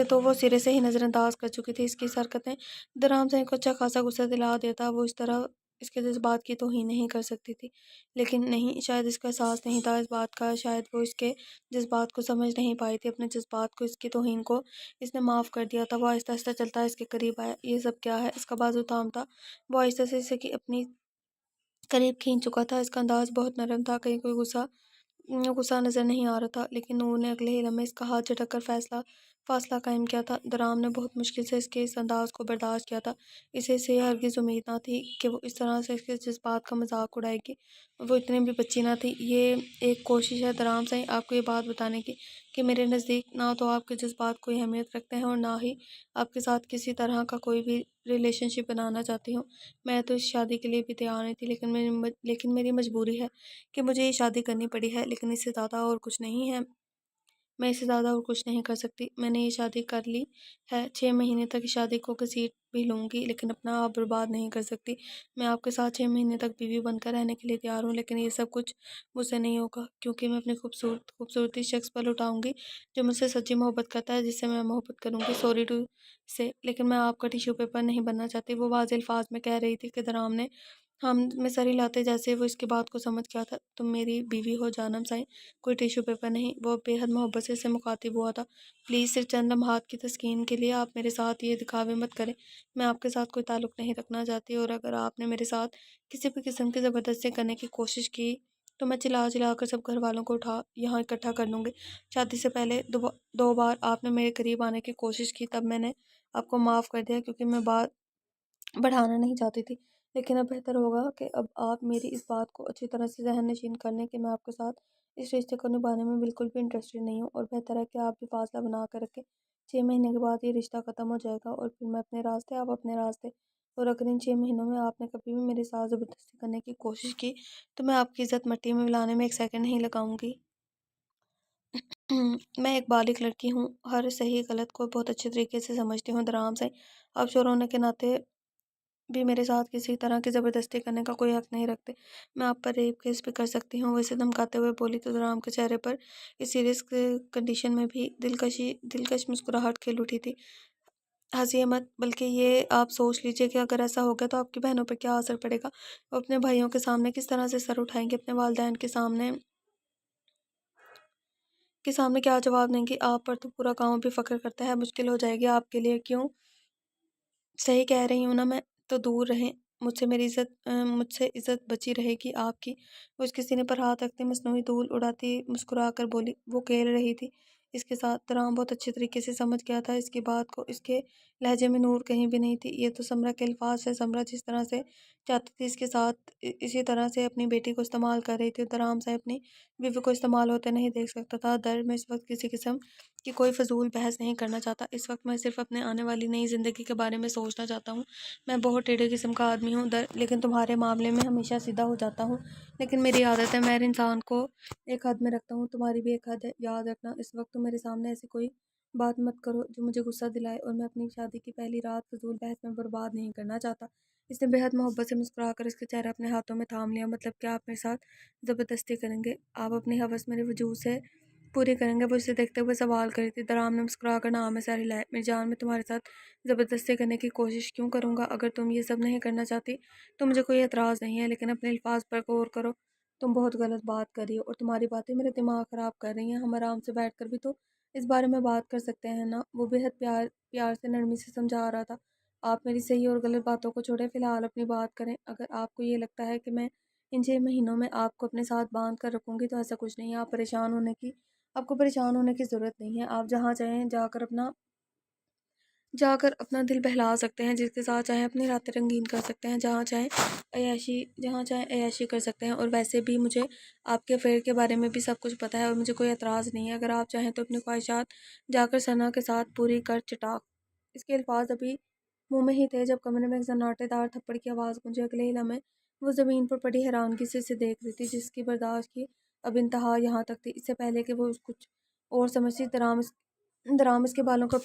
तो वो सिरे से ही नज़रअंदाज कर चुकी थी। इसकी इस हरकतें दराम से को अच्छा खासा गुस्सा दिला देता। वो इस तरह इसके जज्बात की तौहीन नहीं कर सकती थी, लेकिन नहीं, शायद इसका एहसास नहीं था इस बात का। शायद वो इसके जज्बात को समझ नहीं पाई थी। अपने जज्बात को, इसकी तौहीन को इसने माफ़ कर दिया था। वो आहिस्ता आहिस्ता चलता इसके करीब आया। ये सब क्या है? इसका बाजू थाम था। वो आहिस्ता से इसे अपनी करीब खींच चुका था। इसका अंदाज बहुत नरम था, कहीं कोई गुस्सा गुस्सा नज़र नहीं आ रहा था, लेकिन नूर ने अगले ही लम्हे इसका हाथ झटक कर फासला कायम किया था। दराम ने बहुत मुश्किल से इसके इस अंदाज को बर्दाश्त किया था। इसे इससे हरगिज़ उम्मीद ना थी कि वो इस तरह से इसके जज्बात का मजाक उड़ाएगी। वो इतनी भी बच्ची ना थी। ये एक कोशिश है दराम से आपको ये बात बताने की कि मेरे नज़दीक ना तो आपके जज्बात कोई अहमियत रखते हैं और ना ही आपके साथ किसी तरह का कोई भी रिलेशनशिप बनाना चाहती हूँ। मैं तो इस शादी के लिए भी तैयार नहीं थी, लेकिन मेरी मजबूरी है कि मुझे ये शादी करनी पड़ी है, लेकिन इससे ज़्यादा और कुछ नहीं है। मैं इससे ज़्यादा और कुछ नहीं कर सकती। मैंने ये शादी कर ली है। 6 महीने तक इस शादी को घसीट भी लूँगी, लेकिन अपना आप बर्बाद नहीं कर सकती। मैं आपके साथ 6 महीने तक बीवी बनकर रहने के लिए तैयार हूँ, लेकिन ये सब कुछ मुझसे नहीं होगा, क्योंकि मैं अपनी खूबसूरती शख्स पर लुटाऊंगी जो मुझसे सच्ची मोहब्बत करता है, जिससे मैं मोहब्बत करूँगी। सॉरी टू से, लेकिन मैं आपका टिश्यू पेपर नहीं बनना चाहती। वो वाज़ेह अल्फाज में कह रही थी कि दराम ने हम में सर हिलाते जैसे वो इसकी बात को समझ गया था। तुम मेरी बीवी हो जानम साईं, कोई टिश्यू पेपर नहीं। वो बेहद मोहब्बत से इससे मुखातिब हुआ था। प्लीज़ सिर्फ चंद लम्हात की तस्कीन के लिए आप मेरे साथ ये दिखावे मत करें। मैं आपके साथ कोई ताल्लुक़ नहीं रखना चाहती, और अगर आपने मेरे साथ किसी भी किस्म की ज़बरदस्ती करने की कोशिश की तो मैं चिल्ला चिल्ला कर सब घर वालों को उठा यहाँ इकट्ठा कर लूँगी। शादी से पहले दो बार आपने मेरे करीब आने की कोशिश की, तब मैंने आपको माफ़ कर दिया क्योंकि मैं बात बढ़ाना नहीं चाहती थी। लेकिन अब बेहतर होगा कि अब आप मेरी इस बात को अच्छी तरह से ज़हन नशीन कर लें कि मैं आपके साथ इस रिश्ते को निभाने में बिल्कुल भी इंटरेस्टेड नहीं हूँ, और बेहतर है कि आप भी फासला बना कर रखें। 6 महीने के बाद ये रिश्ता ख़त्म हो जाएगा और फिर मैं अपने रास्ते, आप अपने रास्ते। और अगर इन 6 महीनों में आपने कभी भी मेरे साथ ज़बरदस्ती करने की कोशिश की तो मैं आपकी इज़्ज़त मट्टी में मिलाने में एक सेकंड नहीं लगाऊंगी। मैं एक बालिग लड़की हूँ, हर सही गलत को बहुत अच्छे तरीके से समझती हूँ। आराम से आप शोर होने के नाते भी मेरे साथ किसी तरह की ज़बरदस्ती करने का कोई हक़ नहीं रखते। मैं आप पर रेप केस भी कर सकती हूँ। वैसे धमकाते हुए बोली तो राम के चेहरे पर इस सीरियस कंडीशन में भी दिलकश मुस्कुराहट खिल उठी थी। हंसिए मत, बल्कि ये आप सोच लीजिए कि अगर ऐसा हो गया तो आपकी बहनों पर क्या असर पड़ेगा। वो अपने भाइयों के सामने किस तरह से सर उठाएंगे, अपने वालदैन के सामने क्या जवाब देंगी। आप पर तो पूरा गाँव भी फ़ख्र करता है। मुश्किल हो जाएगी आपके लिए। क्यों? सही कह रही हूँ ना मैं? तो दूर रहें मुझसे इज़्ज़त बची रहेगी आपकी। वो उसके सीने पर हाथ रखते मसनूई धूल उड़ाती मुस्कुरा कर बोली। वो खेल रही थी इसके साथ। तराम बहुत अच्छे तरीके से समझ गया था इसकी बात को। इसके लहजे में नूर कहीं भी नहीं थी। ये तो समरा के अल्फाज है। समरा जिस तरह से चाहती थी इसके साथ इसी तरह से अपनी बेटी को इस्तेमाल कर रही थी। तराम से अपनी बीवी को इस्तेमाल होते नहीं देख सकता था। दर्द में इस वक्त किसी किस्म कि कोई फ़िज़ूल बहस नहीं करना चाहता। इस वक्त मैं सिर्फ़ अपने आने वाली नई ज़िंदगी के बारे में सोचना चाहता हूँ। मैं बहुत टेढ़े किस्म का आदमी हूँ लेकिन तुम्हारे मामले में हमेशा सीधा हो जाता हूँ। लेकिन मेरी आदत है, मैं हर इंसान को एक हद में रखता हूँ। तुम्हारी भी एक हद है, याद रखना। इस वक्त तुम मेरे सामने ऐसी कोई बात मत करो जो मुझे गुस्सा दिलाए, और मैं अपनी शादी की पहली रात फ़िज़ूल बहस में बर्बाद नहीं करना चाहता। इसने बेहद मोहब्बत से मुस्कुरा कर इसका चेहरा अपने हाथों में थाम लिया। मतलब क्या आप मेरे साथ ज़बरदस्ती करेंगे? आप अपनी हवस मेरे वजूद से पूरी करेंगे? वो इसे देखते हुए सवाल करी थी। दराम ने मुस्कुरा कर नाम में सर हिलाया। मेरी जान, मैं तुम्हारे साथ ज़बरदस्ती करने की कोशिश क्यों करूँगा? अगर तुम ये सब नहीं करना चाहती तो मुझे कोई एतराज़ नहीं है, लेकिन अपने अल्फाज पर गौर करो। तुम बहुत गलत बात कर रही हो और तुम्हारी बातें मेरा दिमाग ख़राब कर रही हैं। हम आराम से बैठ कर भी तो इस बारे में बात कर सकते हैं ना? वो बेहद प्यार प्यार से नरमी से समझा रहा था। आप मेरी सही और गलत बातों को छोड़ें, फ़िलहाल अपनी बात करें। अगर आपको ये लगता है कि मैं इन 6 महीनों में आपको अपने साथ बांध कर रखूँगी तो ऐसा कुछ नहीं है। आपको परेशान होने की ज़रूरत नहीं है। आप जहाँ चाहें जाकर अपना दिल बहला सकते हैं, जिसके साथ चाहें अपनी रातें रंगीन कर सकते हैं, जहाँ चाहें अय्याशी कर सकते हैं। और वैसे भी मुझे आपके अफेयर के बारे में भी सब कुछ पता है और मुझे कोई एतराज़ नहीं है। अगर आप चाहें तो अपनी ख्वाहिशात जाकर सना के साथ पूरी कर चटाक। इसके अल्फाज अभी मुंह में ही थे जब कमरे में एक सन्नाटेदार थप्पड़ की आवाज़ गूंजी। अगले ही लम्हे वो ज़मीन पर पड़ी हैरानगी से इसे देख रही थी, जिसकी बर्दाश्त की अब इंतहा यहाँ तक थी। इससे पहले कि वो कुछ और समझती, दराम इसके बालों को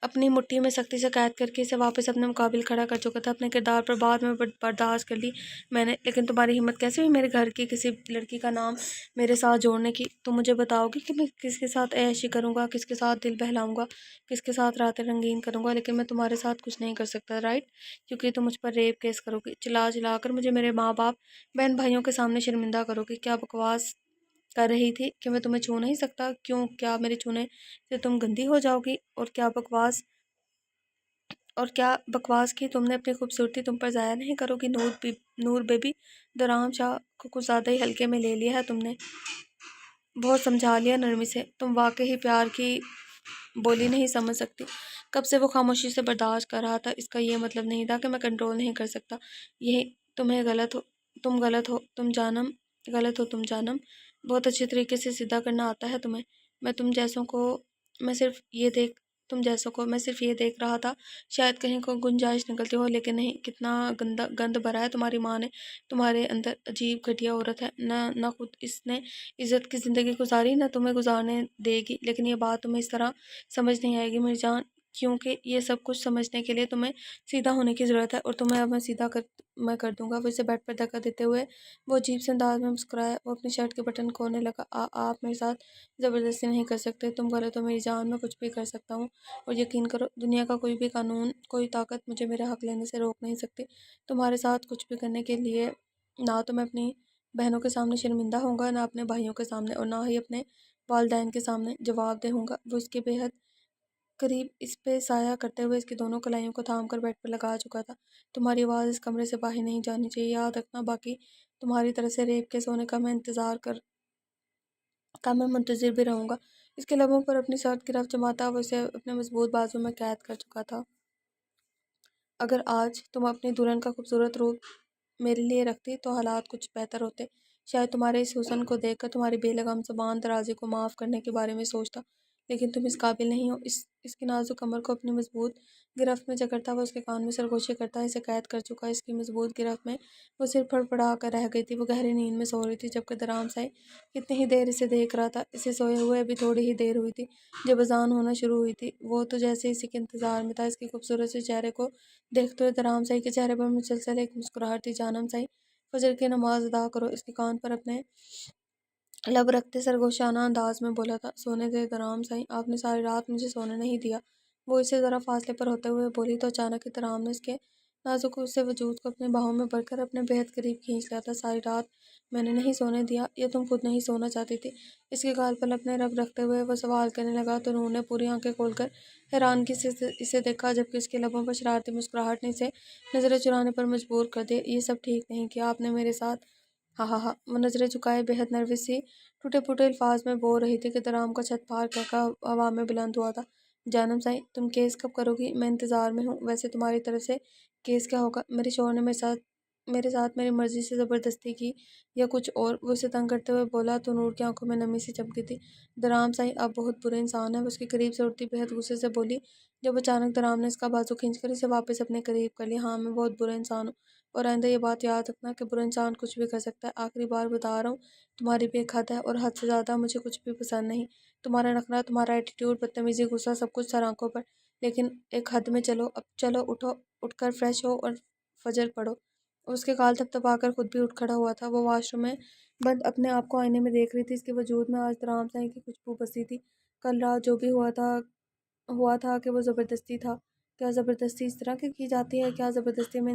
अपनी मुट्ठी में सख्ती से कैद करके इसे वापस अपने मुकाबिल खड़ा कर चुका था। अपने किरदार पर बाद में बर्दाश्त कर ली मैंने, लेकिन तुम्हारी हिम्मत कैसे हुई मेरे घर की किसी लड़की का नाम मेरे साथ जोड़ने की? तुम मुझे बताओगी कि मैं किसके साथ ऐशी करूँगा, किसके साथ दिल बहलाऊँगा, किसके साथ रातें रंगीन करूँगा? लेकिन मैं तुम्हारे साथ कुछ नहीं कर सकता, राइट? क्योंकि तुम मुझ पर रेप केस करोगी, चिल्ला चिल्ला कर मुझे मेरे माँ बाप बहन भाइयों के सामने शर्मिंदा करोगी। क्या बकवास कर रही थी कि मैं तुम्हें छू नहीं सकता? क्यों? क्या मेरे छूने से तुम गंदी हो जाओगी? और क्या बकवास اور کیا بکواس کی تم نے؟ اپنی خوبصورتی تم پر ضائع نہیں کرو گی نور بیبی؟ درام شاہ کو کچھ زیادہ ہی ہلکے میں لے لیا ہے تم نے، بہت سمجھا لیا نرمی سے۔ تم واقعی پیار کی بولی نہیں سمجھ سکتی۔ کب سے وہ خاموشی سے برداشت کر رہا تھا، اس کا یہ مطلب نہیں تھا کہ میں کنٹرول نہیں کر سکتا۔ یہی تمہیں غلط ہو تم جانم، غلط ہو تم جانم، بہت اچھے طریقے سے سیدھا کرنا آتا ہے تمہیں۔ میں تم جیسوں کو میں صرف یہ دیکھ تم جیسوں کو میں صرف یہ دیکھ رہا تھا، شاید کہیں کو گنجائش نکلتی ہو، لیکن نہیں۔ کتنا گند بھرا ہے تمہاری ماں نے تمہارے اندر، عجیب گھٹیا عورت ہے۔ نہ خود اس نے عزت کی زندگی گزاری، نہ تمہیں گزارنے دے گی۔ لیکن یہ بات تمہیں اس طرح سمجھ نہیں آئے گی میری جان، کیونکہ یہ سب کچھ سمجھنے کے لیے تمہیں سیدھا ہونے کی ضرورت ہے، اور تمہیں اب میں کر دوں گا۔ وہ اسے بیڈ پر دھکا دیتے ہوئے وہ عجیب سے انداز میں مسکرایا۔ وہ اپنی شرٹ کے بٹن کھولنے لگا۔ آپ میرے ساتھ زبردستی نہیں کر سکتے، تم غلط ہو میری جان، میں کچھ بھی کر سکتا ہوں، اور یقین کرو دنیا کا کوئی بھی قانون، کوئی طاقت مجھے میرے حق لینے سے روک نہیں سکتی تمہارے ساتھ کچھ بھی کرنے کے لیے۔ نہ تو میں اپنی بہنوں کے سامنے شرمندہ ہوں گا، نہ اپنے بھائیوں کے سامنے، اور نہ ہی اپنے والدین کے سامنے جواب دہ ہوں گا۔ وہ اس کے بے حد قریب اس پہ سایہ کرتے ہوئے اس کی دونوں کلائیوں کو تھام کر بیڈ پر لگا چکا تھا۔ تمہاری آواز اس کمرے سے باہر نہیں جانی چاہیے، یاد رکھنا، باقی تمہاری طرف سے ریپ کیس ہونے کا میں منتظر بھی رہوں گا۔ اس کے لبوں پر اپنی سرد گرفت جماتا وہ اسے اپنے مضبوط بازو میں قید کر چکا تھا۔ اگر آج تم اپنی دلہن کا خوبصورت روپ میرے لیے رکھتی تو حالات کچھ بہتر ہوتے۔ شاید تمہارے اس حسن کو دیکھ کر تمہاری بے لگام زبان درازی کو معاف کرنے کے بارے میں سوچتا، لیکن تم اس قابل نہیں ہو۔ اس کی نازک کمر کو اپنی مضبوط گرفت میں جکڑتا وہ اس کے کان میں سرگوشی کرتا اسے قید کر چکا۔ اس کی مضبوط گرفت میں وہ صرف پڑپڑا کر رہ گئی تھی۔ وہ گہری نیند میں سو رہی تھی، جبکہ درام سائی کتنی ہی دیر اسے دیکھ رہا تھا۔ اسے سوئے ہوئے ابھی تھوڑی ہی دیر ہوئی تھی جب اذان ہونا شروع ہوئی تھی۔ وہ تو جیسے اسی کے انتظار میں تھا۔ اس کے خوبصورت سے چہرے کو دیکھتے ہوئے درام سائی کے چہرے پر مسلسل ایک مسکراہٹ تھی۔ جانم سائی، فجر کی نماز ادا کرو، اس کے کان پر اپنے لب رکھتے سرگوشانہ انداز میں بولا تھا۔ سونے دے درام سائی، آپ نے ساری رات مجھے سونے نہیں دیا، وہ اسے ذرا فاصلے پر ہوتے ہوئے بولی تو اچانک ہی درام نے اس کے نازک سے وجود کو اپنے باہوں میں بڑھ کر اپنے بہت قریب کھینچ لیا تھا۔ ساری رات میں نے نہیں سونے دیا، یا تم خود نہیں سونا چاہتی تھی؟ اس کے گال پر اپنے رب رکھتے ہوئے وہ سوال کرنے لگا تو نور نے پوری آنکھیں کھول کر حیرانگی سے اسے دیکھا، جبکہ اس کے لبوں پر شرارتی مسکراہٹ نے اسے نظریں چرانے پر مجبور کر دیا۔ یہ سب ٹھیک نہیں کیا آپ نے میرے ساتھ، ہاں ہاں ہاں۔ وہ نظریں جھکائے بہت نروس سی ٹوٹے پھوٹے الفاظ میں بول رہی تھی کہ درام کا چھت پار کہکا ہوا میں بلند ہوا تھا۔ جانم سائی، تم کیس کب کرو گی؟ میں انتظار میں ہوں۔ ویسے تمہاری طرف سے کیس کیا ہوگا؟ میرے شوہر نے میرے ساتھ میری مرضی سے زبردستی کی یا کچھ اور؟ وہ اسے تنگ کرتے ہوئے بولا تو نور کی آنکھوں میں نمی سی چمکی تھی۔ درام سائی آپ بہت برے انسان ہیں، وہ اس کے قریب سے اٹھتی بہت غصے سے بولی، جب اچانک درام نے اس کا بازو کھینچ کر اسے واپس اپنے قریب کر لیا۔ ہاں، میں بہت برا انسان ہوں، اور آئندہ یہ بات یاد رکھنا کہ برا انسان کچھ بھی کر سکتا ہے۔ آخری بار بتا رہا ہوں، تمہاری بھی ایک حد ہے، اور حد سے زیادہ مجھے کچھ بھی پسند نہیں۔ تمہارا نخرہ، تمہارا ایٹیٹیوڈ، بدتمیزی، غصہ، سب کچھ سر آنکھوں پر، لیکن ایک حد میں چلو۔ اب چلو اٹھو، اٹھ کر فریش ہو اور فجر پڑھو۔ اس کے گال تھپتھپا کر خود بھی اٹھ کھڑا ہوا تھا۔ وہ واش روم میں بند اپنے آپ کو آئینے میں دیکھ رہی تھی۔ اس کے وجود میں آج درام سائی کی خوشبو بسی تھی۔ کل رات جو بھی ہوا تھا کہ وہ زبردستی تھا۔ کیا زبردستی اس طرح کی جاتی ہے؟ کیا زبردستی میں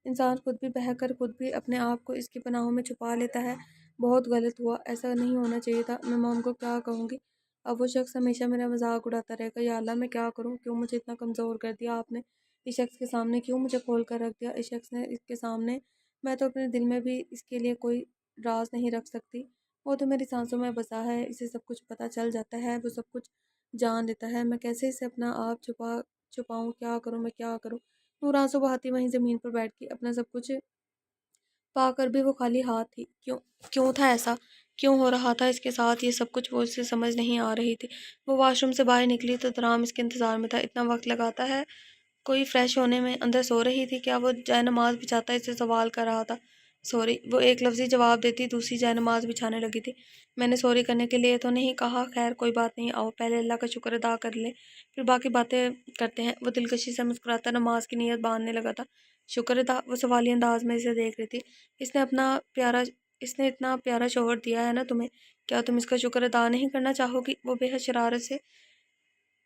انسان خود بھی بہہ کر خود بھی اپنے آپ کو اس کی پناہوں میں چھپا لیتا ہے؟ بہت غلط ہوا، ایسا نہیں ہونا چاہیے تھا۔ میں مام کو کیا کہوں گی؟ اب وہ شخص ہمیشہ میرا مذاق اڑاتا رہے گا۔ یا اللہ، میں کیا کروں؟ کیوں مجھے اتنا کمزور کر دیا آپ نے؟ اس شخص کے سامنے کیوں مجھے کھول کر رکھ دیا اس شخص نے اس کے سامنے؟ میں تو اپنے دل میں بھی اس کے لیے کوئی راز نہیں رکھ سکتی۔ وہ تو میری سانسوں میں بسا ہے، اسے سب کچھ پتہ چل جاتا ہے، وہ سب کچھ جان لیتا ہے۔ میں کیسے اسے اپنا آپ چھپاؤں؟ کیا کروں میں، کیا کروں؟ نور آنسو بہاتی وہیں زمین پر بیٹھ گئی۔ اپنا سب کچھ پا کر بھی وہ خالی ہاتھ تھی۔ کیوں تھا ایسا؟ کیوں ہو رہا تھا اس کے ساتھ یہ سب کچھ؟ وہ اسے سمجھ نہیں آ رہی تھی۔ وہ واش روم سے باہر نکلی تو درام اس کے انتظار میں تھا۔ اتنا وقت لگاتا ہے کوئی فریش ہونے میں؟ اندر سو رہی تھی کیا؟ وہ جائے نماز بچھاتا اسے سوال کر رہا تھا۔ سوری، وہ ایک لفظی جواب دیتی دوسری جائے نماز بچھانے لگی تھی۔ میں نے سوری کرنے کے لیے تو نہیں کہا، خیر کوئی بات نہیں، آؤ پہلے اللہ کا شکر ادا کر لیں، پھر باقی باتیں کرتے ہیں۔ وہ دلکشی سے مسکراتا نماز کی نیت باندھنے لگا تھا۔ شکر ادا؟ وہ سوالیہ انداز میں اسے دیکھ رہی تھی۔ اس نے اتنا پیارا شوہر دیا ہے نا تمہیں، کیا تم اس کا شکر ادا نہیں کرنا چاہو گی؟ وہ بے حد شرارت سے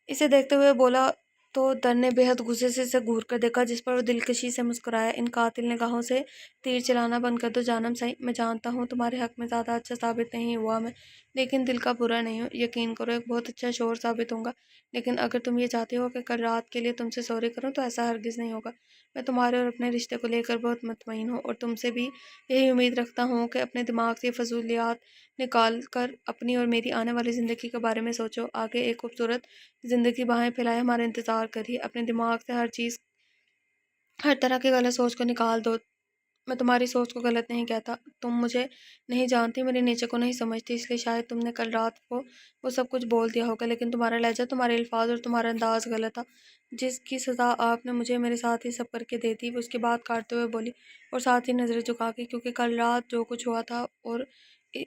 اسے دیکھتے ہوئے بولا تو در نے बेहद गुस्से से इसे घूर कर देखा, जिस पर वो दिलकशी से मुस्कुराया। इन कातिल निगाहों से तीर चलाना बंद कर दो जानम साईं। मैं जानता हूँ तुम्हारे हक में ज़्यादा अच्छा साबित नहीं हुआ मैं, लेकिन दिल का बुरा नहीं हूँ। यकीन करो एक बहुत अच्छा शोर साबित होऊंगा। लेकिन अगर तुम ये चाहते हो कि कल रात के लिए तुमसे सॉरी करूँ तो ऐसा हरगिज़ नहीं होगा। मैं तुम्हारे और अपने रिश्ते को लेकर बहुत मुतमईन हूँ, और तुमसे भी यही उम्मीद रखता हूँ कि अपने दिमाग से ये फजूलियात निकाल कर अपनी और मेरी आने वाली ज़िंदगी के बारे में सोचो। आगे एक खूबसूरत ज़िंदगी बाहें फैलाए हमारा इंतज़ार करिए। अपने दिमाग से हर तरह की गलत सोच को निकाल दो। मैं तुम्हारी सोच को गलत नहीं कहता। तुम मुझे नहीं जानती, मेरे नेचर को नहीं समझती, इसलिए शायद तुमने कल रात को वो सब कुछ बोल दिया होगा। लेकिन तुम्हारा लहजा, तुम्हारे अल्फाज और तुम्हारा अंदाज गलत था। जिसकी सज़ा आपने मुझे मेरे साथ ही सब करके दे दी, वो उसकी बात काटते हुए बोली, और साथ ही नज़रें झुका के, क्योंकि कल रात जो कुछ हुआ था और इ-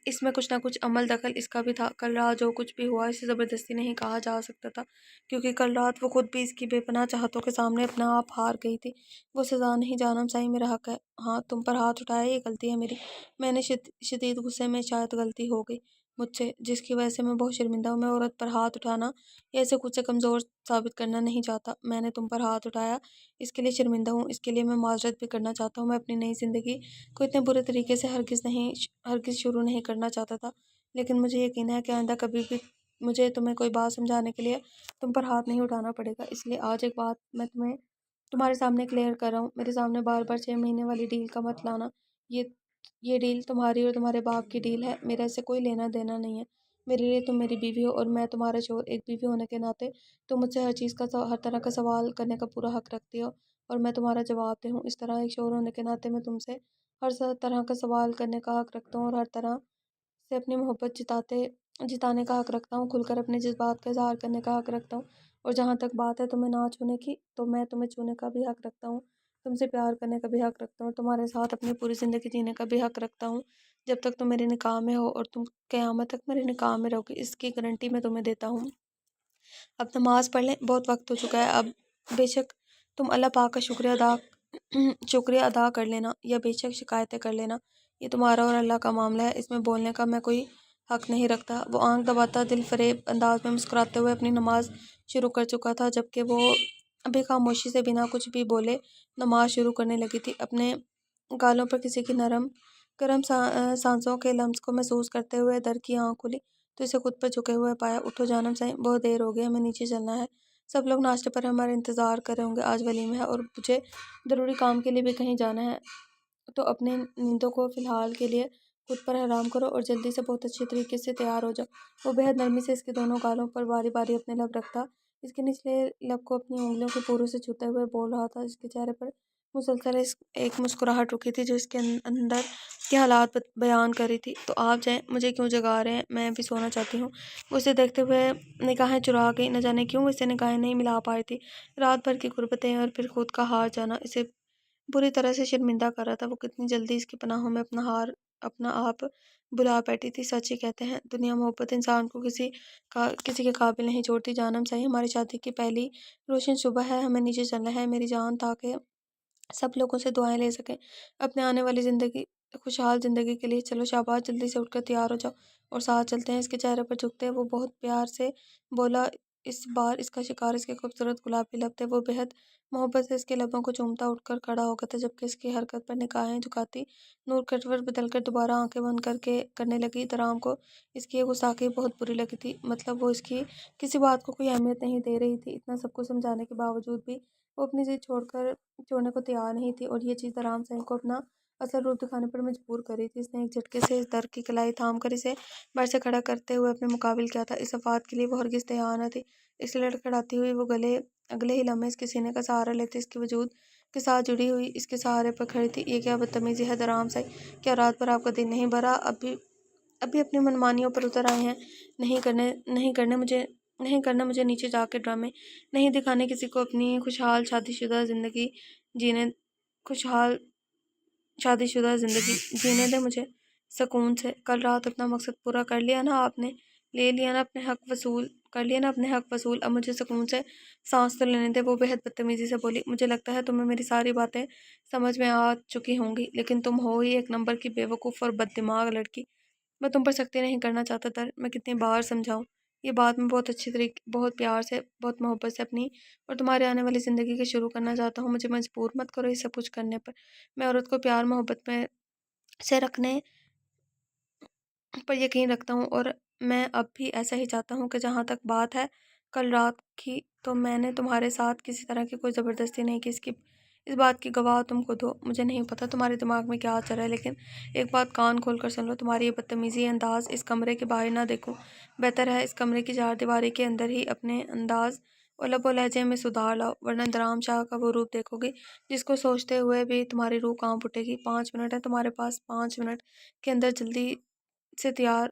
इसमें कुछ ना कुछ अमल दखल इसका भी था। कल रात जो कुछ भी हुआ इसे ज़बरदस्ती नहीं कहा जा सकता था, क्योंकि कल रात वो खुद भी इसकी बेपनाह चाहतों के सामने अपना आप हार गई थी। वो सज़ा नहीं जानम साईं, मेरा हक है। हाँ, तुम पर हाथ उठाया ये गलती है मेरी। मैंने शदीद गुस्से में शायद गलती हो गई मुझसे, जिसकी वजह से मैं बहुत शर्मिंदा हूँ। मैं औरत पर हाथ उठाना या ऐसे खुद से कमज़ोर साबित करना नहीं चाहता। मैंने तुम पर हाथ उठाया, इसके लिए शर्मिंदा हूँ, इसके लिए मैं माजरत भी करना चाहता हूँ। मैं अपनी नई ज़िंदगी को इतने बुरे तरीके से हरगिज़ शुरू नहीं करना चाहता था, लेकिन मुझे यकीन है कि आइंदा कभी भी मुझे तुम्हें कोई बात समझाने के लिए तुम पर हाथ नहीं उठाना पड़ेगा। इसलिए आज एक बात मैं तुम्हारे सामने क्लियर कर रहा हूँ। मेरे सामने बार बार 6 महीने वाली डील का मत लाना। ये ये डील तुम्हारी और तुम्हारे बाप की डील है, मेरा इससे कोई लेना देना नहीं है। मेरे लिए तुम मेरी बीवी हो और मैं तुम्हारा शोहर। एक बीवी होने के नाते तुम मुझसे हर तरह का सवाल करने का पूरा हक रखती हो, और मैं तुम्हारा जवाब दे हूँ। इस तरह एक शोहर होने के नाते मैं तुमसे तरह का सवाल करने का हक रखता हूँ, और हर तरह से अपनी मोहब्बत जिताने का हक रखता हूँ। खुलकर अपने जज्बात का इज़हार करने का हक रखता हूँ। और जहाँ तक बात है तुम्हें ना छूने की, तो मैं तुम्हें छूने का भी हक रखता हूँ, तुमसे प्यार करने का भी हक रखता हूँ, तुम्हारे साथ अपनी पूरी ज़िंदगी जीने का भी हक रखता हूँ, जब तक तुम मेरे निकाह में हो, और तुम क़यामत तक मेरे निकाह में रहोगे, इसकी गारंटी मैं तुम्हें देता हूँ। अब नमाज़ पढ़ लें, बहुत वक्त हो चुका है। अब बेशक तुम अल्लाह पाक का शुक्रिया अदा कर लेना, या बेशक शिकायतें कर लेना। ये तुम्हारा और अल्लाह का मामला है, इसमें बोलने का मैं कोई हक नहीं रखता। वो आंख दबाता दिल फरेब अंदाज में मुस्कुराते हुए अपनी नमाज शुरू कर चुका था, जबकि वो अभी खामोशी से बिना कुछ भी बोले नमाज शुरू करने लगी थी। अपने गालों पर किसी की नरम गर्म सांसों के लम्स को महसूस करते हुए दर की आँख खुली, तो इसे खुद पर झुके हुए पाया। उठो जानम साईं, बहुत देर हो गई, हमें नीचे चलना है। सब लोग नाश्ते पर हमारा इंतज़ार कर रहे होंगे। आज वलीमा है और मुझे ज़रूरी काम के लिए भी कहीं जाना है, तो अपने नींदों को फ़िलहाल के लिए खुद पर हराम करो और जल्दी से बहुत अच्छे तरीके से तैयार हो जाओ। वो बेहद नरमी से इसके दोनों गालों पर बारी बारी अपने लब रखता, इसके निचले लब को अपनी उंगलियों के पोरों से छूते हुए बोल रहा था। इसके चेहरे पर मुसलसल एक मुस्कुराहट रुकी थी, जो इसके अंदर के हालात बयान कर रही थी। तो आप जाएं, मुझे क्यों जगा रहे हैं, मैं भी सोना चाहती हूँ। वो उसे देखते हुए निगाहें चुरा गई। न जाने क्यों इसे निगाहें नहीं मिला पा रही थी। रात भर की गुर्बतें और फिर खुद का हार जाना इसे बुरी तरह से शर्मिंदा कर रहा था। वो कितनी जल्दी इसकी पनाहों में अपना आप बुला बैठी थी। सच ही कहते हैं, दुनिया मोहब्बत इंसान को किसी के काबिल नहीं छोड़ती। जानम सही, हमारी शादी की पहली रोशन सुबह है, हमें नीचे चलना है मेरी जान, ताकि सब लोगों से दुआएं ले सकें अपने आने वाली ज़िंदगी, खुशहाल ज़िंदगी के लिए। चलो शाबाश, जल्दी से उठकर तैयार हो जाओ और साथ चलते हैं। इसके चेहरे पर झुकते वो बहुत प्यार से बोला। इस बार इसका शिकार इसके खूबसूरत गुलाबी लब थे। वो बेहद मोहब्बत से इसके लबों को चूमता उठकर खड़ा हो गया था, जबकि इसकी हरकत पर निगाहें झुकाती नूर कटवर बदलकर दोबारा आंखें बंद करके करने लगी। दराम को इसकी ये गुस्ताखी बहुत बुरी लगी थी। मतलब वो इसकी किसी बात को कोई अहमियत नहीं दे रही थी। इतना सब कुछ समझाने के बावजूद भी वो अपनी जिद छोड़ने को तैयार नहीं थी, और ये चीज़ आराम से को अपना असल रूप दिखाने पर मजबूर कर रही थी। इसने एक झटके से इस दर की कलाई थाम कर इसे बेड से खड़ा करते हुए अपने मुकाबिल किया था। इस वफ़ात के लिए वो हरगिज़ तैयार न थी। इसलिए लड़खड़ाती हुई वो अगले ही लम्हे इसके सीने का सहारा लेते इसके वजूद के साथ जुड़ी हुई इसके सहारे पर खड़ी थी। ये क्या बदतमीजी है दराम से, क्या रात भर आपका दिन नहीं भरा? अभी अभी अपनी मनमानियों पर उतर आए हैं। नहीं करना मुझे नीचे जाके ड्रामे, नहीं दिखाने किसी को अपनी जीने खुशहाल शादीशुदा ज़िंदगी जीने दे मुझे सुकून से। कल रात अपना मकसद पूरा कर लिया ना आपने, ले लिया ना अपने हक वसूल, कर लिया ना अपने हक वसूल, अब मुझे सुकून से सांस तो लेने दे। वो बेहद बदतमीजी से बोली। मुझे लगता है तुम्हें मेरी सारी बातें समझ में आ चुकी होंगी, लेकिन तुम हो ही एक नंबर की बेवकूफ़ और बददिमाग लड़की। मैं तुम पर सख्ती नहीं करना चाहता था, मैं कितनी बार समझाऊं। یہ بات میں بہت اچھی طریقے، بہت پیار سے، بہت محبت سے اپنی اور تمہارے آنے والی زندگی کے شروع کرنا چاہتا ہوں۔ مجھے مجبور مت کرو یہ سب کچھ کرنے پر۔ میں عورت کو پیار محبت میں سے رکھنے پر یقین رکھتا ہوں، اور میں اب بھی ایسا ہی چاہتا ہوں کہ جہاں تک بات ہے کل رات کی، تو میں نے تمہارے ساتھ کسی طرح کی کوئی زبردستی نہیں کی۔ اس بات کی گواہ تم خود ہو۔ مجھے نہیں پتا تمہارے دماغ میں کیا چل رہا ہے، لیکن ایک بات کان کھول کر سن لو، تمہاری یہ بدتمیزی انداز اس کمرے کے باہر نہ دیکھو۔ بہتر ہے اس کمرے کی چار دیواری کے اندر ہی اپنے انداز اور لب و لہجے میں سدھار لاؤ، ورنہ درام شاہ کا وہ روپ دیکھو گی جس کو سوچتے ہوئے بھی تمہاری روح کانپ اٹھے گی۔ 5 منٹ ہے تمہارے پاس، 5 منٹ کے اندر جلدی سے تیار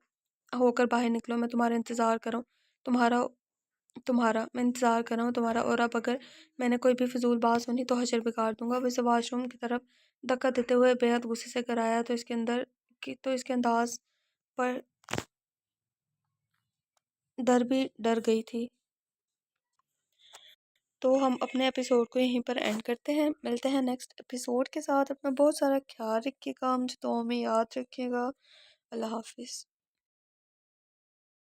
ہو کر باہر نکلو۔ میں تمہارا انتظار کروں، تمہارا میں انتظار کر رہا ہوں تمہارا۔ اور اب اگر میں نے کوئی بھی فضول بات سنی تو حشر بگاڑ دوں گا۔ وہ اسے واش روم کی طرف دھکا دیتے ہوئے بے حد غصے سے کر آیا تو اس کے انداز پر بھی ڈر گئی تھی۔ تو ہم اپنے ایپیسوڈ کو یہیں پر اینڈ کرتے ہیں، ملتے ہیں نیکسٹ ایپیسوڈ کے ساتھ۔ اپنا بہت سارا خیال رکھیے گا، مجھے دعاؤں میں یاد رکھیے گا۔ اللہ حافظ۔